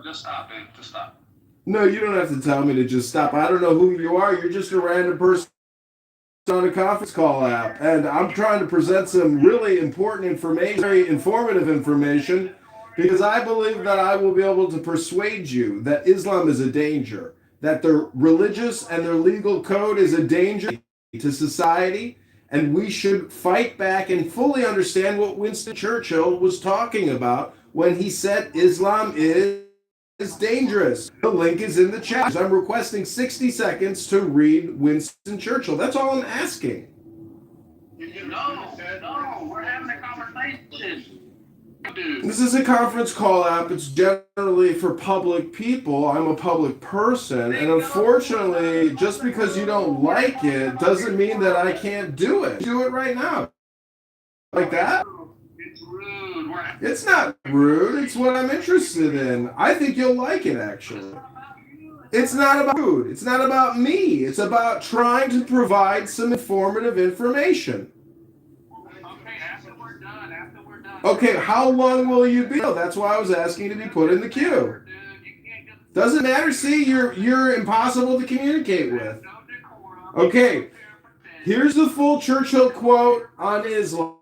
just stop it. Just stop. No, you don't have to tell me to just stop. I don't know who you are. You're just a random person on a conference call app. And I'm trying to present some really important information, very informative information, because I believe that I will be able to persuade you that Islam is a danger, that their religious and their legal code is a danger to society, and we should fight back and fully understand what Winston Churchill was talking about when he said Islam is dangerous. The link is in the chat. I'm requesting 60 seconds to read Winston Churchill. That's all I'm asking. No, we're having a conversation. This is a conference call app. It's generally for public people. I'm a public person, and unfortunately, just because you don't like it doesn't mean that I can't do it. Do it right now. Like that? It's rude. It's not rude. It's what I'm interested in. I think you'll like it, actually. It's not about food. It's not about me. It's about trying to provide some informative information. Okay, after we're Okay, how long will you be? That's why I was asking to be put in the queue. Doesn't matter. See, you're impossible to communicate with. Okay, here's the full Churchill quote on Islam.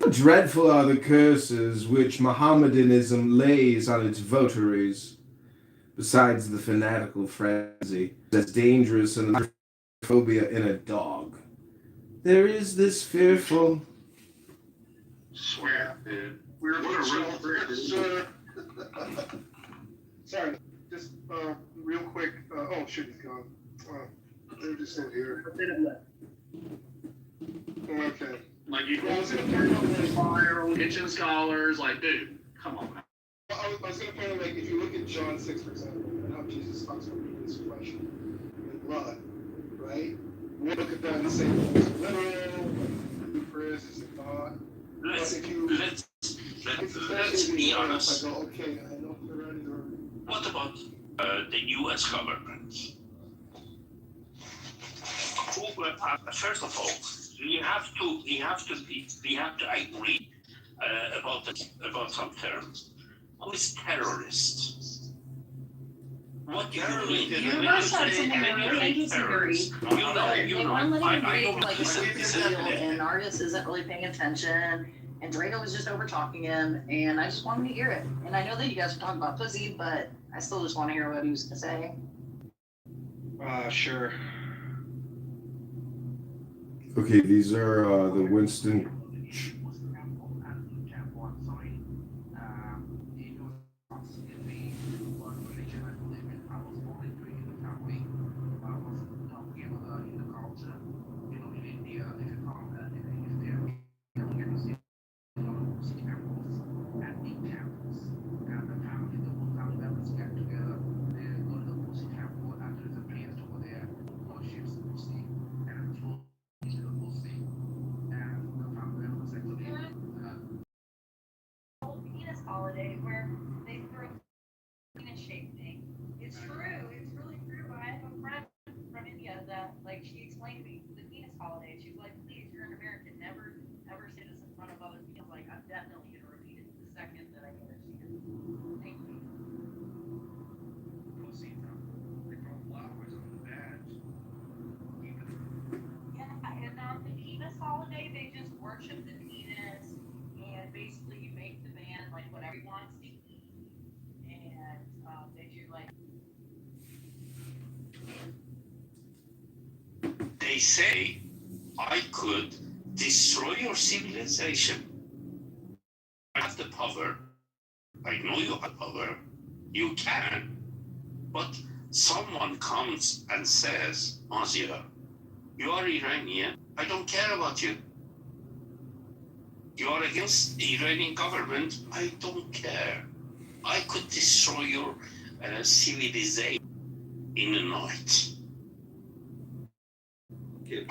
How dreadful are the curses which Mohammedanism lays on its votaries, besides the fanatical frenzy that's dangerous and phobia in a dog. There is this fearful. Swear, dude. We're What a real friend. sure. Sorry, just real quick. Oh shit, he's gone. They're just in here. Okay. Like you guys in a fire, kitchen scholars, like, dude, come on, man. I was going to point out, like, if you look at John 6, for example, and how Jesus talks about his flesh and blood, right? We'll look at that and say, well, it's literal, Chris, is it not? Let's be honest. I go, okay, I know Quran or... What about the U.S. government? First of all, we have to agree about some terms. Who is terrorist? What do you mean? You must have something really interesting. They weren't letting him read like a and Artis isn't really paying attention, and Draco was just over talking him, and I just wanted to hear it. And I know that you guys were talking about pussy, but I still just want to hear what he was gonna say. Sure. Okay, these are the Winston. Holiday where they throw penis shaped thing. It's true. It's really true. I have a friend from India that like she explained to me the penis holiday. She was like, please, you're an American, never ever say this in front of other people. Like I'm definitely gonna repeat it the second that I get it to you. Thank you. They throw flowers on the badge. Yeah, and on the penis holiday they just worship the penis and basically you make the man like whatever he wants to eat and they do like They say I could destroy your civilization. I have the power. I know you have power. You can. But someone comes and says, Mazia, you are Iranian. I don't care about you. You are against the Iranian government. I don't care. I could destroy your civilization in a night. Okay,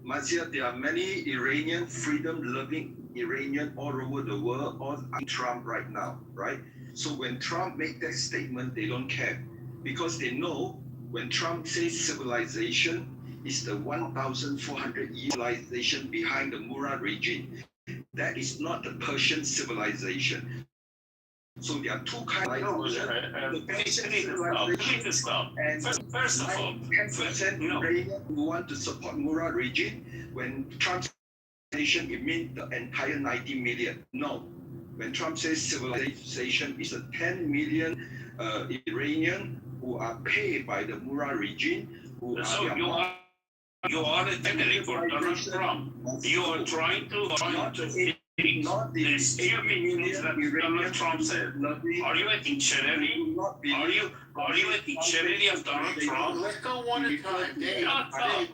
Mazia, there are many Iranian, freedom-loving Iranian all over the world, all Trump right now, right? So when Trump make that statement, they don't care because they know when Trump says civilization is the 1,400 year civilization behind the Murad regime. That is not the Persian civilization. So there are two kinds of Stop. First of all, 10% Iranian who want to support Murad regime. When Trump civilization, it means the entire 90 million. No. When Trump says civilization, it's a 10 million Iranian who are paid by the Murad regime. So you are a candidate for Donald Trump. You are trying to the stupid things that Donald Trump said. Are you a dictionary? Are you a dictionary of Donald Trump? Let's go one at a time. Dave, Shut up.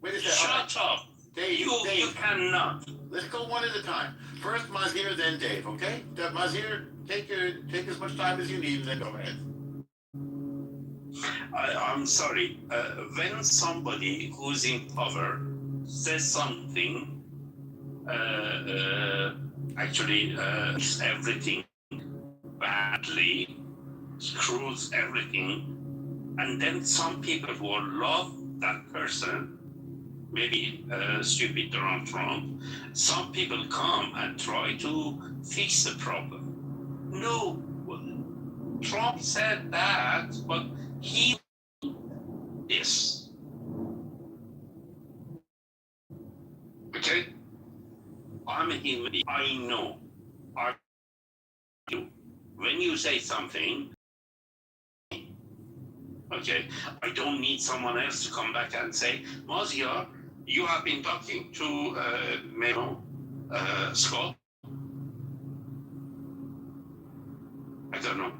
Wait a second. Shut up. Dave, You cannot. Let's go one at a time. First Mazir, then Dave, okay? Mazir, take as much time as you need, and then go ahead. I'm sorry. When somebody who's in power says something, actually everything badly, screws everything, and then some people who love that person maybe stupid Donald Trump, some people come and try to fix the problem. No, Trump said that, but he is. Okay? I'm a human being. I know. I do. When you say something, okay, I don't need someone else to come back and say, Mazia, you have been talking to Scott. I don't know.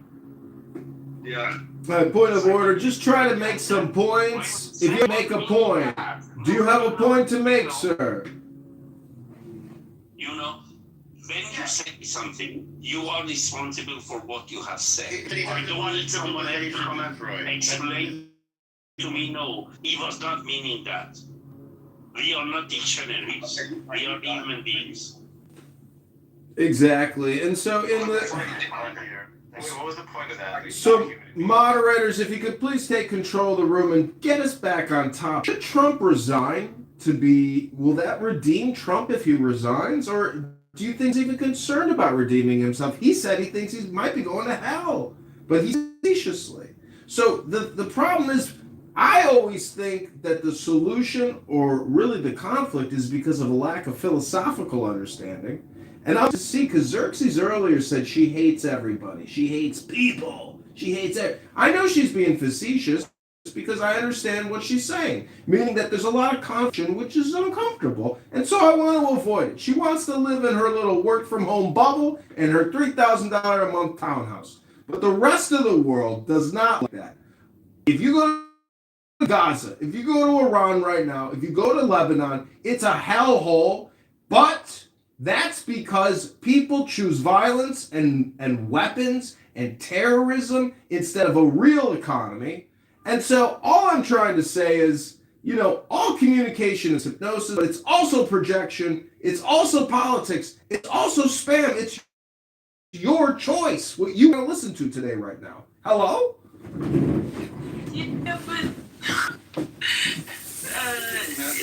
Yeah. Point of order. Just try to make some points. If you make a point, do you have a point to make, sir? You know, when you say something, you are responsible for what you have said. I don't need someone else to explain to me, no, he was not meaning that. We are not dictionaries. We are human beings. Exactly. And so in the What was the point of that? so moderators, if you could please take control of the room and get us back on top. Should Trump resign to be? Will that redeem Trump if he resigns, or do you think he's even concerned about redeeming himself? He said he thinks he might be going to hell, but he's facetiously. So the problem is, I always think that the solution, or really the conflict, is because of a lack of philosophical understanding. And I'll just see, because Xerxes earlier said she hates everybody. She hates people. She hates I know she's being facetious because I understand what she's saying, meaning that there's a lot of confusion, which is uncomfortable, and so I want to avoid it. She wants to live in her little work-from-home bubble and her $3,000 a month townhouse. But the rest of the world does not like that. If you go to Gaza, if you go to Iran right now, if you go to Lebanon, it's a hellhole, but that's because people choose violence and weapons and terrorism instead of a real economy. And so all I'm trying to say is, all communication is hypnosis, but it's also projection, it's also politics, it's also spam, it's your choice what you want to listen to today right now. Hello? Yeah, but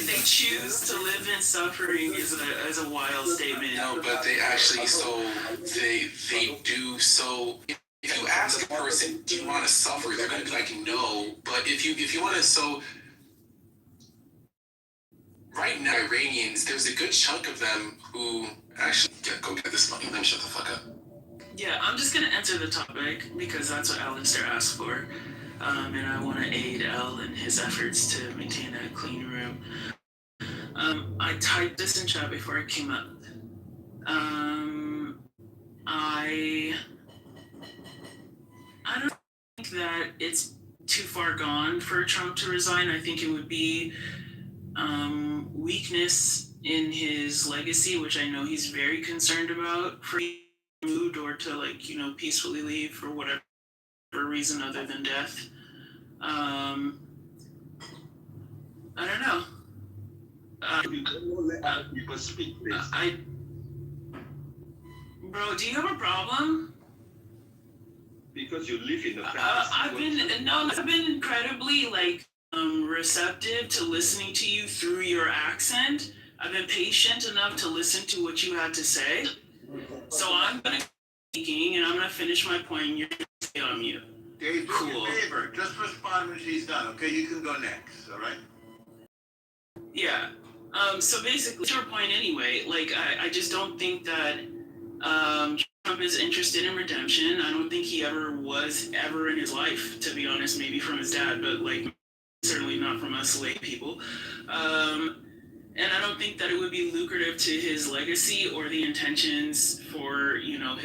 they choose to live in suffering is a wild statement. No, but they actually they do so. If you ask a person, do you want to suffer? They're going to be like, no. But if you want to, so right now, Iranians, there's a good chunk of them who actually go get this money. Let me shut the fuck up. Yeah, I'm just gonna enter the topic because that's what Alistair asked for, and I want to aid Al in his efforts to maintain a clean room. I typed this in chat before I came up. I don't think that it's too far gone for Trump to resign. I think it would be weakness in his legacy, which I know he's very concerned about, for mood or to peacefully leave for whatever reason other than death. I don't know. You don't let other people speak, please. Bro, do you have a problem? Because you live in the I've been incredibly receptive to listening to you through your accent. I've been patient enough to listen to what you had to say. So I'm gonna keep speaking and I'm gonna finish my point and you're gonna stay on mute. Dave, do me a favor. Just respond when she's done, okay? You can go next, all right? Yeah. So basically, to your point anyway, I just don't think that Trump is interested in redemption. I don't think he was ever in his life, to be honest, maybe from his dad, but certainly not from us lay people. And I don't think that it would be lucrative to his legacy or the intentions for,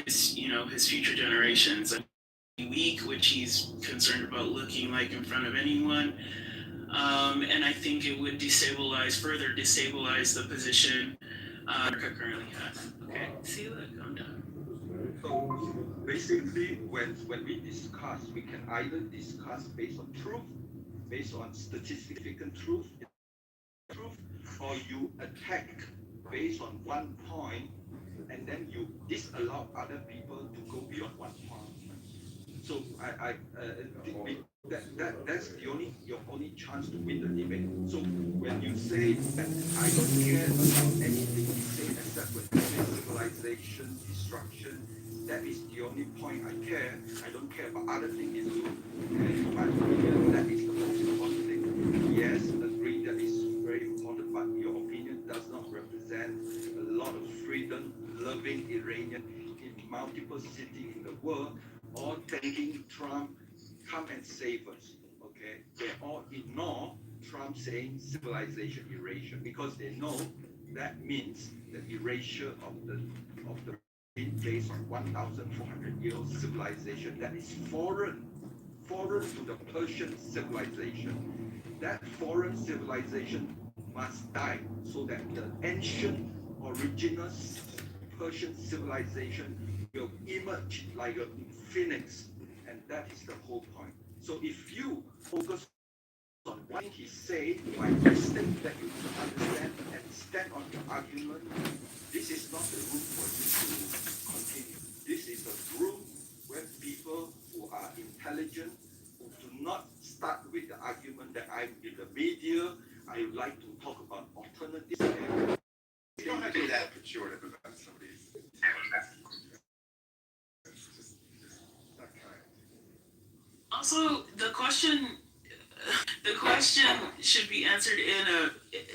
his future generations. Weak, which he's concerned about looking like in front of anyone. And I think it would further destabilize the position America currently has. Okay, see, look, I'm done. So basically, when we discuss, we can either discuss based on truth, based on statistical truth, or you attack based on one point, and then you disallow other people to go beyond one point. So that's your only chance to win the debate. So when you you say that I don't care about anything you say except when you say civilization, destruction. That is the only point I care. I don't care about other things you do. Okay? In my opinion, that is the most important thing. Yes, agree that is very important, but your opinion does not represent a lot of freedom-loving Iranian in multiple cities in the world, all thanking Trump, come and save us. Okay? They all ignore Trump saying civilization erasure because they know that means the erasure of the based on 1,400 years civilization that is foreign to the Persian civilization. That foreign civilization must die so that the ancient original Persian civilization will emerge like a phoenix, and that is the whole point. So if you focus on what he said, my instinct that you understand and stand on your argument, this is not the room for you to continue. This is a room where people who are intelligent, who do not start with the argument that I'm in the media, I would like to talk about alternatives. You don't have to be that pejorative about somebody's. Just not kind. Also, the question should be answered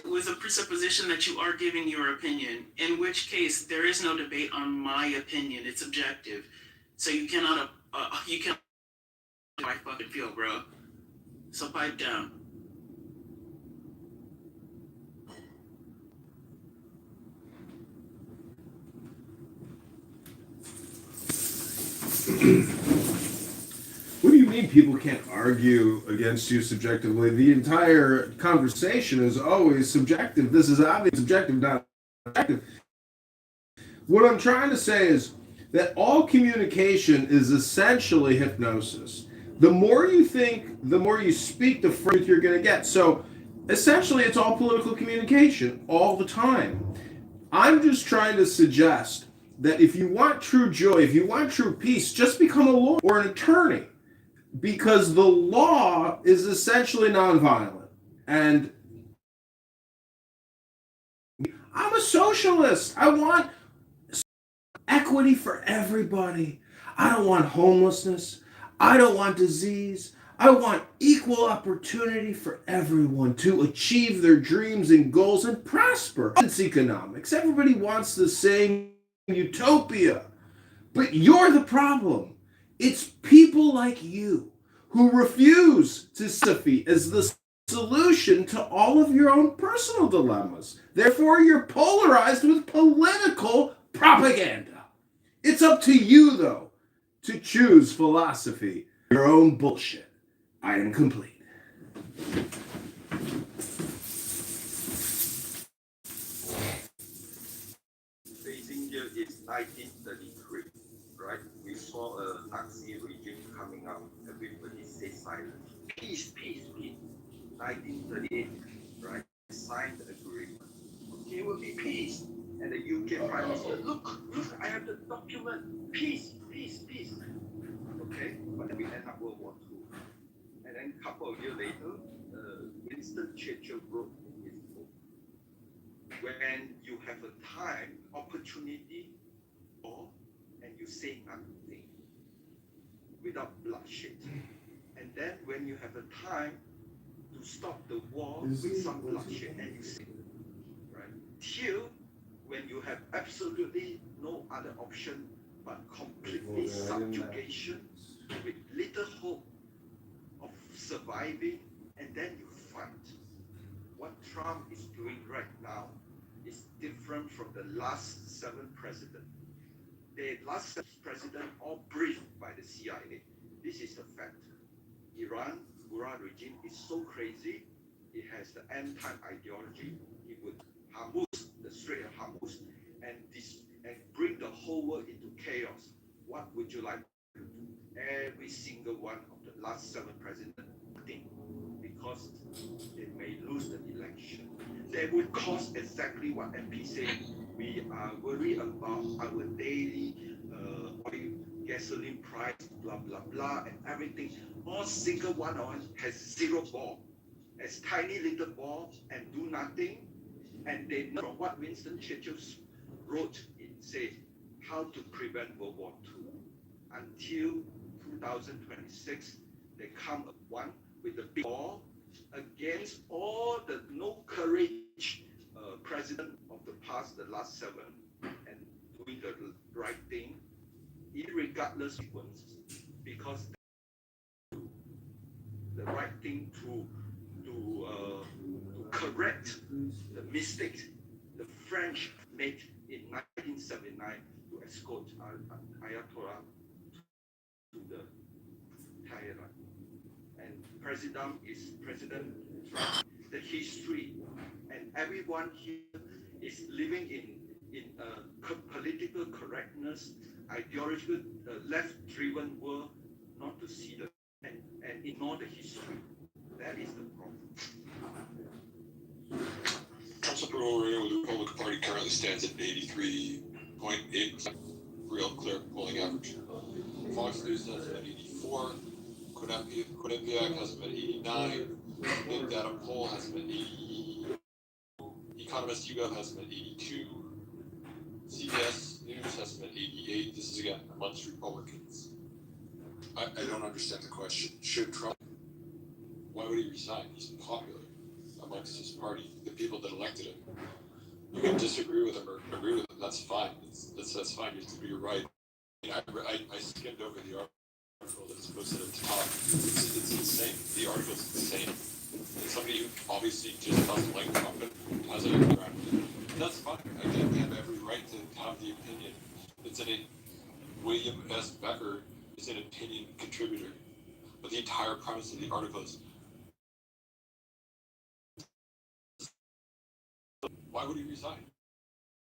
with a presupposition that you are giving your opinion, in which case there is no debate on my opinion. It's objective. So you cannot I fucking feel, bro. So pipe down. What do you mean people can't argue against you subjectively? The entire conversation is always subjective. This is obviously subjective, not objective. What I'm trying to say is that all communication is essentially hypnosis. The more you think, the more you speak, the further you're going to get. So essentially, it's all political communication all the time. I'm just trying to suggest that if you want true joy, if you want true peace, just become a lawyer or an attorney. Because the law is essentially nonviolent. And I'm a socialist. I want equity for everybody. I don't want homelessness. I don't want disease. I want equal opportunity for everyone to achieve their dreams and goals and prosper. It's economics. Everybody wants the same utopia. But you're the problem. It's people like you who refuse to see as the solution to all of your own personal dilemmas. Therefore, you're polarized with political propaganda. It's up to you, though, to choose philosophy, your own bullshit. I am complete. Facing here is 1933, right? We saw a Nazi regime coming up. Everybody stay silent. Peace, peace, peace. 1938, right? Signed the agreement. Okay, it will be peace. And the UK Prime Minister, look, I have the document. Peace, peace, peace. Okay, but then we end up World War II. And then a couple of years later, Winston Churchill wrote in his book, when you have a time, opportunity, and you say nothing without bloodshed. And then when you have a time to stop the war with some bloodshed, and you say, right? Till when you have absolutely no other option but completely subjugation with little hope of surviving, and then you fight. What Trump is doing right now is different from the last 7 presidents. The last 7 presidents all briefed by the CIA. This is the fact. Iran regime is so crazy. It has the end-time ideology. It would Hormuz, the Strait of Hormuz, and bring the whole world into chaos. What would you like to do? Every single one of the last 7 presidents, nothing, because they may lose the election. They would cause exactly what MP said. We are worried about our daily oil, gasoline price, blah, blah, blah, and everything. All single one of us has 0 bomb. as tiny little balls and do nothing. And they know from what Winston Churchill wrote, it said, how to prevent World War II. Until 2026, they come up one with a big ball against all the no courage president of the past, the last 7, and doing the right thing, irregardless of consequences, because the right thing to correct the mistake the French made in 1979 to escort Ayatollah to the Tehran. And President Trump. The history, and everyone here is living in political correctness, ideological, left-driven world, not to see the and ignore the history. That is the problem. Trump's approval rating with the Republican Party currently stands at 83.8%, real clear polling average. Fox News has him at 84. Quinnipiac has him at 89. Big Data Poll has him at 80. Economist YouGov has him at 82. CBS News has him at 88. This is again amongst Republicans. I don't understand the question. Should Trump? Why would he resign? He's popular amongst his party, the people that elected him. You can disagree with him or agree with him. That's fine. That's fine. You're right. I skimmed over the article that's posted at the top. It's insane. The article's insane. And somebody who obviously just doesn't like Trump and has an interact with him. That's fine. Again, we have every right to have the opinion. William S. Becker is an opinion contributor. But the entire premise of the article is, why would he resign?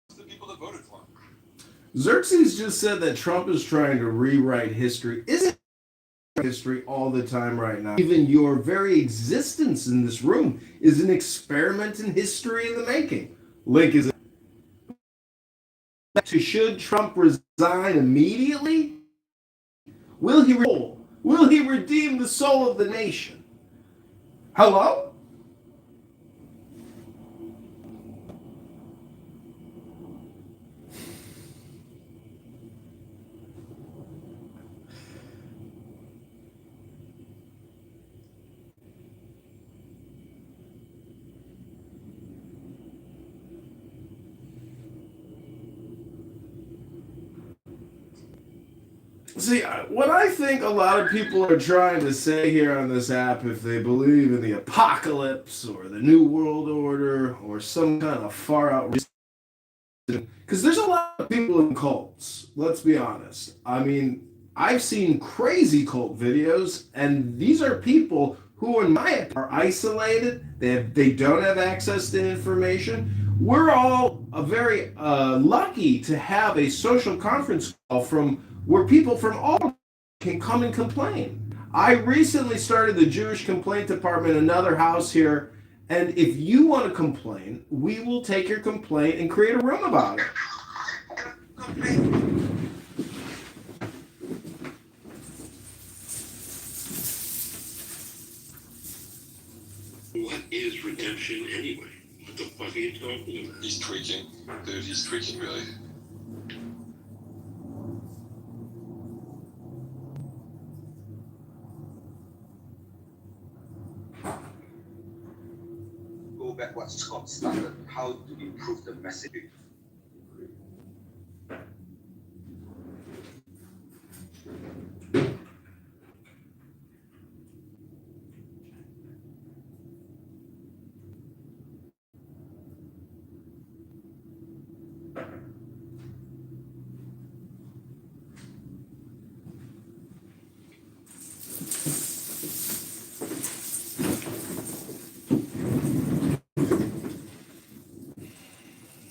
It's the people that voted for him. Xerxes just said that Trump is trying to rewrite history. Isn't history all the time right now? Even your very existence in this room is an experiment in history in the making. Link is to should Trump resign immediately? Will he redeem the soul of the nation? Hello? See, what I think a lot of people are trying to say here on this app, if they believe in the apocalypse or the New World Order or some kind of far out, because there's a lot of people in cults, let's be honest. I mean, I've seen crazy cult videos, and these are people who, in my opinion, are isolated. They don't have access to information. We're all very lucky to have a social conference call where people from all can come and complain. I recently started the Jewish Complaint Department, another house here, and if you want to complain, we will take your complaint and create a room about it. What is redemption anyway? What the fuck are you talking about? He's tweaking. Dude, he's tweaking really. Go back what Scott started, how to improve the message.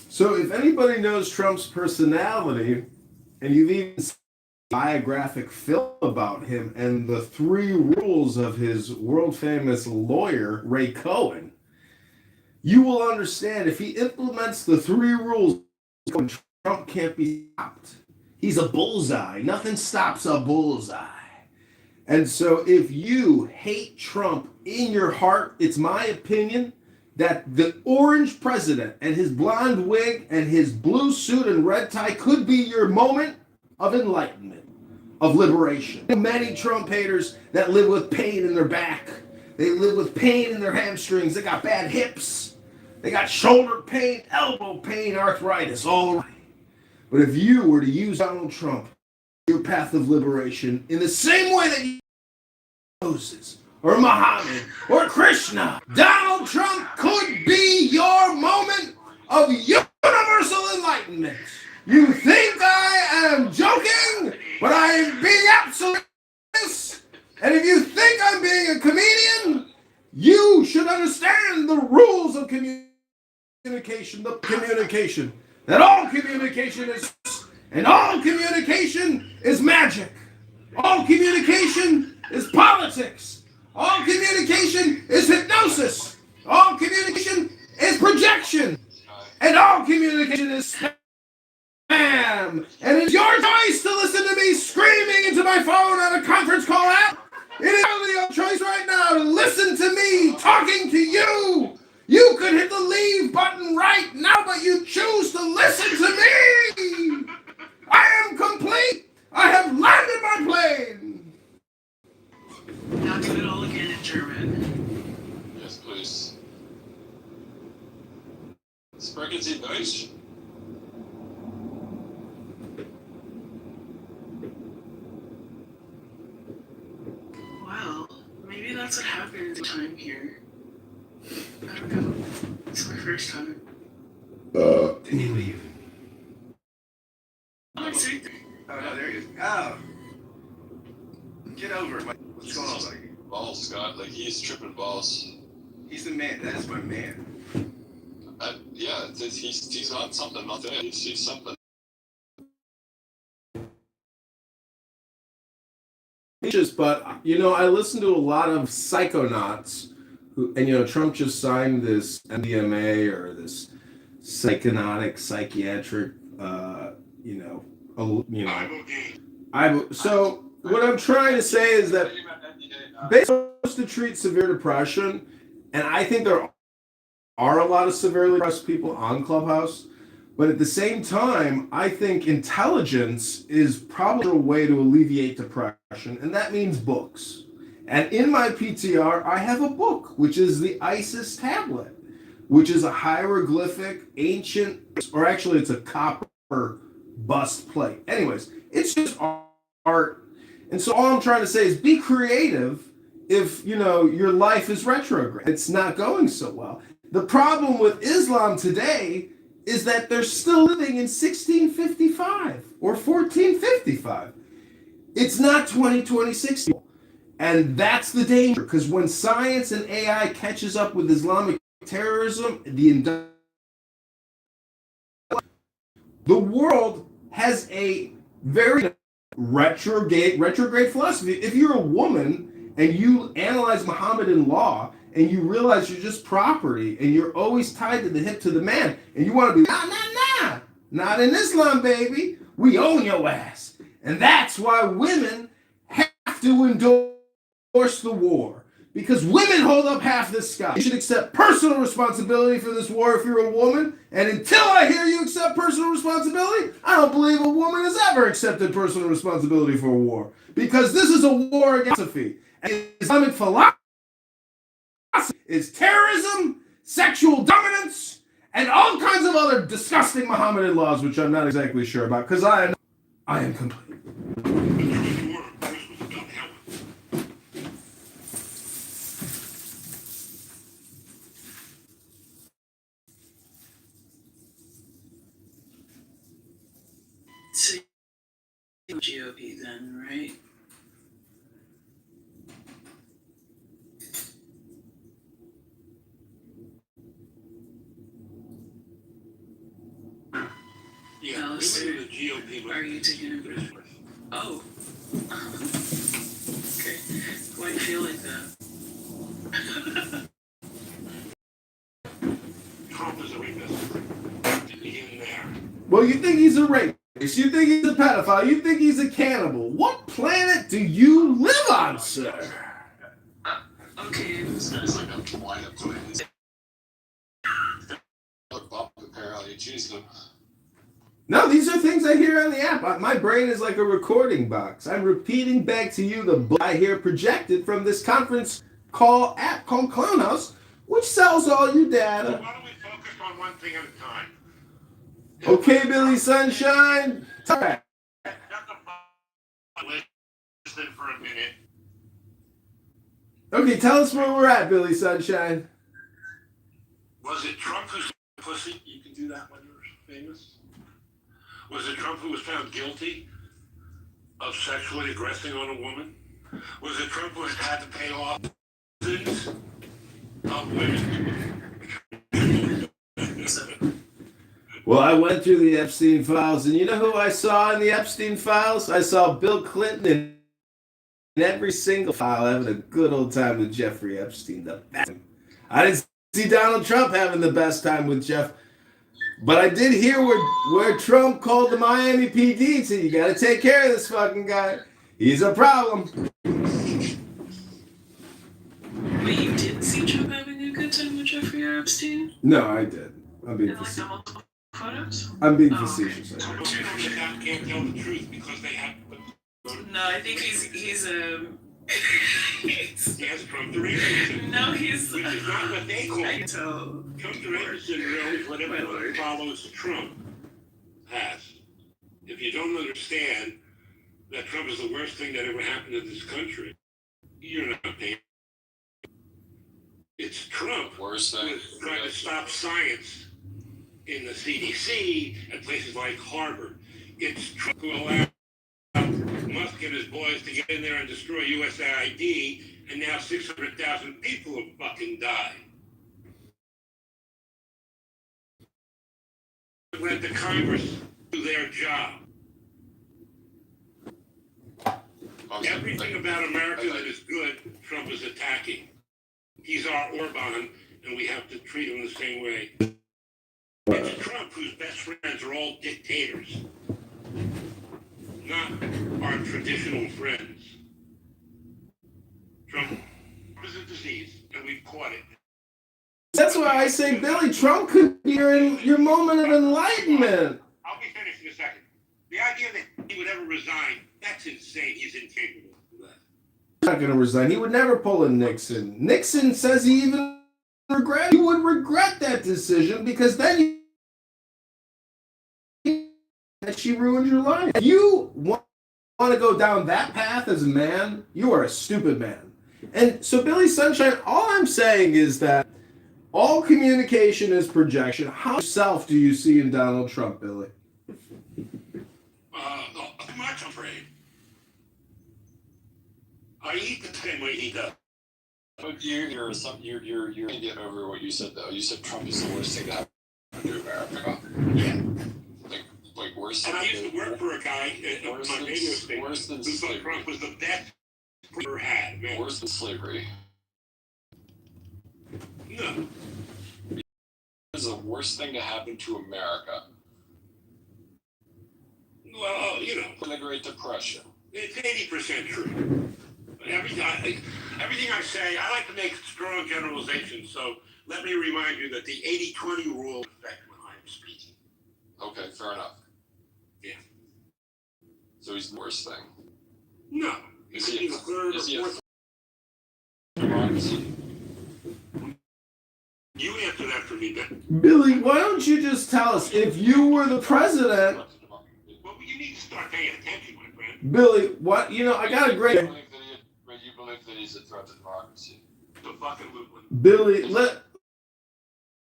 So if anybody knows Trump's personality, and you've even seen a biographic film about him and the 3 rules of his world-famous lawyer, Ray Cohen, you will understand if he implements the 3 rules, Trump can't be stopped. He's a bullseye. Nothing stops a bullseye. And so if you hate Trump in your heart, it's my opinion that the orange president and his blonde wig and his blue suit and red tie could be your moment of enlightenment, of liberation. Many Trump haters that live with pain in their back. They live with pain in their hamstrings. They got bad hips. They got shoulder pain, elbow pain, arthritis, all right. But if you were to use Donald Trump, your path of liberation, in the same way that you Moses or Muhammad or Krishna, Donald Trump could be your moment of universal enlightenment. You think I am joking, but I am being absolute. And if you think I'm being a comedian, you should understand the rules of communication, that all communication is, and all communication is magic. All communication is politics. All communication is hypnosis. All communication is projection. And all communication is spam. And it's your choice to listen to me screaming into my phone on a conference call app. It is your choice right now to listen to me talking to you. You could hit the leave button right now, but you choose to listen to me. I am complete. I have landed my plane. Now do it all again in German. Yes, please. Sprechen Sie Deutsch? Wow, maybe that's what happens time here. I don't know. It's my first time. Did he leave? Oh, it's right Oh, no, there he is. Oh. Get over it. What's going on, buddy? Balls, Scott. Like, he's tripping balls. He's the man. That is my man. Yeah, he's on something out there. He's something. But, you know, I listen to a lot of psychonauts who, and, you know, Trump just signed this MDMA or this psychiatric, so what I'm trying to say is that basically supposed to treat severe depression, and I think there are a lot of severely depressed people on Clubhouse, but at the same time, I think intelligence is probably a way to alleviate depression, and that means books. And in my PTR, I have a book, which is the Isis tablet, which is a hieroglyphic, ancient, or actually it's a copper bust plate. Anyways, it's just art. And so all I'm trying to say is be creative if, you know, your life is retrograde. It's not going so well. The problem with Islam today is that they're still living in 1655 or 1455. It's not 2026. And that's the danger, because when science and AI catches up with Islamic terrorism, the world has a very retrograde philosophy. If you're a woman and you analyze Mohammedan law and you realize you're just property and you're always tied to the hip to the man, and you want to be, not in Islam, baby. We own your ass. And that's why women have to endorse the war, because women hold up half the sky. You should accept personal responsibility for this war if you're a woman, and until I hear you accept personal responsibility, I don't believe a woman has ever accepted personal responsibility for a war, because this is a war against philosophy. And Islamic philosophy is terrorism, sexual dominance, and all kinds of other disgusting Mohammedan laws, which I'm not exactly sure about, because I am complete. So, GOP then, right? Yeah, Alice, women in the GOP. are you taking a break? Oh. Okay. Why do you feel like that? Trump is a rapist. In there. Well, you think he's a rapist. You think he's a pedophile? You think he's a cannibal? What planet do you live on, sir? Okay. This guy's like a lineup to it. Apparently, Jesus. No, these are things I hear on the app. My brain is like a recording box. I'm repeating back to you the I hear projected from this conference call app called Clownhouse, which sells all your data. Why don't we focus on one thing at a time? Okay, Billy Sunshine. All right. Listen for a minute. Okay, tell us where we're at, Billy Sunshine. Was it Trump who said pussy? You can do that when you're famous. Was it Trump who was found guilty of sexually aggressing on a woman? Was it Trump who had to pay off sins of women? Well, I went through the Epstein files, and you know who I saw in the Epstein files? I saw Bill Clinton in every single file having a good old time with Jeffrey Epstein. I didn't see Donald Trump having the best time with Jeff, but I did hear where Trump called the Miami PD and said, you got to take care of this fucking guy. He's a problem. Wait, you didn't see Trump having a good time with Jeffrey Epstein? No, I did. I'm being facetious. I'm being facetious. Can't tell the truth because they have. No, I think he's He has Trump derangement. No, he's. Which is not what they call. I can tell. Trump derangement syndrome is what everyone follows Trump has. If you don't understand that Trump is the worst thing that ever happened to this country, you're not paying. It's Trump who is trying to stop science in the CDC and places like Harvard. It's Trump who allowed Musk and his boys to get in there and destroy USAID, and now 600,000 people have fucking died. Let the Congress do their job. Everything about America that is good, Trump is attacking. He's our Orban, and we have to treat him the same way. It's Trump whose best friends are all dictators, not our traditional friends. Trump is a disease, and we've caught it. That's why I say, Billy, Trump could be your moment of enlightenment. I'll be finished in a second. The idea that he would ever resign, that's insane. He's incapable of that. He's not going to resign. He would never pull a Nixon. Nixon says he even he would regret that decision because then she ruined your life. If you want to go down that path as a man, you are a stupid man. And so, Billy Sunshine, all I'm saying is that all communication is projection. How yourself do you see in Donald Trump, Billy? Much afraid. I eat the same way he does. But you're gonna get over what you said though. You said Trump is the worst thing to happen to America. Yeah. Like worse. And I used to work for a guy at my radio station who thought Trump was the best we ever had. Man. Worse than slavery. No. It's the worst thing to happen to America. Well, you know. In the Great Depression. It's 80% true. Everything I say, I like to make strong generalizations, so let me remind you that the 80-20 rule is effect when I am speaking. Okay, fair enough. Yeah. So he's the worst thing. No. Is he the third or fourth? Democracy. You answer that for me, Ben. Billy, why don't you just tell us if you were the president? Well, you need to start paying attention, my friend. Billy, what? You know, I got a great. You believe that he's a threat to democracy. The fucking movement. Billy,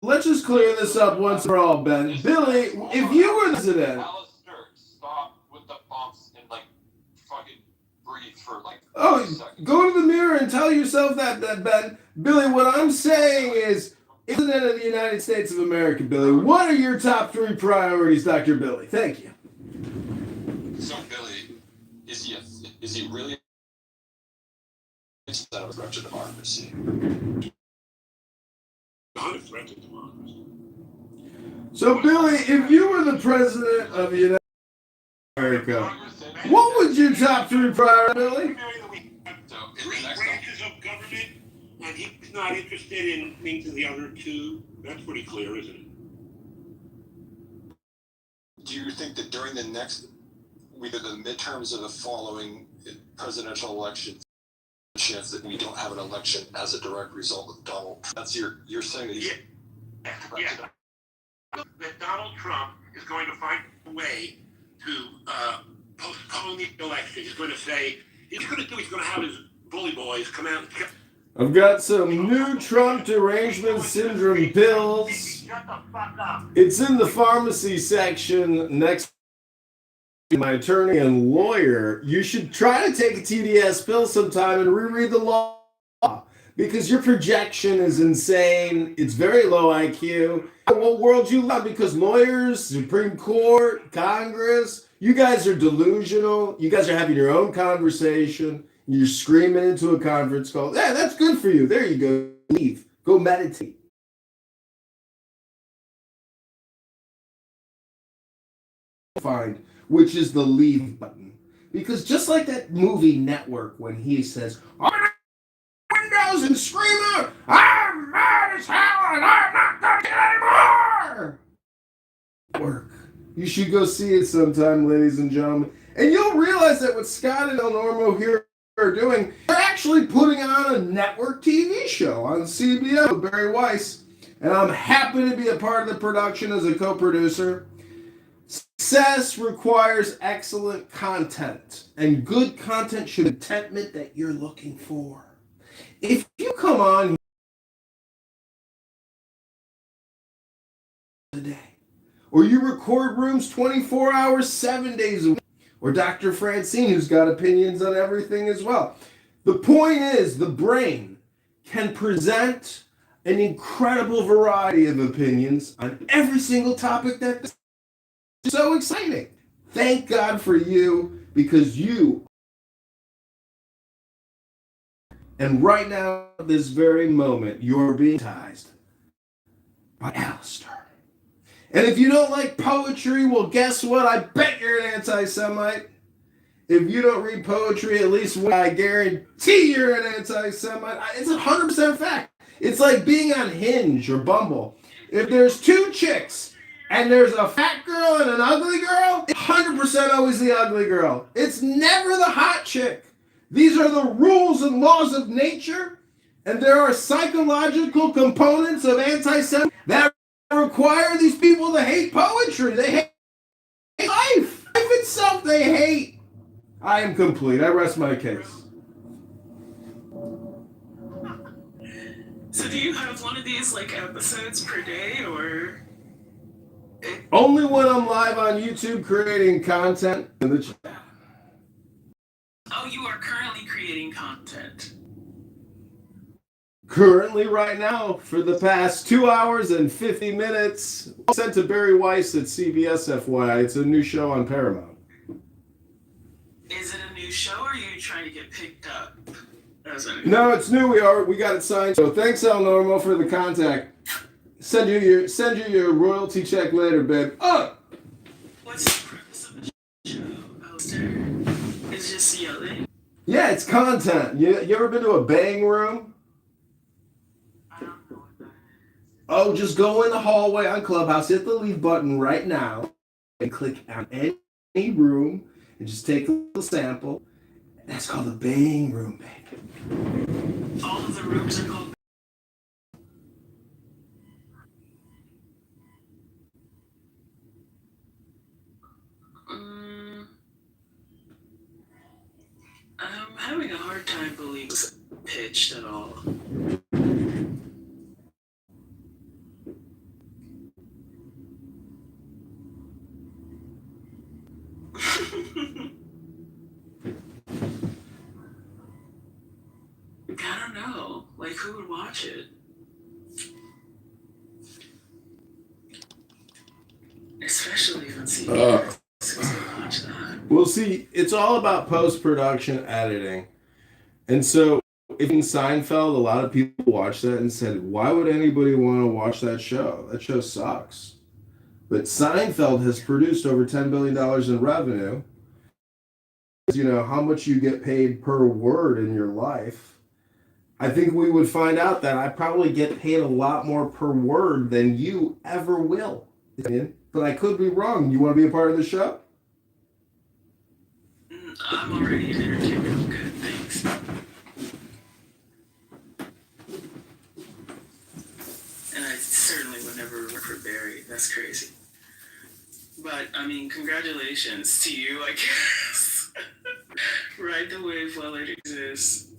let's just clear this up once for all, Ben. Billy, if you were the president. Alistair, stop with the bumps and fucking breathe for Oh, go to the mirror and tell yourself that, Ben. Billy, what I'm saying is, President of the United States of America, Billy, what are your top 3 priorities, Dr. Billy? Thank you. So, Billy, is he really a threat to democracy? Not a threat to democracy. So, Billy, if you were the president of the United America. What would your top 3 priorities, Billy? Three branches of government, and he's not interested in things of the other two. That's pretty clear, isn't it? Do you think that during the next, either the midterms or the following presidential election, chance that we don't have an election as a direct result of Donald Trump? That's you're saying that he's that Donald Trump is going to find a way to postpone the election. He's going to say, he's going to have his bully boys come out and kill. I've got some new Trump derangement syndrome pills. Shut the fuck up. It's in the pharmacy section next to my attorney and lawyer. You should try to take a TDS pill sometime and reread the law, because your projection is insane. It's very low IQ. What world you live? Because lawyers, Supreme Court, Congress, you guys are delusional. You guys are having your own conversation. You're screaming into a conference call. Yeah, that's good for you. There you go. Leave. Go meditate. Find, which is the leave button. Because just like that movie Network, when he says, "I'm in the windows and scream out, I'm mad as hell and I'm not going to get anymore." Work. You should go see it sometime, ladies and gentlemen. And you'll realize that what Scott and El Normo here are doing, they're actually putting on a network TV show on CBS with Barry Weiss. And I'm happy to be a part of the production as a co-producer. Success requires excellent content, and good content should be the contentment that you're looking for. If you come on today, or you record rooms 24 hours, 7 days a week, or Dr. Francine, who's got opinions on everything as well. The point is, the brain can present an incredible variety of opinions on every single topic that's so exciting. Thank God for you, because you, and right now, this very moment, you're being hypnotized by Alistair. And if you don't like poetry, well, guess what? I bet you're an anti-Semite. If you don't read poetry, at least I guarantee you're an anti-Semite. It's 100% fact. It's like being on Hinge or Bumble. If there's 2 chicks and there's a fat girl and an ugly girl, it's 100% always the ugly girl. It's never the hot chick. These are the rules and laws of nature, and there are psychological components of anti-Semitism that require these people to hate poetry. They hate life. Life itself they hate. I am complete. I rest my case. So do you have one of these like episodes per day, or? Only when I'm live on YouTube creating content in the chat. Oh, you are currently creating content. Currently, right now, for the past 2 hours and 50 minutes, sent to Barry Weiss at CBS, FYI. It's a new show on Paramount. Is it a new show, or are you trying to get picked up? No, it's new. We got it signed. So thanks, El Normo, for the contact. Send you your royalty check later, babe. What's the premise of the show, Alistair? It's just yelling? Yeah, it's content. You ever been to a bang room? Oh, just go in the hallway on Clubhouse, hit the leave button right now, and click on any room, and just take a little sample. That's called a bang room, baby. All of the rooms are called. I'm having a hard time believing it's pitched at all. I don't know. Like, who would watch it? Especially if it's watch that. Well, see, it's all about post-production editing. And so, if in Seinfeld, a lot of people watched that and said, why would anybody want to watch that show? That show sucks. But Seinfeld has produced over $10 billion in revenue. how much you get paid per word in your life, I think we would find out that I probably get paid a lot more per word than you ever will. But I could be wrong. You want to be a part of the show? I'm already an entertainer. I'm good, thanks. And I certainly would never work for Barry. That's crazy. But, I mean, congratulations to you, I guess. Ride the wave while it exists.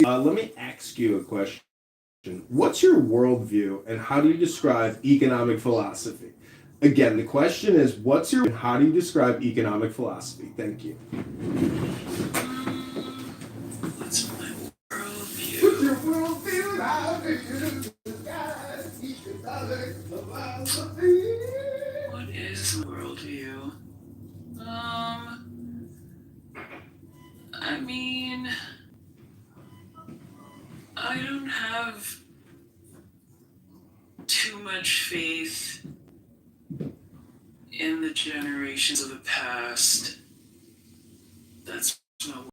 Let me ask you a question. What's your worldview and how do you describe economic philosophy? Again, the question is, how do you describe economic philosophy? Thank you. What's my worldview? What's your worldview? How do you describe economic philosophy? What is my worldview? I mean, I don't have too much faith in the generations of the past. That's my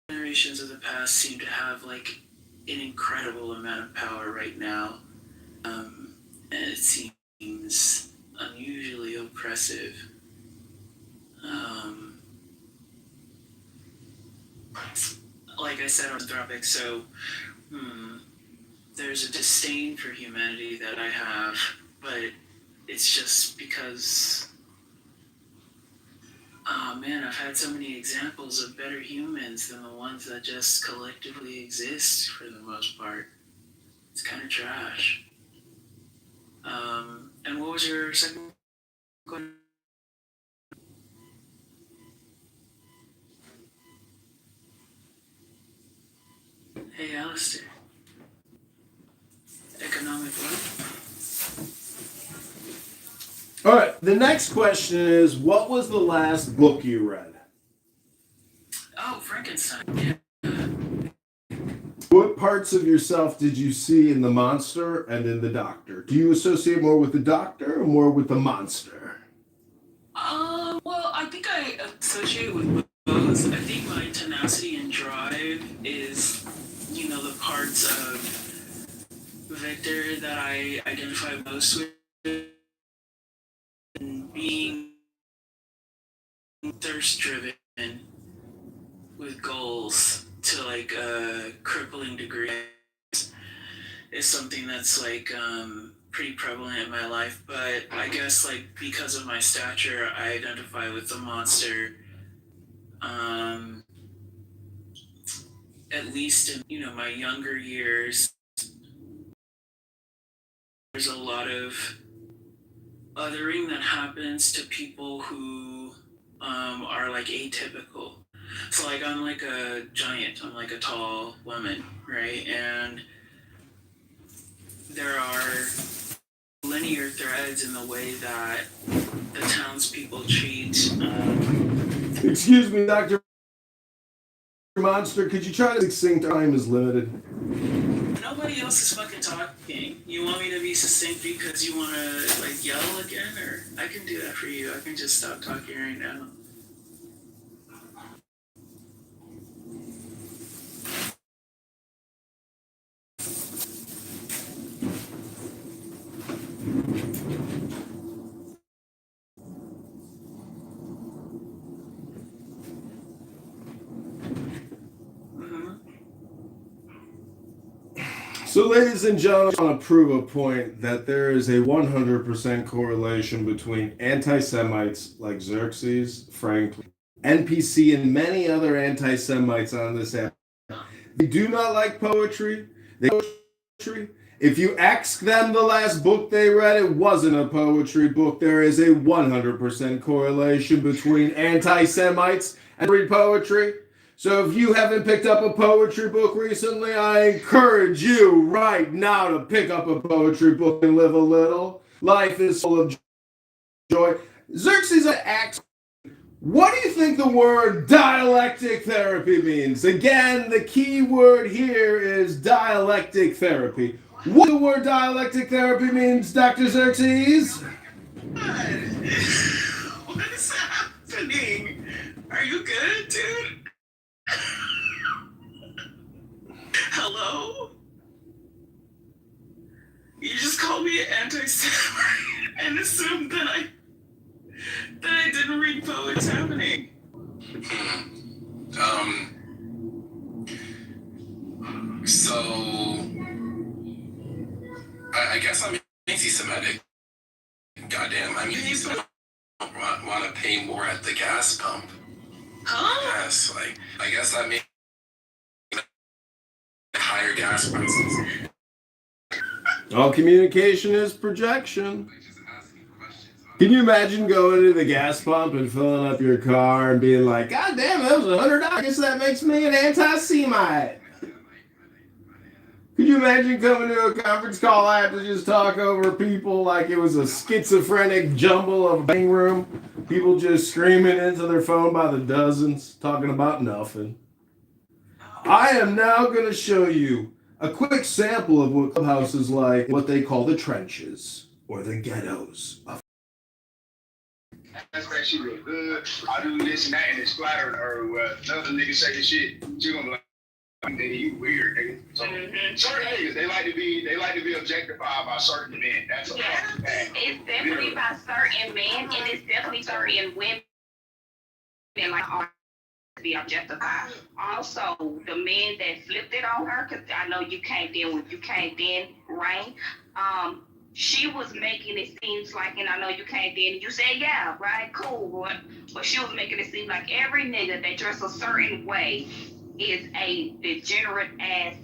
generations of the past seem to have like an incredible amount of power right now, and it seems unusually oppressive. Like I said, Anthropic, so there's a disdain for humanity that I have, but it's just because, oh man, I've had so many examples of better humans than the ones that just collectively exist for the most part. It's kind of trash. And what was your second question? Hey, Alistair. Economic what? All right, the next question is, what was the last book you read? Oh, Frankenstein. Yeah. What parts of yourself did you see in the monster and in the doctor? Do you associate more with the doctor or more with the monster? Well, I think I associate with both. I think my tenacity and drive is, the parts of Victor that I identify most with, and being thirst-driven with goals to like a crippling degree is something that's like pretty prevalent in my life. But I guess like because of my stature, I identify with the monster. At least in my younger years, there's a lot of othering that happens to people who are like atypical. So like I'm like a giant, I'm like a tall woman, right? And there are linear threads in the way that the townspeople treat. Excuse me, Dr. Monster, could you try to succinct? Time is limited. Nobody else is fucking talking. You want me to be succinct because you want to like yell again, or I can do that for you. I can just stop talking right now. So, ladies and gentlemen, I want to prove a point that there is a 100% correlation between anti-Semites like Xerxes, Franklin, NPC, and many other anti-Semites on this app. They do not like poetry. If you ask them the last book they read, it wasn't a poetry book. There is a 100% correlation between anti-Semites and read poetry. So if you haven't picked up a poetry book recently, I encourage you right now to pick up a poetry book and live a little. Life is full of joy. Xerxes asks, What do you think the word dialectic therapy means? Again, the key word here is dialectic therapy. What the word dialectic therapy means, Dr. Xerxes? What is happening? Are you good, dude? Hello? You just called me an anti-Semite and assumed that I didn't read poets happening. So I guess I'm anti-Semitic. Goddamn, I mean, you don't want to pay more at the gas pump. Huh? Yes, like I guess I mean higher gas prices. All communication is projection. Can you imagine going to the gas pump and filling up your car and being like, God damn, that was $100. I guess that makes me an anti-Semite. Could you imagine coming to a conference call I have to just talk over people like it was a schizophrenic jumble of a bang room? People just screaming into their phone by the dozens, talking about nothing. I am now going to show you a quick sample of what Clubhouse is like, what they call the trenches or the ghettos of. That's that shit real good. I do this and that and it's flattering her. Another nigga say this shit, she gonna be like, nigga, you weird, nigga. So certain niggas, they like to be objectified by certain men. That's a fucking thing. It's definitely by certain men, and it's definitely certain women like to be objectified. Also, the men that flipped it on her, because I know you can't then rain. She was making it seem like, and I know you can't then, you said, yeah, right, cool, but she was making it seem like every nigga that dress a certain way is a degenerate ass,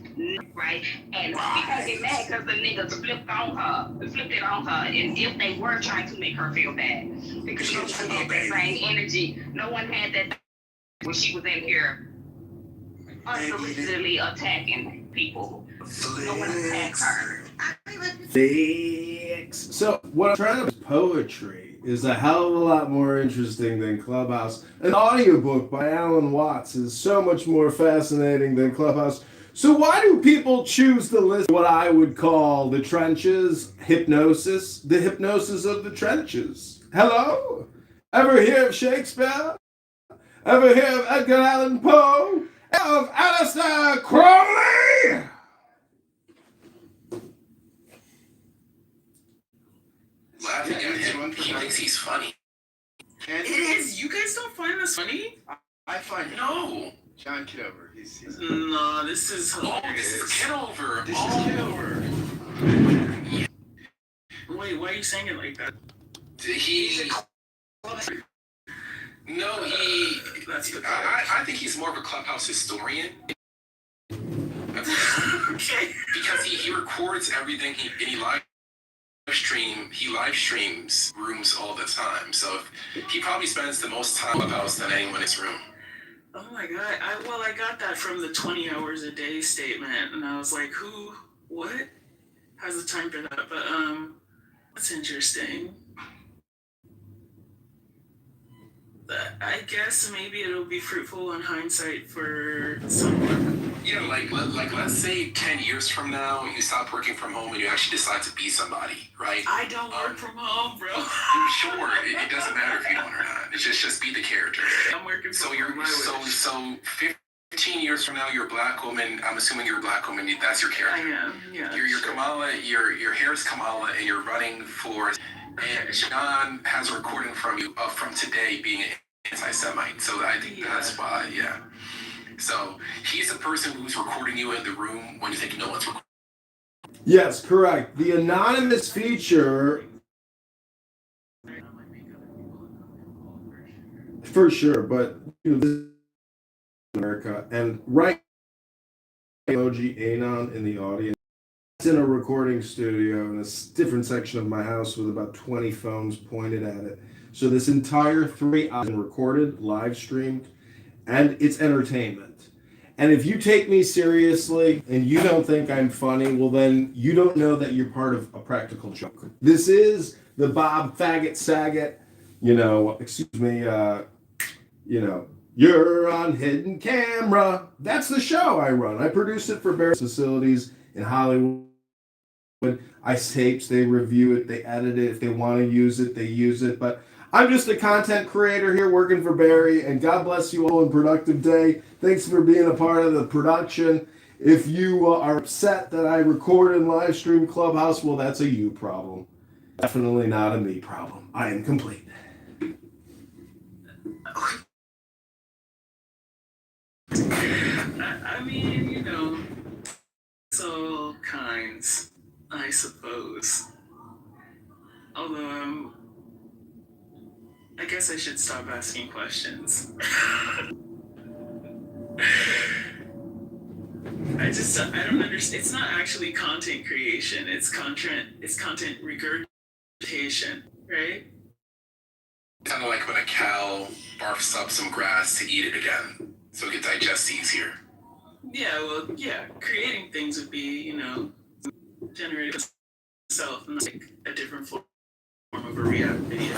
right? And she can't get mad because the niggas flipped it on her, and if they were trying to make her feel bad, because no one had that same energy, no one had that when she was in here unsolicitedly attacking people. No one attacked her. Thanks. So what I'm trying to poetry is a hell of a lot more interesting than Clubhouse. An audiobook by Alan Watts is so much more fascinating than Clubhouse. So why do people choose to listen to what I would call the trenches hypnosis? The hypnosis of the trenches. Hello? Ever hear of Shakespeare? Ever hear of Edgar Allan Poe? Of Aleister Crowley? Laughing at him, he thinks he's funny. It is. You guys don't find this funny? I find it. No. John Kitover. He's No, this is hilarious. Oh, this is Kitover. This is Kitover. Wait, why are you saying it like that? I think he's more of a Clubhouse historian. Okay. Because he records everything and he live streams rooms all the time. So he probably spends the most time in Clubhouse than anyone in his room. Oh my god. I got that from the 20 hours a day statement, and I was like, what has the time for that? But that's interesting. I guess maybe it'll be fruitful in hindsight for someone. Yeah, like let's say 10 years from now, you stop working from home and you actually decide to be somebody, right? I don't work from home, bro. Sure, it doesn't matter if you don't or not. It's just be the character. I'm working from home. So 15 years from now, you're a black woman. I'm assuming you're a black woman. That's your character. I am, yeah. You're Kamala. Your hair is Kamala, and you're running for. And John has a recording from you from today being an anti-Semite. So I think that's why, yeah. So he's the person who's recording you in the room when you think no one's recording. Yes, correct. The anonymous feature, for sure, but this is America, and right emoji Anon in the audience. It's in a recording studio in a different section of my house with about 20 phones pointed at it. So this entire 3 hours recorded, live streamed, and it's entertainment. And if you take me seriously and you don't think I'm funny, well then you don't know that you're part of a practical joke. This is the Bob Faggot Saget, You know, you're on Hidden Camera. That's the show I run. I produce it for various facilities in Hollywood. Ice tapes, they review it, they edit it. If they want to use it, they use it. But I'm just a content creator here working for Barry, and God bless you all and productive day. Thanks for being a part of the production. If you are upset that I record and live stream Clubhouse, well, that's a you problem. Definitely not a me problem. I am complete. I mean, you know, so kinds, I suppose. Although, I guess I should stop asking questions. I don't understand. It's not actually content creation. It's content regurgitation, right? Kind of like when a cow barfs up some grass to eat it again, so it can digest easier. Yeah, well, yeah. Creating things would be, you know, generating itself and like a different form of a reality.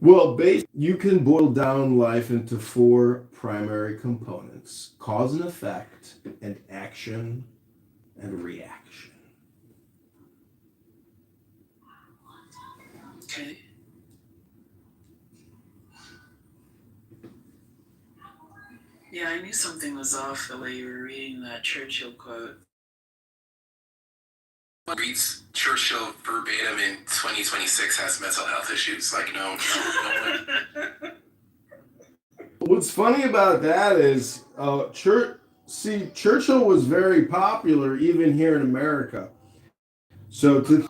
Well, you can boil down life into 4 primary components: cause and effect, and action, and reaction. Okay. Yeah, I knew something was off the way you were reading that Churchill quote. Reads Churchill verbatim in 2026 has mental health issues. Like, no one. What's funny about that is, Churchill was very popular even here in America. So to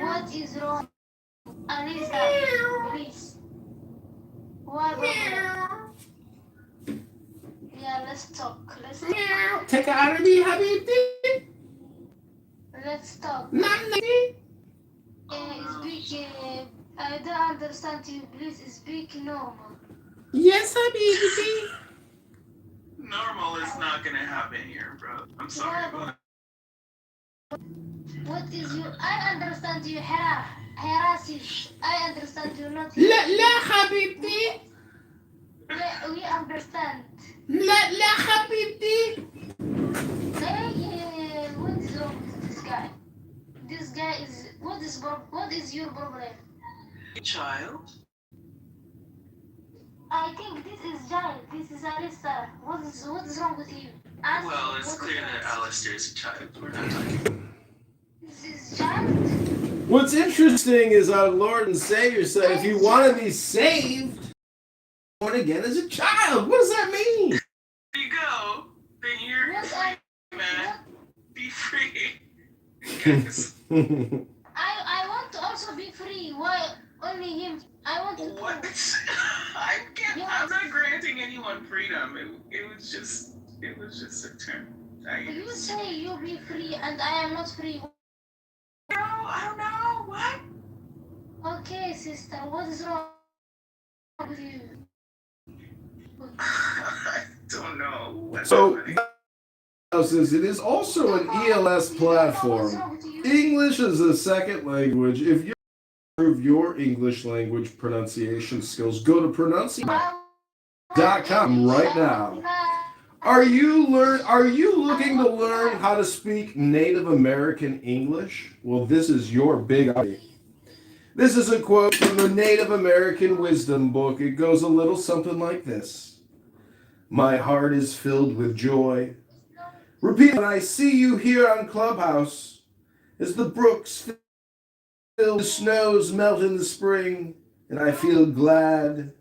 What is wrong? Alisa, please. What problem? Yeah, let's talk. Take out of me, Habibti. Let's talk. Speak. I don't understand you. Please speak normal. Yes, Habibti. Normal is not gonna happen here, bro. I'm sorry. What is you? I understand you harass you. I understand you not. لا حبيبتي. We understand. لا حبيبتي. Hey, what is wrong with this guy? This guy is what is your problem? Child? I think this is Giant. This is Alissa. What is wrong with you? Well, it's clear that Alistair's a child. We're not talking. This is Giant. What's interesting is our Lord and Savior said, if you want to be saved, born again as a child. What does that mean? There you go. Then you're man. Be free. Yes. I want to also be free. Why only him? I want to. What? I'm not granting anyone freedom. It was just a term. You say you be free and I am not free. No, I don't know. What? Okay, sister. What is wrong with you? I don't know. So, it is also an ELS platform. English is a second language. If you improve your English language pronunciation skills, go to pronunciate.com right now. Are you looking to learn how to speak Native American English? Well, this is your big idea. This is a quote from the Native American Wisdom book. It goes a little something like this. My heart is filled with joy. Repeat, when I see you here on Clubhouse, as the brooks fill, the snows melt in the spring, and I feel glad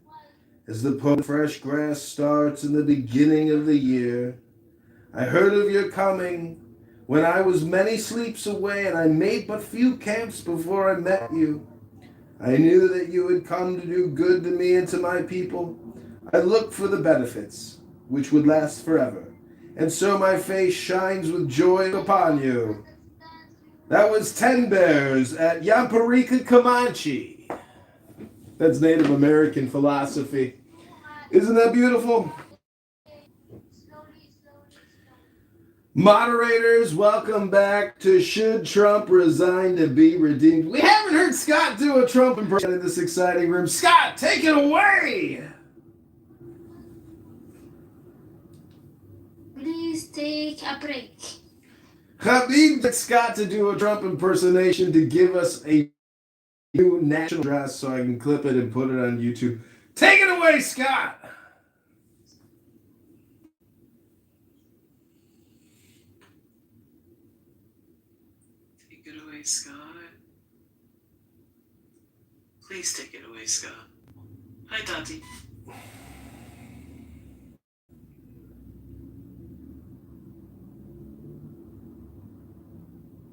as the fresh grass starts in the beginning of the year. I heard of your coming when I was many sleeps away, and I made but few camps before I met you. I knew that you had come to do good to me and to my people. I looked for the benefits, which would last forever, and so my face shines with joy upon you. That was 10 Bears at Yamparika Comanche. That's Native American philosophy. Isn't that beautiful? Moderators, welcome back to Should Trump Resign to Be Redeemed? We haven't heard Scott do a Trump impression in this exciting room. Scott, take it away! Please take a break. Habib gets Scott to do a Trump impersonation to give us a new national address so I can clip it and put it on YouTube. Take it away, Scott! Take it away, Scott. Please take it away, Scott. Hi, Tati.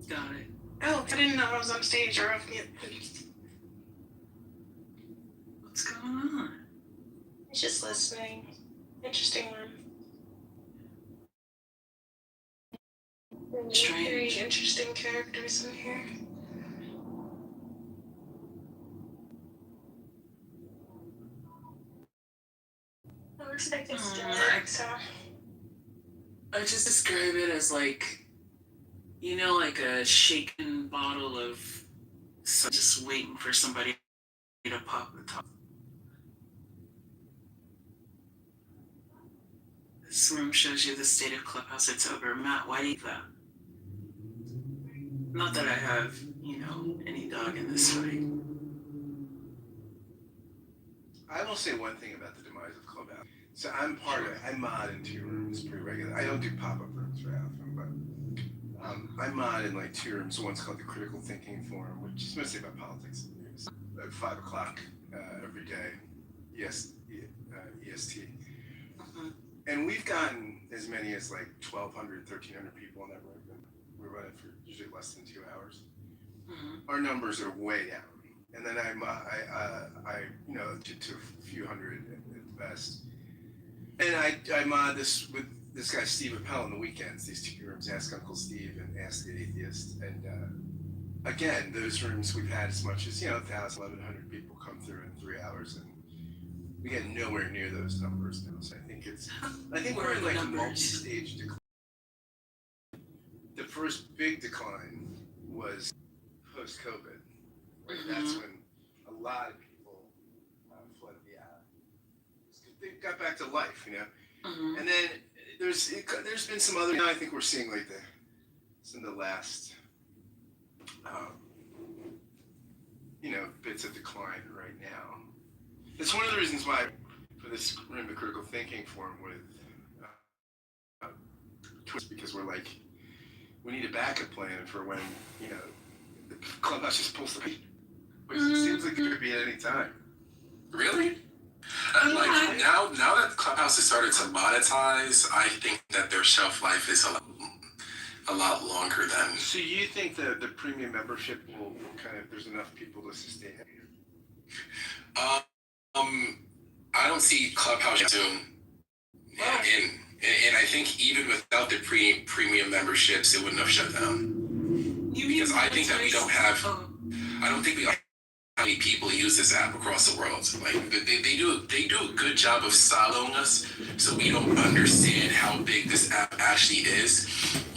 Got it. Oh, I didn't know I was on stage or off mute. What's going on? Just listening. Interesting one. Strange. Very interesting characters in here. I looks like it's dramatic, so. I just describe it as like, you know, like a shaken bottle of just waiting for somebody to pop the top. This room shows you the state of Clubhouse. It's over. Matt, why do you do that? Not that I have, you know, any dog in this fight. I will say one thing about the demise of Clubhouse. So I'm part of it. I mod in 2 rooms pretty regularly. I don't do pop-up rooms very often, but I mod in like 2 rooms. One's called the Critical Thinking Forum, which is mostly about politics and news. At 5 o'clock every day, EST. And we've gotten as many as like 1,200, 1,300 people in that room. And we're running for usually less than 2 hours. Our numbers are way down. And then I you know, to a few hundred at best. And I mod this with this guy Steve Appel on the weekends. These 2 rooms, Ask Uncle Steve and Ask the Atheist. And again, those rooms we've had as much as 1,000, 1,100 people come through in 3 hours, and we get nowhere near those numbers now. So I think we're in like a multi-stage decline. The first big decline was post-COVID. Right? That's when a lot of people fled the app. They got back to life, And then there's been some other. Now I think we're seeing like some of the last, bits of decline right now. It's one of the reasons why for this room, the Critical Thinking Forum with Twitch, because we're like, we need a backup plan for when the Clubhouse just pulls the beat. Which it seems like it could be at any time. Really? Like now that Clubhouse has started to monetize, I think that their shelf life is a lot longer than. So you think that the premium membership will kind of, there's enough people to sustain it? I don't see Clubhouse soon. And I think even without the premium memberships, it wouldn't have shut down. Because I think that we don't have. I don't think we have many people use this app across the world. Like they do a good job of siloing us, so we don't understand how big this app actually is.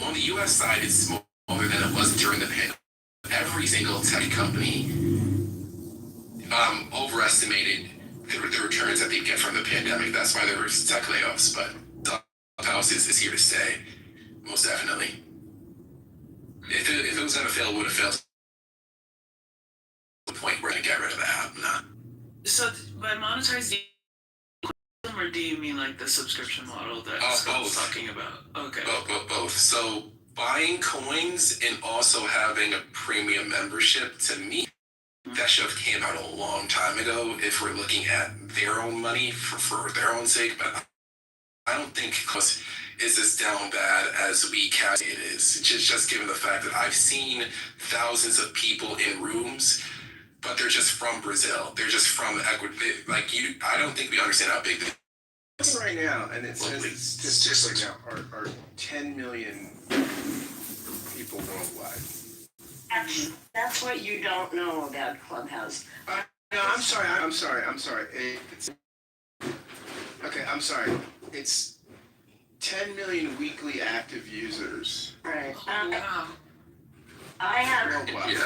On the U.S. side, it's smaller than it was during the pandemic. Every single tech company overestimated the returns that they get from the pandemic. That's why there were tech layoffs. But Clubhouse is here to stay, most definitely. If it was gonna fail, it would have failed. The point we're gonna get rid of the app. Nah. So by monetizing, or do you mean like the subscription model that Scott's talking about? Okay. Both. So buying coins and also having a premium membership, to me, that should have came out a long time ago if we're looking at their own money for their own sake. But I don't think is as down bad as we cast it is. Just given the fact that I've seen thousands of people in rooms, but they're just from Brazil. They're just from Ecuador. I don't think we understand how big right now, and it's statistics right now are 10 million people worldwide. That's what you don't know about Clubhouse. No, I'm sorry. Okay, I'm sorry. It's 10 million weekly active users. Right. Wow. I have. Worldwide.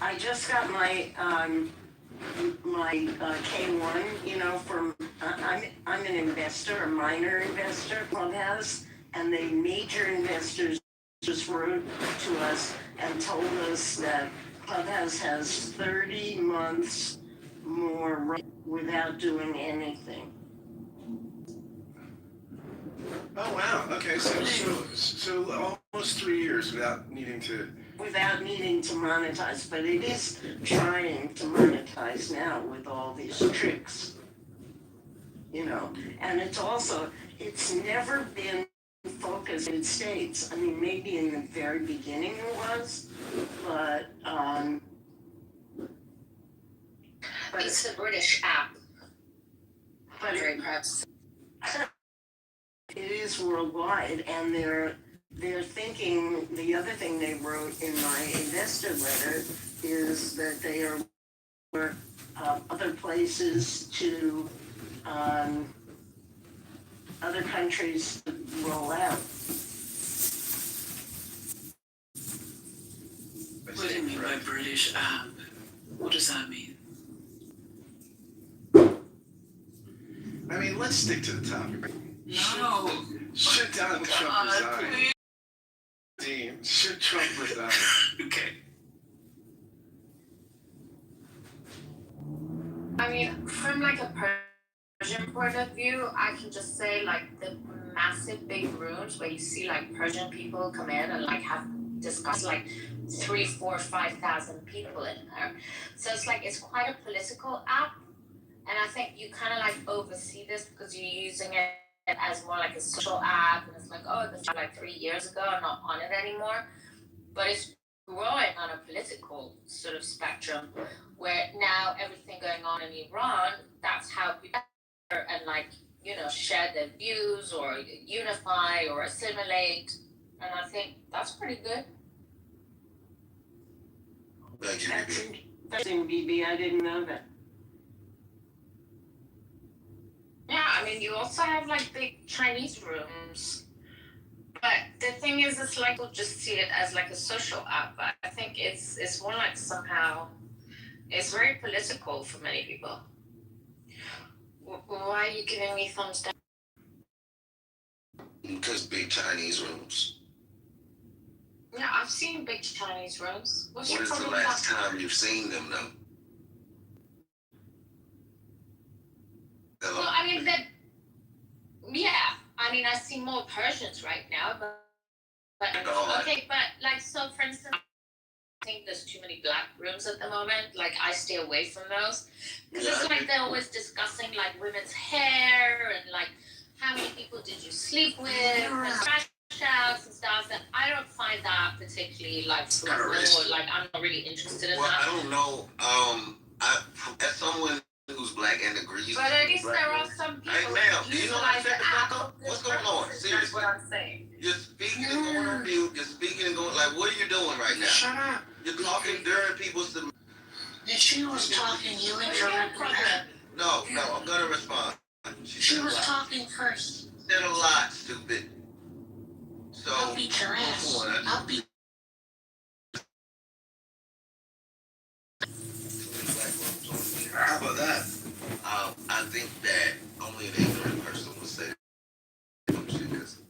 I just got my K1. You know, from I'm an investor, a minor investor. Clubhouse, and the major investors just wrote to us and told us that Clubhouse has 30 months more without doing anything. Oh wow. Okay, so almost 3 years without needing to monetize, but it is trying to monetize now with all these tricks. You know, and it's never been focused in the States. I mean, maybe in the very beginning it was, but It's a British app. But Very perhaps. It is worldwide, and they're thinking. The other thing they wrote in my investor letter is that they are other places to other countries to roll out. What do you mean by British app? What does that mean? I mean, let's stick to the topic. No. Should Donald Trump resign? Dean, should Trump resign? Okay. I mean, from like a Persian point of view, I can just say like the massive big rooms where you see like Persian people come in and like have discussed like 3, 4, 5,000 people in there. So it's quite a political app, and I think you kind of like oversee this because you're using it as more like a social app, and it's like, oh, this was like 3 years ago, I'm not on it anymore. But it's growing on a political sort of spectrum where now everything going on in Iran, that's how people and like, you know, share their views or unify or assimilate. And I think that's pretty good. Thank you, BB. That's in BB. I didn't know that. Yeah, I mean, you also have like big Chinese rooms. But the thing is, it's like we'll just see it as like a social app. But I think it's more like somehow it's very political for many people. Why are you giving me thumbs down? Because big Chinese rooms. Yeah, I've seen big Chinese rooms. What is the last time you've seen them, though? Well, I mean, I see more Persians right now, but okay, but like, so for instance, I think there's too many black rooms at the moment. Like, I stay away from those because it's like they're always discussing like women's hair and like how many people did you sleep with and trash outs and stuff. And I don't find that particularly like fruitful or like I'm not really interested in that. I don't know. As someone who's black and agrees. But at least there are some people. Hey, ma'am, do you know how to set the fuck up? What's going on? That's Seriously. what I'm saying. You're speaking and going on mute. You're speaking and going, like, what are you doing right now? Shut up. You're talking during people's. She was talking, you interrupted her. No, I'm gonna respond. She was talking first. Said a lot, stupid. So, I'll beat your ass. I'll beat. How about that? I think that only an ignorant person would say dumb shit, because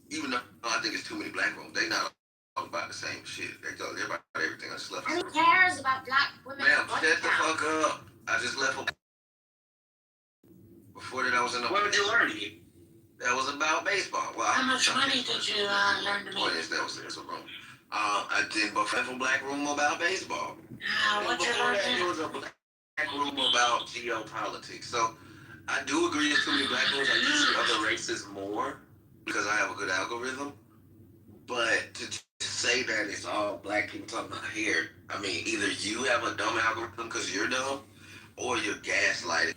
even though I think it's too many black rooms, they not talking about the same shit. They talk about everything. I just left. Who cares about black women? Ma'am, shut the fuck up. I just left. Before that, I was in the. What did you learn? That was about baseball. Well, How much money did you learn to make? That was a room. I did a black room about baseball. What you Before learned? that, it was a black room about geopolitics. So I do agree there's too many black rooms. I do see other races more because I have a good algorithm. But to say that it's all black people talking about hair, I mean, either you have a dumb algorithm because you're dumb, or you're gaslighted.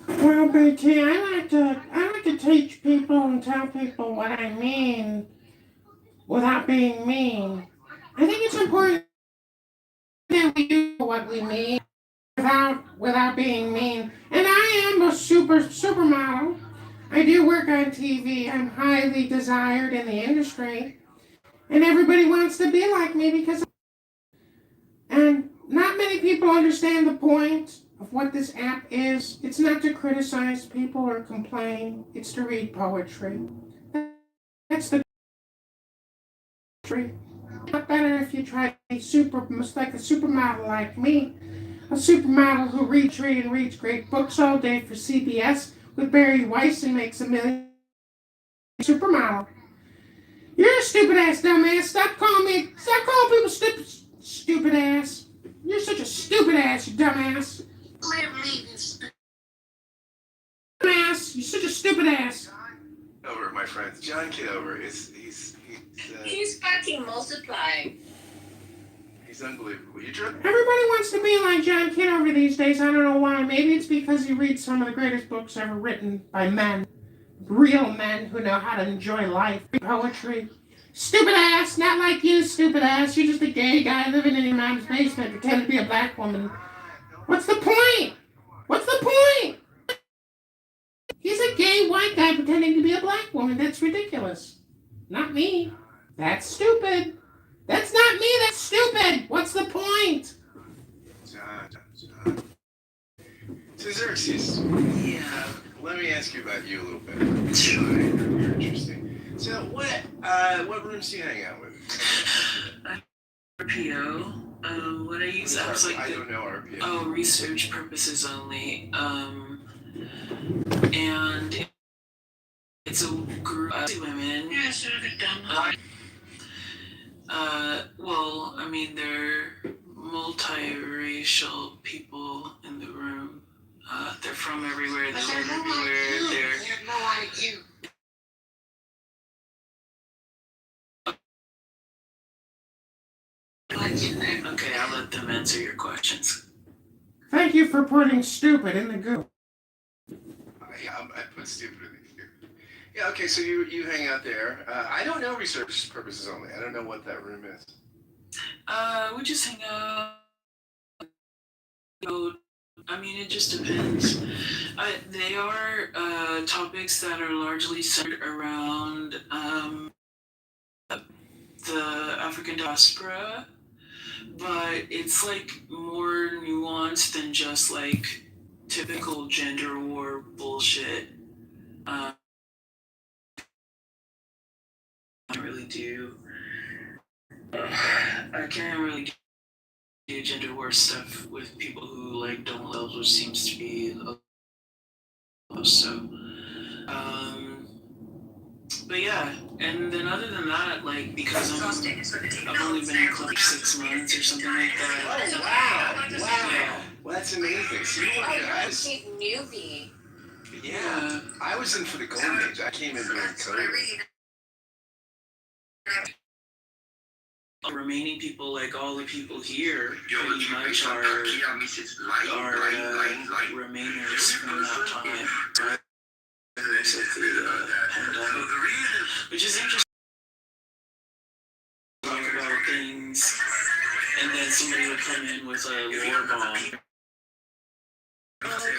Well, BT, I like to teach people and tell people what I mean without being mean. I think it's important that we do what we mean without without being mean. And I am a supermodel. I do work on TV. I'm highly desired in the industry. And everybody wants to be like me because. And not many people understand the point of what this app is. It's not to criticize people or complain, it's to read poetry. That's the poetry. Not better if you try to be like a supermodel like me. A supermodel who reads great books all day for CBS with Barry Weiss and makes $1 million. Supermodel. You're a stupid ass dumbass. Stop calling people stupid ass. You're such a stupid ass, you dumbass. Dumbass, you're such a stupid ass. Over, my friends. John Kitover. He's fucking multiplying. He's unbelievable. Everybody wants to be like John Kitover these days. I don't know why. Maybe it's because he reads some of the greatest books ever written by men. Real men who know how to enjoy life. Poetry. Stupid ass, not like you, stupid ass. You're just a gay guy living in your mom's basement pretending to be a black woman. What's the point? What's the point? He's a gay white guy pretending to be a black woman. That's ridiculous. Not me. That's stupid. That's not me, that's stupid. What's the point? John. So Xerxes. Yeah. Let me ask you about you a little bit. Sure. You're interesting. So what rooms do you hang out with? RPO. What I use apps like I don't know RPO. Oh, research purposes only. And it's a group of women. Yeah, sort of a dumb. Well, I mean, they're multiracial people in the room. They're from everywhere. They live everywhere. They're no IQ. Okay, I'll let them answer your questions. Thank you for putting stupid in the goo. Yeah, I put stupid in the goo. Yeah, okay, so you hang out there. I don't know research purposes only. I don't know what that room is. We just hang out. I mean, it just depends. They are topics that are largely centered around the African diaspora, but it's like more nuanced than just like typical gender war bullshit. I really do. I can't really do gender war stuff with people who like don't love, which seems to be so. But yeah, and then other than that, like because I've only been in club for 6 months or something like that. Oh wow! Yeah. Well, that's amazing. So I was a newbie. Yeah, I was in for the golden age. I came in during COVID. The remaining people, like all the people here, pretty much are remainers from that time. Of the pandemic, which is interesting. Talk about things, and then somebody would come in with a war bomb.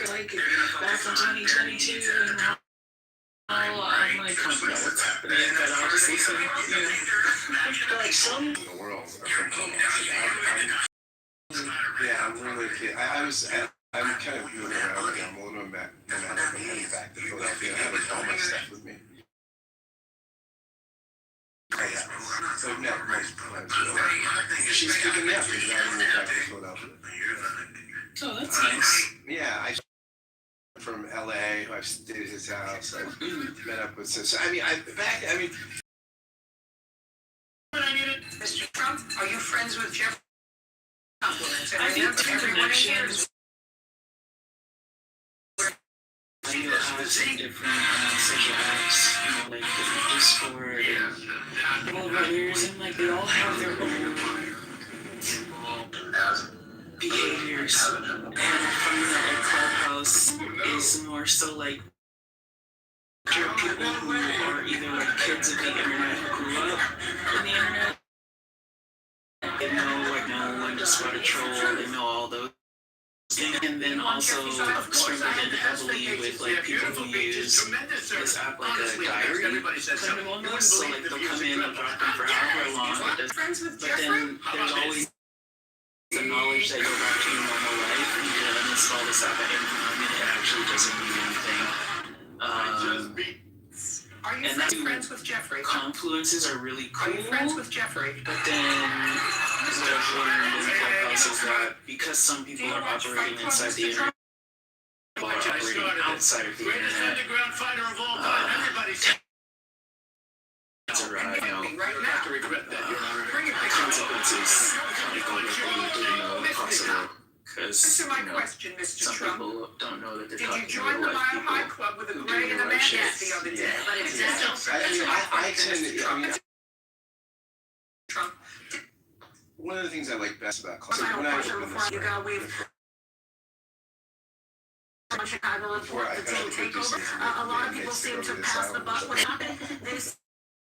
Like back in 2022, and I'm like, I don't know what's happening, but I'll just listen. Like some. The world. Yeah, I'm really kidding. I'm kind of moving around right now. I'm a little nomadic. I'm heading back to Philadelphia. I have all my stuff with me. Oh, yeah. So I've met most friends. She's speaking now because I moved back to Philadelphia. Oh, that's nice. Yeah, I from LA. I've stayed at his house. I've met up with. So I mean, Mr. Trump, are you friends with Jeff? I think connections. You'll have some different social apps, you know, like different Discord and all of others, and like they all have their own behaviors. And I find that like Clubhouse is more so like people who are either like kids of the internet who grew up in the internet. They know when to spot a troll, they know all those And then also experimented heavily with like people who use this app like a diary kind of almost. So like they'll come in and drop in for however long. But then there's always the knowledge that you're back to your normal life and you can uninstall this app at any time and it actually doesn't mean anything. Are you friends with Jeffrey? Confluences are really cool. Are you friends with Jeffrey? But then what I've learned in Clubhouse is that because some people are operating inside the internet, people are operating outside of the internet. That's a right now. Consequences didn't know possible. Because Answer my question, Mr. some Trump. people don't know that they're Did you talking to join the real life Mile people High Club with a who do gray and a real life shit. bandage the other day? But it's I tend to, I mean, Trump. one of the things I like best about clubs, Final when I question opened before this, you gotta leave. Chicago report the team takeover. A lot of people seem to pass the buck with it. They say,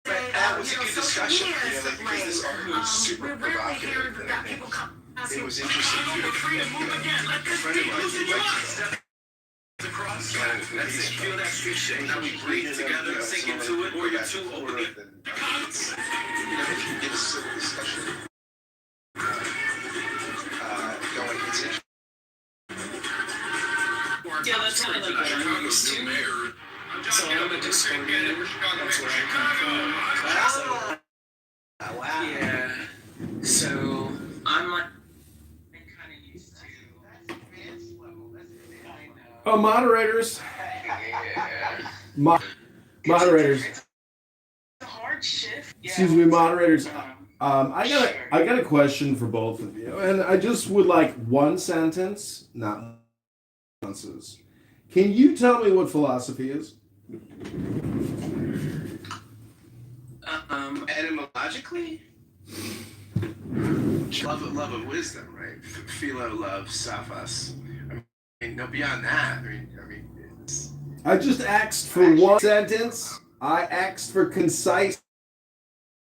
that was a good social discussion. media You know, is like, to because this article was super blame. We rarely hear provocative. that people come asking. It was interesting too. A friend of mine who liked Across, that's it. Feel that street shake. Now we breathe together, sink into it, or you're too open it. Give us a discussion. Going, it's interesting. Yeah, that's kind of like what I'm used to. So I'm a Discordian. That's where I come from. Wow. Yeah. So I'm like kind of used to. Moderators. Moderators. Hard shift. Excuse me, moderators. I got a question for both of you, and I just would like one sentence, not sentences. Can you tell me what philosophy is? Etymologically, love of wisdom, right? Philo, love, sophos. I mean, no, beyond that. I mean, it's. I just asked for one sentence. I asked for concise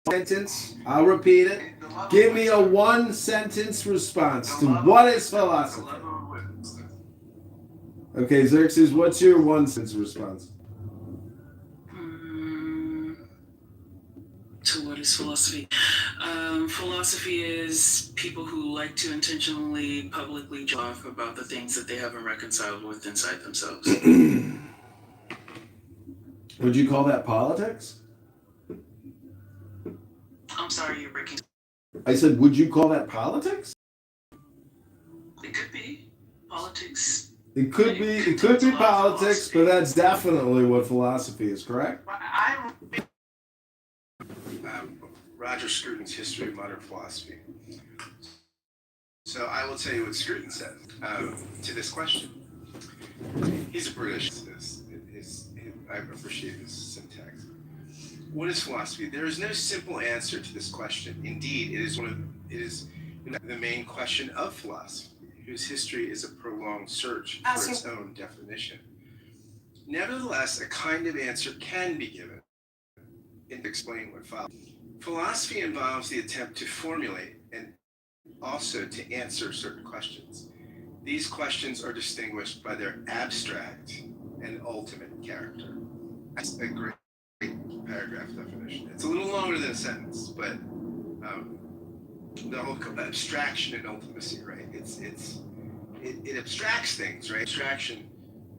sentence. I'll repeat it. Give me a one sentence response to what is philosophy. Okay, Xerxes, what's your one sentence response? To what is philosophy? Philosophy is people who like to intentionally, publicly talk about the things that they haven't reconciled with inside themselves. Would you call that politics? I'm sorry, you're breaking. I said, would you call that politics? It could be politics. It could be politics, but that's definitely what philosophy is, correct? Roger Scruton's History of Modern Philosophy. So I will tell you what Scruton said to this question. He's a British. I appreciate his syntax. What is philosophy? There is no simple answer to this question. Indeed, it is the main question of philosophy, whose history is a prolonged search for its own definition. Nevertheless, a kind of answer can be given and explain what follows. Philosophy involves the attempt to formulate and also to answer certain questions. These questions are distinguished by their abstract and ultimate character. That's a great paragraph definition. It's a little longer than a sentence, but the whole abstraction and ultimacy, right? It abstracts things, right? Abstraction,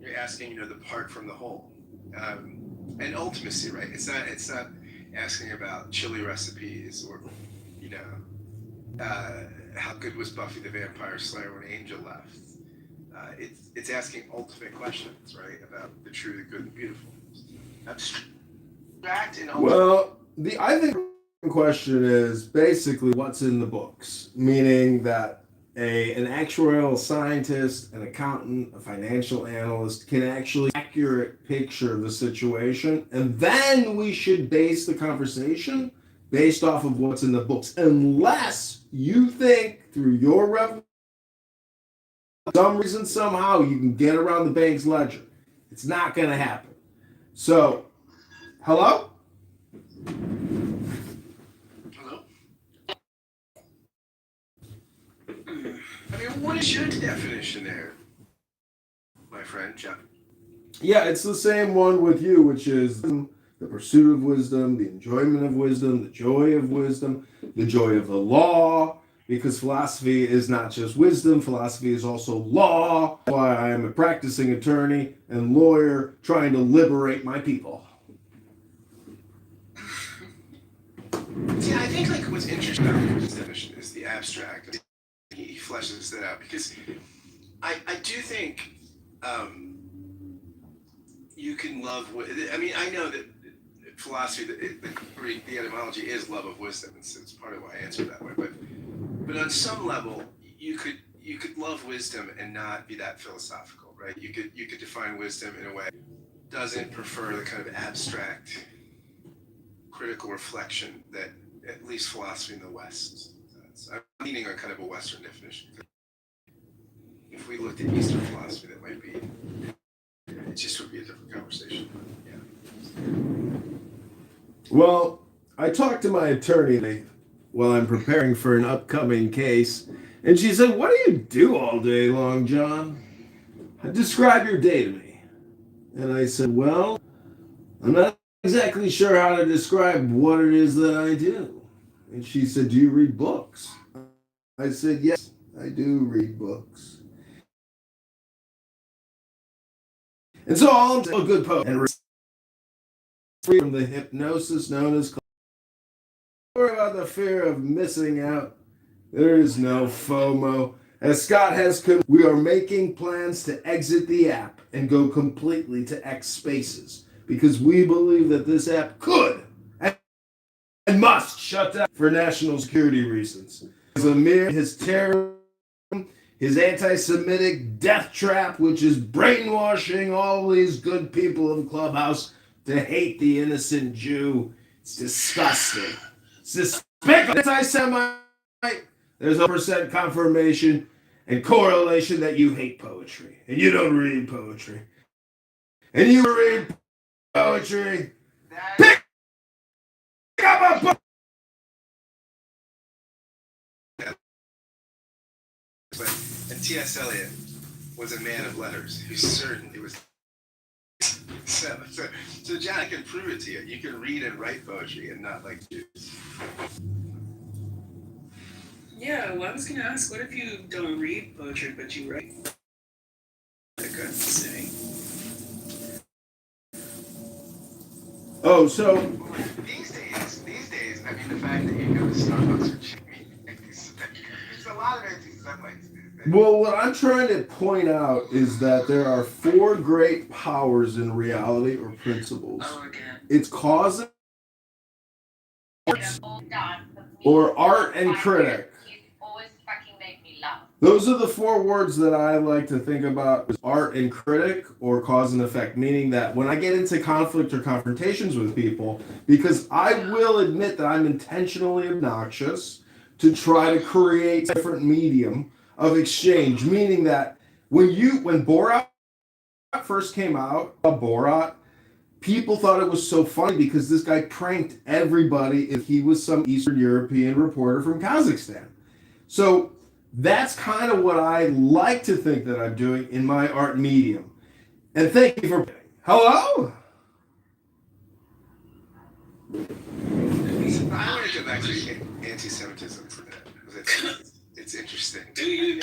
you're asking, the part from the whole, and ultimacy, right? It's not asking about chili recipes or, how good was Buffy the Vampire Slayer when Angel left. It's asking ultimate questions, right? About the true, the good, and beautiful. Abstract and ultimate. Well, I think the question is basically what's in the books, meaning that an actuarial scientist, an accountant, a financial analyst can actually accurate picture of the situation, and then we should base the conversation based off of what's in the books, unless you think through your revelation, some reason, somehow, you can get around the bank's ledger. It's not going to happen. So, hello? Hello? I mean, what is your definition there, my friend John? Yeah, it's the same one with you, which is the pursuit of wisdom, the enjoyment of wisdom, the joy of wisdom, the joy of the law, because philosophy is not just wisdom, philosophy is also law. That's why I am a practicing attorney and lawyer trying to liberate my people. See, I think like what's interesting about his definition is the abstract. He fleshes that out because I do think you can love. I mean, I know that philosophy, the etymology is love of wisdom. It's part of why I answer that way. But on some level, you could love wisdom and not be that philosophical, right? You could define wisdom in a way that doesn't prefer the kind of abstract critical reflection that at least philosophy in the West does. I'm leaning on kind of a Western definition. If we looked at Eastern philosophy, that might be, it just would be a different conversation. Yeah. Well, I talked to my attorney while I'm preparing for an upcoming case, and she said, "What do you do all day long, John? Describe your day to me." And I said, "Well, I'm not exactly sure how to describe what it is that I do." And she said, "Do you read books?" I said, "Yes, I do read books." And so all a good poet and free from the hypnosis known as or about the fear of missing out. There is no FOMO. As Scott has we are making plans to exit the app and go completely to X Spaces because we believe that this app could and must shut down for national security reasons. His terrorism, his anti-Semitic death trap, which is brainwashing all these good people in Clubhouse to hate the innocent Jew. It's disgusting. It's despicable. Anti-Semite. There's 100% confirmation and correlation that you hate poetry and you don't read poetry. And you read poetry. Pick up a book. And T.S. Eliot was a man of letters who certainly was. So John, I can prove it to you. You can read and write poetry and not like Jews. Yeah, well, I was going to ask, what if you don't read poetry, but you write? I couldn't say. Oh, so These days, I mean, the fact that you go to Starbucks or Jimmy, there's a lot of anti-Semites. Well, what I'm trying to point out is that there are 4 great powers in reality or principles. It's cause or art and critic. Those are the 4 words that I like to think about: art and critic or cause and effect, meaning that when I get into conflict or confrontations with people, because I will admit that I'm intentionally obnoxious to try to create a different medium of exchange, meaning that when Borat first came out, Borat, people thought it was so funny because this guy pranked everybody if he was some Eastern European reporter from Kazakhstan. So that's kind of what I like to think that I'm doing in my art medium. And thank you for... Hello? I want to go back to anti-Semitism for that. It's interesting. Do you?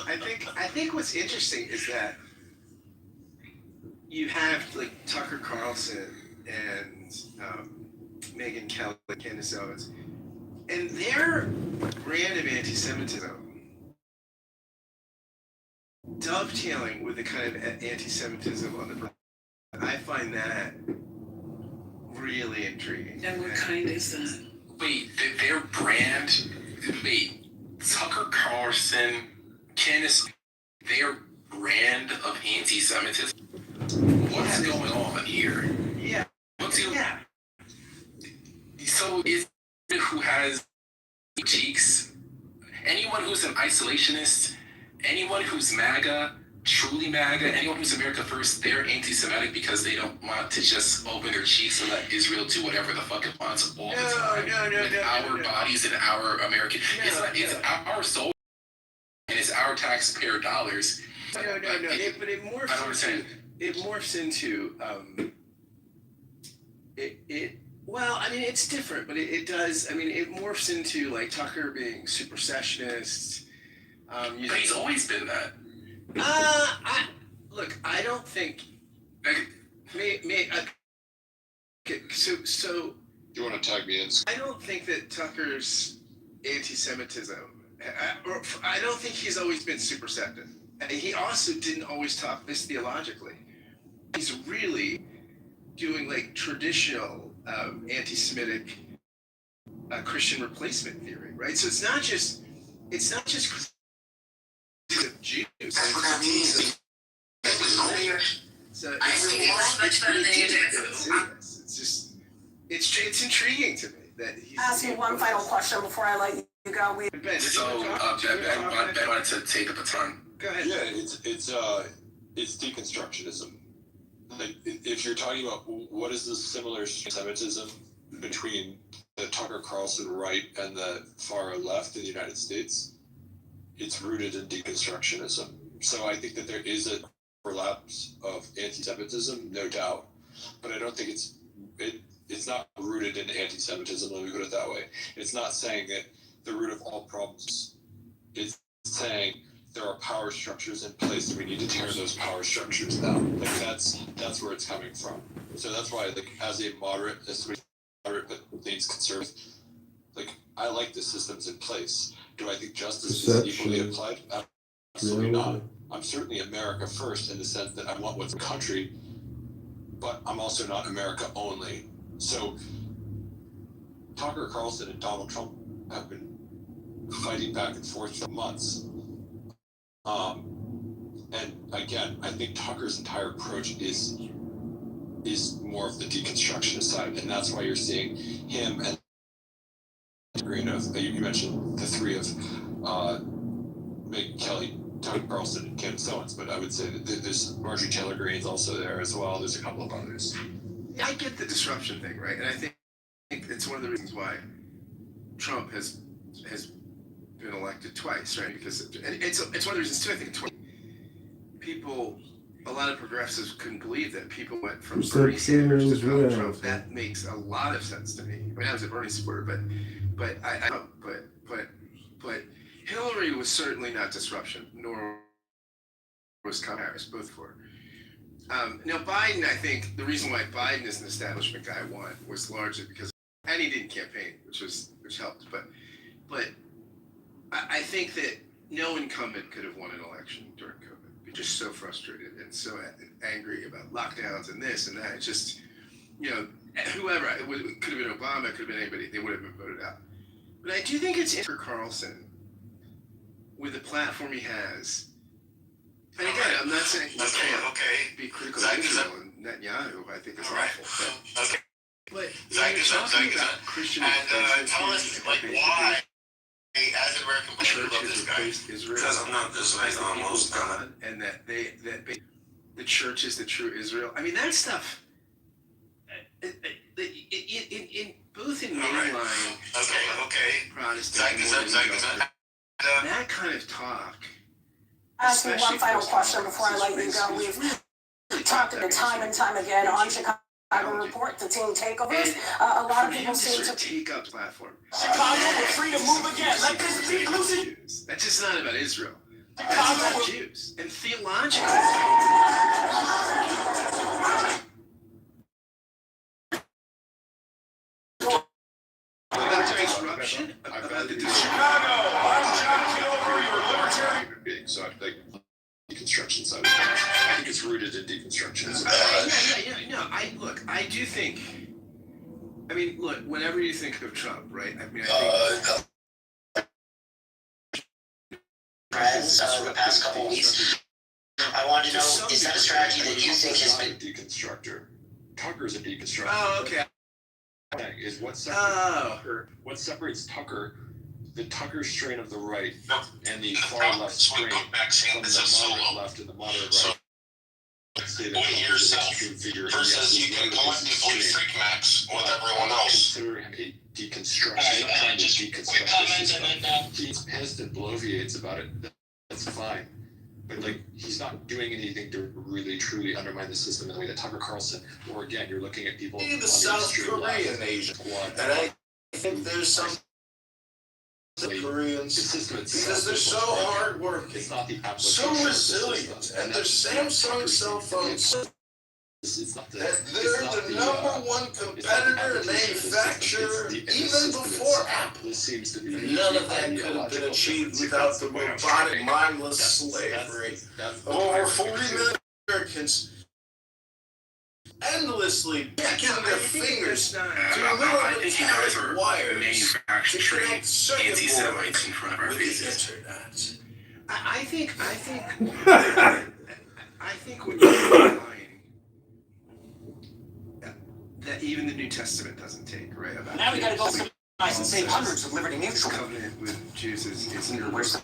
I think what's interesting is that you have like Tucker Carlson and Megyn Kelly, Candace Owens, and their brand of anti-Semitism dovetailing with the kind of anti-Semitism on the. I find that really intriguing. And what kind is that? Wait, their brand. Wait, Tucker Carlson, Candace, their brand of anti-Semitism. What's going on here? Yeah. Yeah. So is it who has cheeks? Anyone who's an isolationist, anyone who's MAGA, truly MAGA, anyone who's America First, they're anti-Semitic because they don't want to just open their cheeks and let Israel do whatever the fuck it wants all the time. With our bodies and our American. It's our soul. it's our taxpayer dollars. No. But it morphs into Well, I mean, it's different, but it does. I mean, it morphs into like Tucker being super sessionist. But he's always been that. I don't think. So. Do you want to tag me in? I don't think that Tucker's anti-Semitism. I don't think he's always been super receptive. And he also didn't always talk this theologically. He's really doing like traditional anti-Semitic Christian replacement theory, right? So it's not just Jews. That's what that means. So I think it's much better than you do. It's intriguing to me that he's. Ask you one final question before I let you go. Ben wanted to take the baton. Go ahead. Yeah, it's deconstructionism. Like, if you're talking about what is the similar Semitism between the Tucker Carlson right and the far left in the United States, it's rooted in deconstructionism. So I think that there is a relapse of anti-Semitism, no doubt, but I don't think it's not rooted in anti-Semitism. Let me put it that way. It's not saying that the root of all problems. It's saying there are power structures in place and we need to tear those power structures down. Like that's where it's coming from. So that's why, like, as a moderate but leans conservative, like, I like the systems in place. Do I think justice is equally applied? Absolutely not. I'm certainly America first in the sense that I want what's country, but I'm also not America only. So Tucker Carlson and Donald Trump have been fighting back and forth for months. And again, I think Tucker's entire approach is more of the deconstructionist side, and that's why you're seeing him and Green of you mentioned the three of Megyn Kelly, Tucker Carlson, and Candace Owens, but I would say that there's Marjorie Taylor Greene's also there as well. There's a couple of others. I get the disruption thing, right? And I think it's one of the reasons why Trump has been elected twice, right? Because it's one of the reasons too. I think a lot of progressives couldn't believe that people went from Bernie Sanders to Donald Trump. That makes a lot of sense to me. I mean, I was a Bernie supporter, but Hillary was certainly not disruption, nor was Kamala Harris, both were. Now Biden, I think the reason why Biden is an establishment guy was largely because, and he didn't campaign, which helped, but I think that no incumbent could have won an election during COVID. They're just so frustrated and so angry about lockdowns and this and that. It's just, whoever, it could have been Obama, it could have been anybody, they would have been voted out. But I do think it's Tucker Carlson, with the platform he has. And again, I'm not saying be critical of Israel and Netanyahu, I think is awful. But when you're talking about Christian and tell us, like, why, as an American, church has replaced Israel because I'm not this like almost God, and that the church is the true Israel. I mean, that stuff. In both in mainline Protestant that kind of talk. Ask me one final question before I let you go. We've talked about it time and time again on Chicago Report, the team takeovers. A lot of people seem to take up platform. Chicago, we're free to move again. Let this be inclusive. That's just not about Israel. That's about Jews. And theologically. About the disruption? About the Chicago! I'm John Kitover, your libertarian being. So I think deconstruction side of things. I think it's rooted in deconstructionism. I do think. I mean, look, whenever you think of Trump, right? I mean, I think. Friends, the past couple weeks. I want to know, is that a strategy that you think has been deconstructor? Tucker's a deconstructor. Oh, okay. Is what separates Tucker, the Tucker strain of the right, and the far left strain from the moderate left and the moderate right. Say that Trump is an extreme figure, versus you can collectively freak max with everyone else. Consider him a deconstruction. He's not trying to deconstruct the system. He's pissed and bloviates about it. that's fine. But like, he's not doing anything to really truly undermine the system in the way that Tucker Carlson, or again, you're looking at people. The South Korean Asian, and I think there's some Koreans because they're so hardworking, It's not the so resilient, and their Samsung cell phones. They're the number one competitor and manufacturer even before Apple. None of that could have been achieved without the robotic, mindless slavery of over 40 million Americans endlessly picking their fingers through little metallic wires to connect circuit boards in front of our with the faces. internet. I think what you're implying that even the New Testament doesn't take, right? About Now we gotta go some and save hundreds of Liberty Mutual. Covenant with Jews is in where's the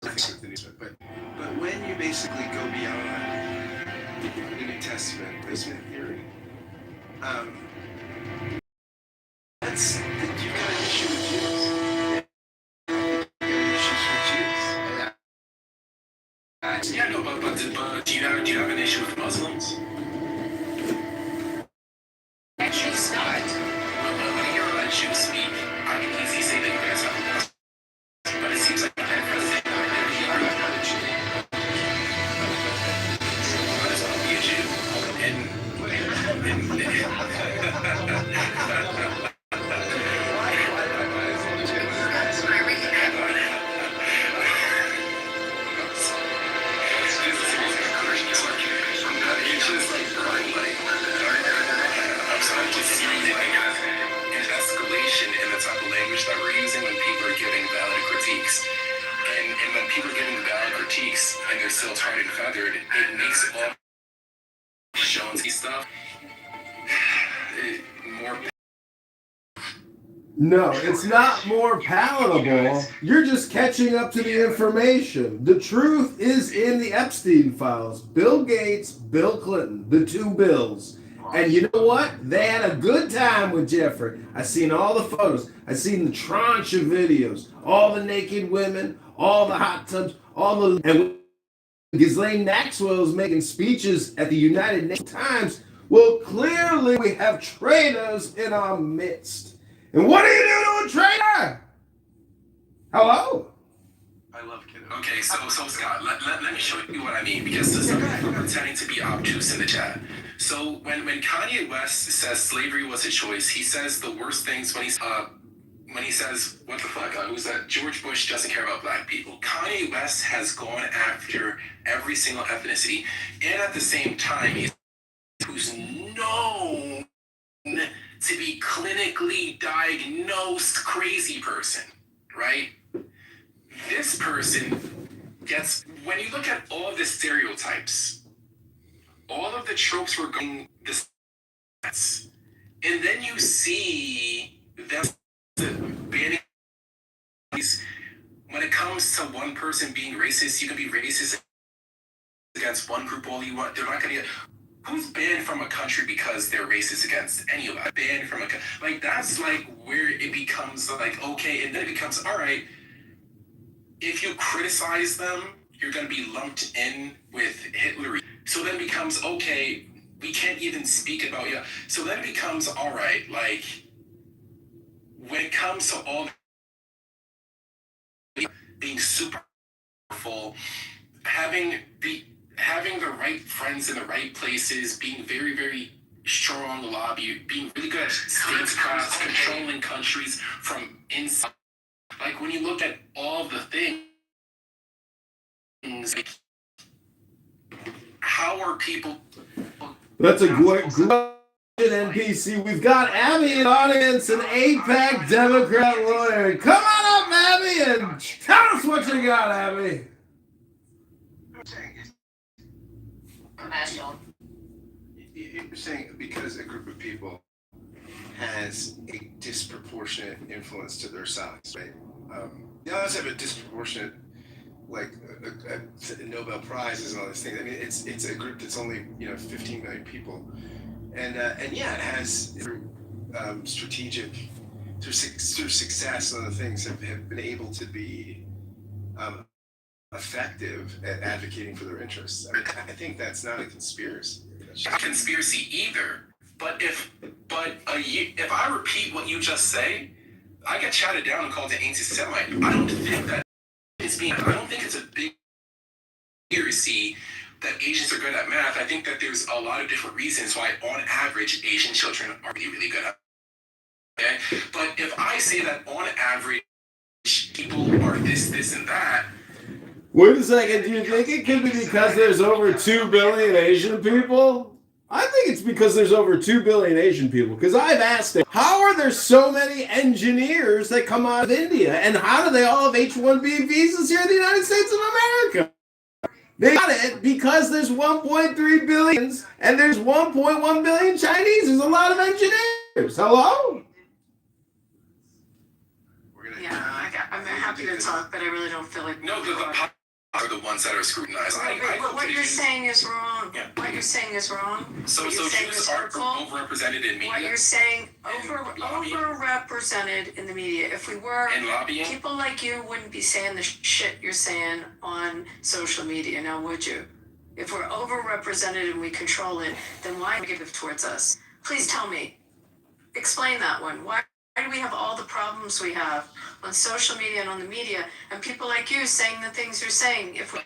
with the New Testament, but when you basically go beyond the New Testament, basement theory, that's you've got an issue with Jews. You've got issues with Jews. Yeah, no, but do you have an issue with Muslims? Actually, it's not. When you hear about Jews speak, I can easily say that you guys have a Muslim. But it seems like the president might as well be a Jew. That we're using when people are giving valid critiques. And when people are giving valid critiques and they're still tarred and feathered, it makes all Jonesy stuff more. No, it's not more palatable. You're just catching up to the information. The truth is in the Epstein files. Bill Gates, Bill Clinton, the two Bills. And you know what? They had a good time with Jeffrey. I seen all the photos. I seen the tranche of videos. All the naked women, all the hot tubs, and Ghislaine Maxwell is making speeches at the United Nations Times. Well, clearly we have traitors in our midst. And what do you do to a traitor? Hello? I love Kiddo. Okay, so Scott, let me show you what I mean, because there's some people pretending to be obtuse in the chat. So when Kanye West says slavery was a choice, he says the worst things when he says, what the fuck, who's that? George Bush doesn't care about black people. Kanye West has gone after every single ethnicity, and at the same time, who's known to be clinically diagnosed crazy person, right? This person gets, when you look at all the stereotypes, all of the tropes were going this, and then you see them banning. When it comes to one person being racist, you can be racist against one group all you want. They're not going to get. Who's banned from a country because they're racist against any of that? Banned from like that's like where it becomes like okay, and then it becomes all right. If you criticize them, you're going to be lumped in with Hitler. So then it becomes okay. We can't even speak about you. So then it becomes all right. Like when it comes to all being super powerful, having the right friends in the right places, being very, very strong lobby, being really good at statecraft, controlling countries from inside. Like when you look at all the things, like, how are people? That's a great question, NPC. We've got Abby in the audience, an APAC Democrat lawyer. Come on up, Abby, and tell us what you got, Abby. You're saying because a group of people has a disproportionate influence to their size, right? The others have a disproportionate, like a Nobel Prizes and all these things. I mean, it's a group that's only 15 million people, and yeah, it has strategic through success and other things have been able to be effective at advocating for their interests. I mean, I think that's not a conspiracy. Not a conspiracy either. But if I repeat what you just say, I get chatted down and called an anti-Semite. I don't think that I don't think it's a big conspiracy that Asians are good at math. I think that there's a lot of different reasons why, on average, Asian children are really, really good at math. Okay? But if I say that on average, people are this, and that. Wait a second, do you think it could be because there's over 2 billion Asian people? I think it's because there's over 2 billion Asian people. Because I've asked them, how are there so many engineers that come out of India? And how do they all have H-1B visas here in the United States of America? They got it because there's 1.3 billion and there's 1.1 billion Chinese. There's a lot of engineers. Hello? Yeah, I'm happy to talk, but I really don't feel like. No, the are the ones that are scrutinized. What you're saying is wrong. Yeah. What you're saying is wrong. So What you're saying Jews is are hurtful. overrepresented in media. What you're saying lobbying. overrepresented in the media. If we were, And lobbying. people like you wouldn't be saying the shit you're saying on social media, now would you? If we're overrepresented and we control it, then why negative towards us? Please tell me. Explain that one. Why do we have all the problems we have on social media and on the media, and people like you saying the things you're saying? If we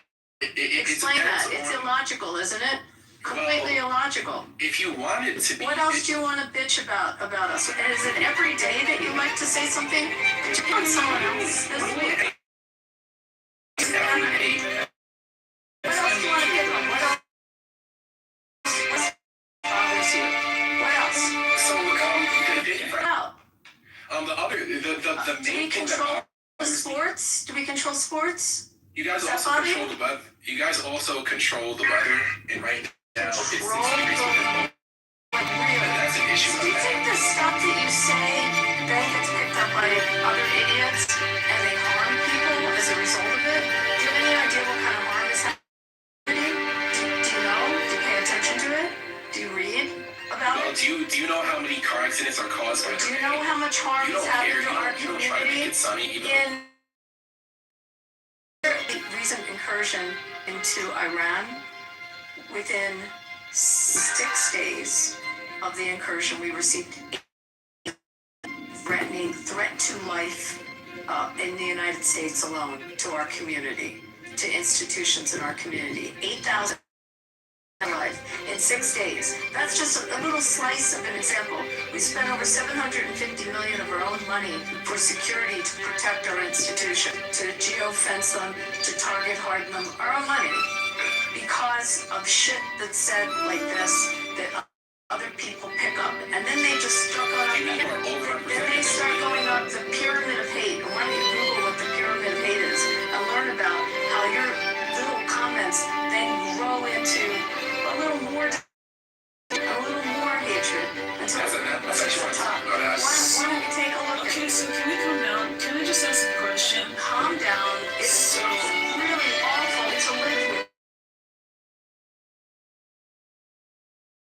explain that, it's illogical, isn't it? Completely illogical. If you want it to be. What else do you want to bitch about us? And is it every day that you like to say something? Did you want someone else this week? Every day. What else do you want to pick on? What else bothers you? What else? So the Do we main thing control that the sports? Do we control sports? you guys Does that also bother control you? the weather. You guys also control the weather, and right now it's 60 Control degrees. the- And that's an issue. Do you think the stuff that you say then gets picked up by other idiots and they harm people as a result of it? Do you have any idea what kind of harm is happening? Do you know? Do you pay attention to it? Do you read about Well, it? do you know how many car accidents are caused by Do you know how much harm You is don't care. happening to our You don't try to make community it sunny either. in recent incursion into Iran? Within 6 days of the incursion, we received threat to life in the United States alone, to our community, to institutions in our community. 8,000 life in 6 days. That's just a little slice of an example. We spent over $750 million of our own money for security to protect our institution, to geofence them, to target harden them, our own money, because of shit that's said like this that other people pick up, and then they just start going up. Then they start going up the pyramid of hate. And why don't you Google what the pyramid of hate is and learn about how your little comments then grow into a little more hatred until it's at the top. Why don't you take a look Okay, at so can we calm down? Can I just ask a question? Calm down. It's really awful to live with.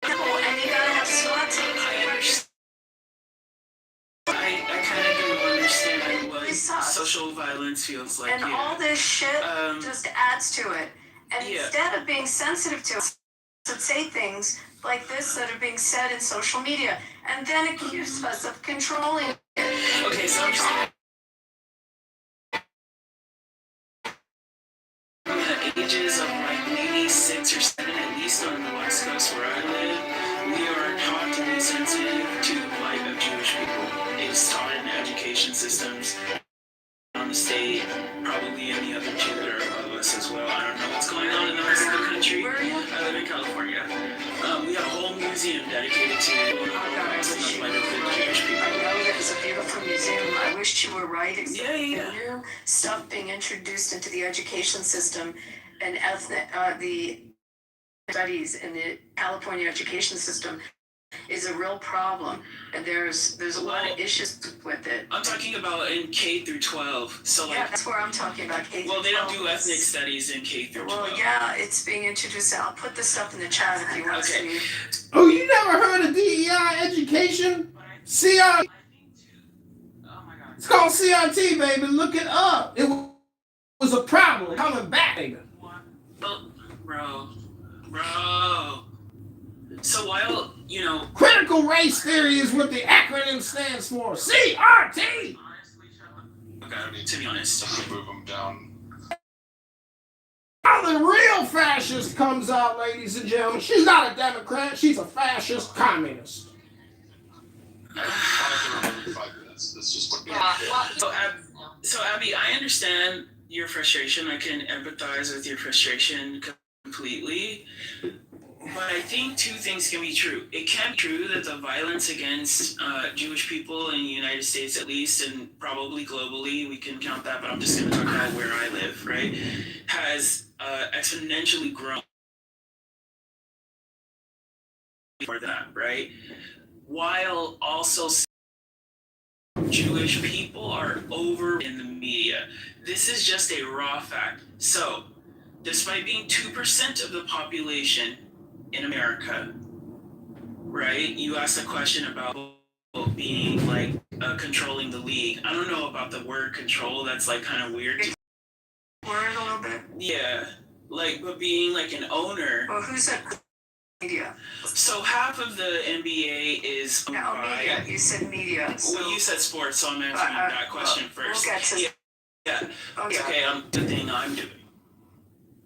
And you gotta have SWAT teams. I kind of do understand what social violence feels like. And yeah. all this shit just adds to it. And Yeah. instead of being sensitive to it, to say things like this that are being said in social media, and then accuse us of controlling it. Okay, so I'm just from the ages of like maybe 6 or 7, at least on the West Coast where I live, we are taught to be sensitive to the plight of Jewish people. It's taught in education systems on the state, probably in the other two that are above us as well. I don't know what's going on in the rest of the country. Where are you? I live in California. We have a whole museum dedicated to the plight of the Jewish people. I know that it's a beautiful museum. I wish you were right. Except Yeah. the new stuff being introduced into the education system and the studies in the California education system is a real problem, and there's a lot of issues with it. I'm talking about in K through 12. So like, Yeah, that's where I'm talking about. K well, they don't do 12. ethnic studies in K through 12. Well, yeah, it's being introduced. I'll put this stuff in the chat if you want to see. Oh, you never heard of DEI education? CRT. It's called CRT, baby. Look it up. It was a problem coming back, nigga. Well, bro. So while, Critical race theory is what the acronym stands for. CRT! Okay, to be honest. Move them down. Now the real fascist comes out, ladies and gentlemen. She's not a Democrat. She's a fascist communist. 5 minutes. That's just what. So Abby, I understand your frustration. I can empathize with your frustration completely. But I think two things can be true. It can be true that the violence against Jewish people in the United States, at least, and probably globally, we can count that, but I'm just going to talk about where I live, right, has exponentially grown for that, right? While also Jewish people are over in the media. This is just a raw fact. So, despite being 2% of the population in America, right? You asked a question about being like controlling the league. I don't know about the word control. That's like kind of weird. Word a little bit. Yeah, like but being like an owner. Well, who's at media? So half of the NBA is owned by. Media. You said media. So, well, you said sports, so I'm answering that question first. We'll get to. Yeah. Okay. The thing I'm doing.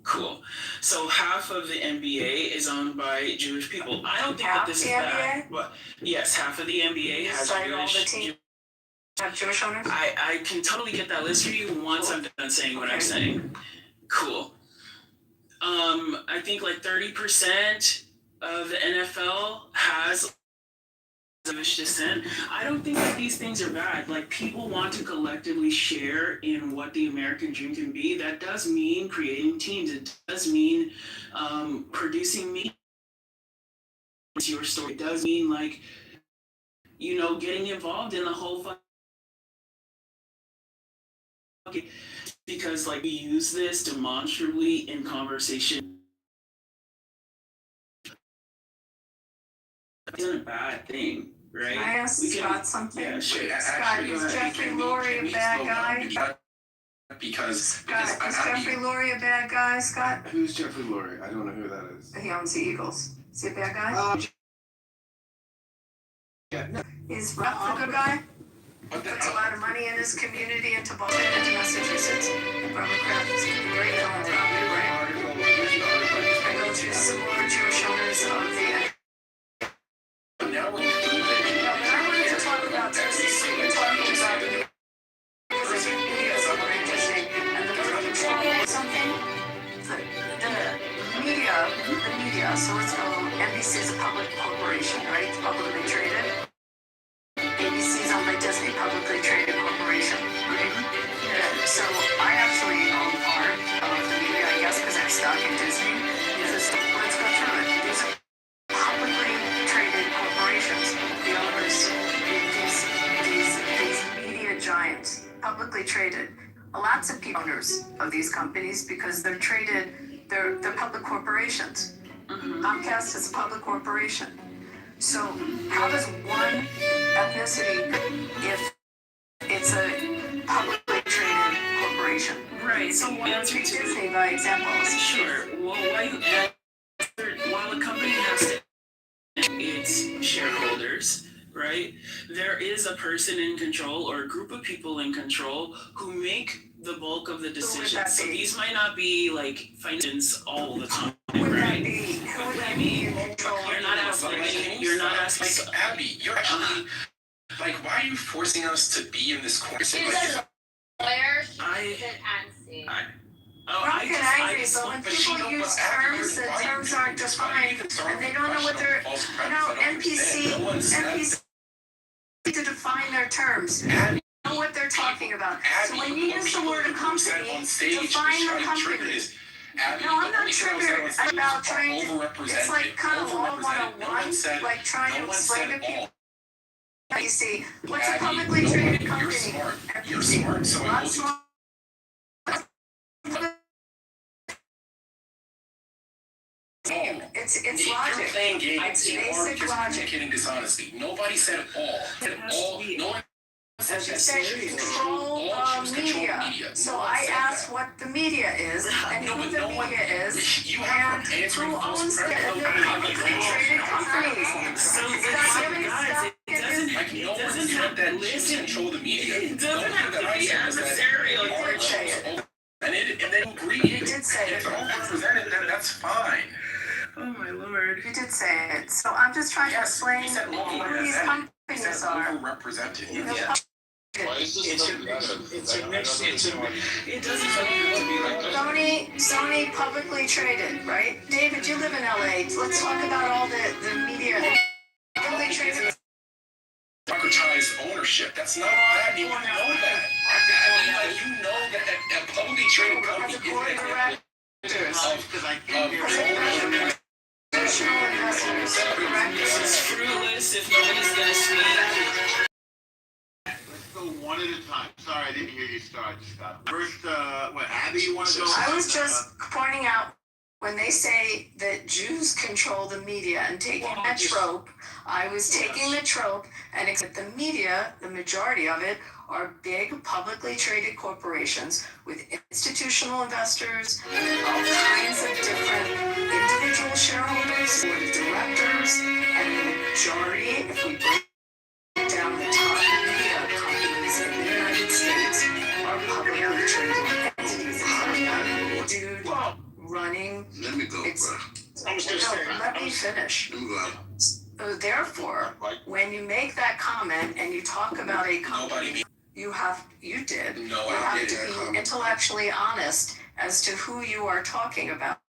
Cool. So half of the NBA is owned by Jewish people. I don't think that this is bad. But yes, half of the NBA has Jewish. Have Jewish owners? I can totally get that list for you once I'm done saying what I'm saying. Cool. I think like 30% of the NFL has Jewish descent. I don't think that these things are bad. Like people want to collectively share in what the American dream can be. That does mean creating teams. It does mean producing media. It's your story. It does mean like getting involved in the whole because like we use this demonstrably in conversation. It isn't a bad thing. Right? Can I ask Scott something? Yeah, sure. Scott, is Jeffrey Lurie a bad guy? Because Scott, is Jeffrey Lurie a bad guy, Scott? Who's Jeffrey Lurie? I don't know who that is. He owns the Eagles. Is he a bad guy? Yeah. Is Ralph a good guy? Puts a lot of money in his community into Boston, into Massachusetts. Probably crafts very property, right? I go through some more Jewish owners of the. Now we're doing No, but I wanted to talk about this. We're talking about the media is interesting, and the control something. The media. So let's go. NBC is a public corporation, right? It's publicly traded. ABC is owned by Disney, publicly traded corporation, right? Yeah. So I actually own part of the media, I guess, because I have stock in Disney. Let's go through it. These are publicly traded corporations. The owners, these media giants, publicly traded. Lots of people owners of these companies because they're traded. They're public corporations. Comcast is a public corporation. So how does one ethnicity, if it's a publicly traded corporation? Right. So one answer to Disney by example. Sure. Well, while a company has to its shareholders, right? There is a person in control or a group of people in control who make the bulk of the decisions. So these might not be like finance all the time, right? Who would that be in control? You're not asking me. You're not asking. Like, Abby, you're actually like, why are you forcing us to be in this corner? Rock and angry, but when people use terms, the terms aren't defined, and they don't know what they're, NPC to define their terms. Know what they're talking about. So when you use the word company, define the company. No, I'm not triggered about trying to, it's like kind of all 101, like trying to explain to people. You see, what's a publicly traded company? You're smart, so I will do. It's You're logic. playing games. It's You're basic logic. communicating dishonesty. Nobody said all. No one As you say, control media. So I asked what the media is and who the media is and who owns the publicly traded companies. So guys, it doesn't have that listen. Control the media. It doesn't have to be adversarial. You did say it. And then agree. You did say If it. they're all represented, then that's fine. Oh my lord. You did say it. So I'm just trying to explain who these companies are. Overrepresented. Yeah. Why is this stuff matter? It doesn't have to be like that. Sony publicly traded, right? David, you live in LA. Let's talk about all the media. Publicly traded. Democratized ownership. That's not that. You want to know that. You know that a publicly traded company is This is fruitless if nobody's going to speak. Let's go one at a time. Sorry, I didn't hear you start, Scott. First, Abby, you want to go? I was just pointing out when they say that Jews control the media and taking that trope, I was taking the trope and except the media, the majority of it, are big publicly traded corporations with institutional investors, all kinds of different individual shareholders, board of directors, and the majority, if we break down the top media companies in the United States, are publicly traded entities. Dude, running. Let me go, bro. Let me finish. Let me go. So therefore, when you make that comment and you talk about a company, you did. No, you I have to be intellectually honest as to who you are talking about.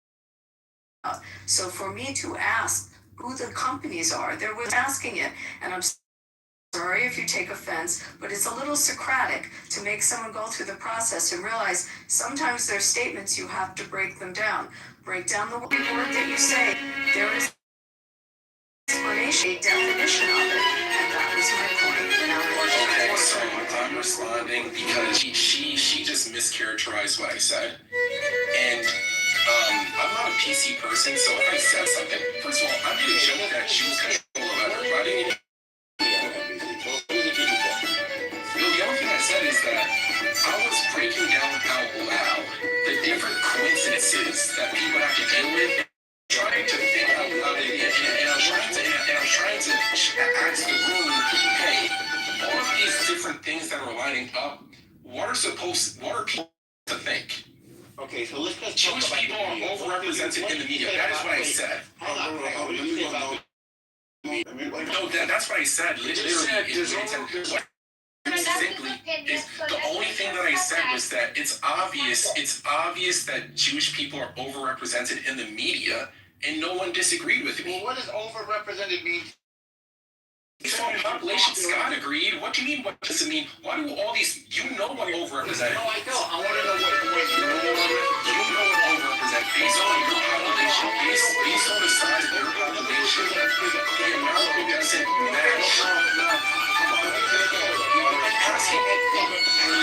So for me to ask who the companies are, there was asking it, and I'm sorry if you take offense, but it's a little Socratic to make someone go through the process and realize sometimes there's statements you have to break them down. Break down the word that you say. There is explanation, a definition of it, and that was my point. Okay, so I'm responding because she just mischaracterized what I said, and I'm not a PC person, so if I said something, first of all, I made a joke that Jews control of everybody. The only thing I said is that I was breaking down out loud the different coincidences that people have to deal with, trying to think out loud, and I'm trying to ask the room, hey, all of these different things that are lining up, what are people to think? Okay, so let's just Jewish people are overrepresented in the media. That is what I said. No, that's what I said. Literally, the only thing that I said was that it's obvious that Jewish people are overrepresented in the media, and no one disagreed with me. Well, what does overrepresented mean? From population, Scott agreed. What do you mean? What does it mean? Why do all these? You know what overrepresented? No, I don't. I want to know what you know what overrepresented. Based on your population, based on the size of your population, the amount doesn't match.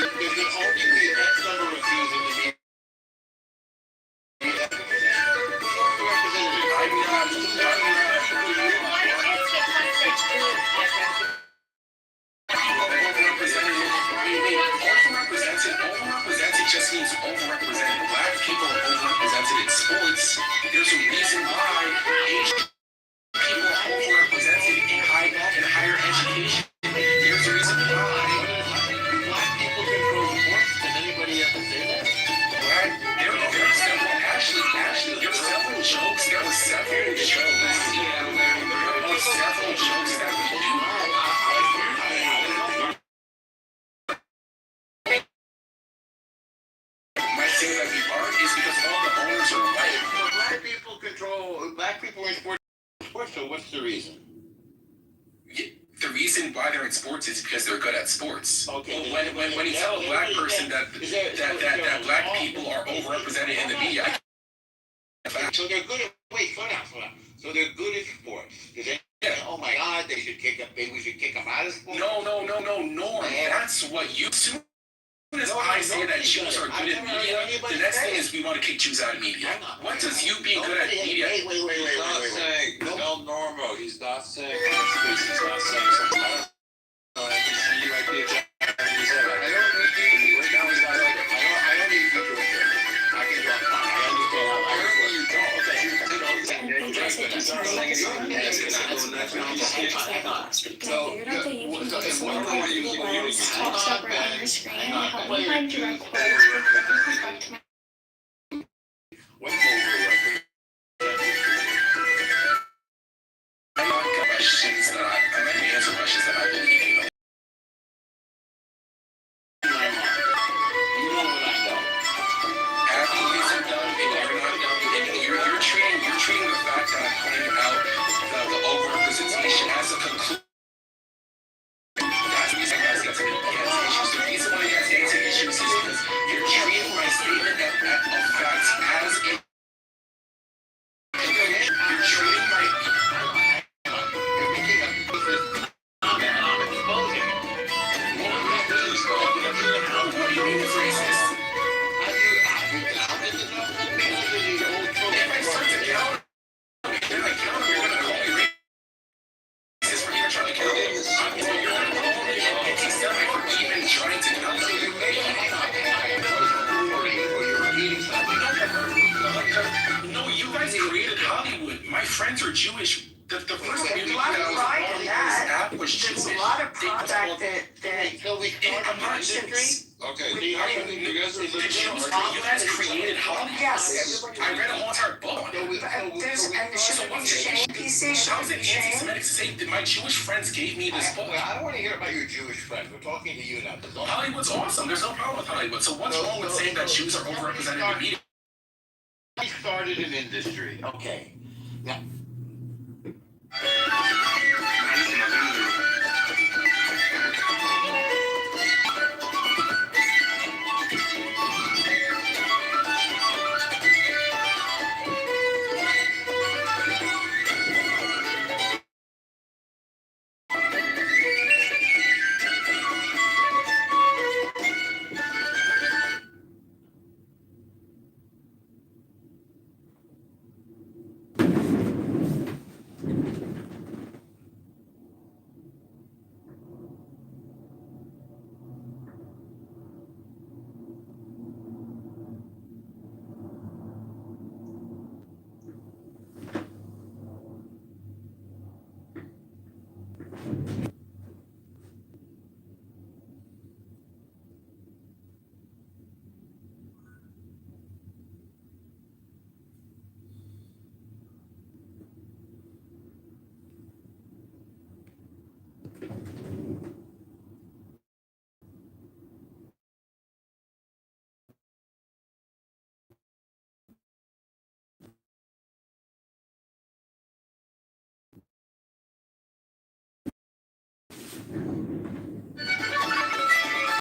There can only be X number of views in the media. Overrepresented just means overrepresented. Black people are overrepresented in sports. There's a reason why Asian people are overrepresented in higher education. There's a reason why Black people control sports. Did anybody ever say that? There were several jokes. There were several jokes that we do. My thing that we are is because all the owners are white. Well, black people in sports, so what's the reason? The reason why they're in sports is because they're good at sports. Okay. Well, when you tell a black person that black people are overrepresented in the media, so they're good at So they're good at sports. Oh my God, we should kick them out of sports. No, Norm. That's what you. As soon as I say that Jews are good at media, the next thing is we want to kick Jews out of media. What does you being good at media? Wait. Tell Normo, he's not saying he's not saying something. I don't know, you might be a that's not Hang on. So, figured out that you can so, get some what more are you people using? lens, talk separate on your screen, and help me find direct quotes with references back to my questions that I'm going to answer questions that I've been thinking about. Abby isn't done, and you're not done, and you're treating the fact that I'm pointing out the overrepresentation as a conclusion. That's the reason why he has issues. The reason why he has issues is because you're treating my statement of facts as a you're treating my what do you mean it's racist? If I start to counter, you're gonna call me racist for even trying to counter. You're gonna call me an anti-Semite for even trying to counter. No, you guys created Hollywood. My friends are Jewish. The first movie that I was on this app was Jewish. There's a lot of product that I'm not industry. Okay, you guys are You guys created Hollywood. Yes. I read a whole entire book on it. there should be shame. PC How is should it be shame. anti-Semitic to say that my Jewish friends gave me this book? I don't want to hear about your Jewish friends. We're talking to you now. Hollywood's awesome. There's no problem with Hollywood. So what's wrong with saying that Jews are overrepresented in media? I started an industry. Okay. Now,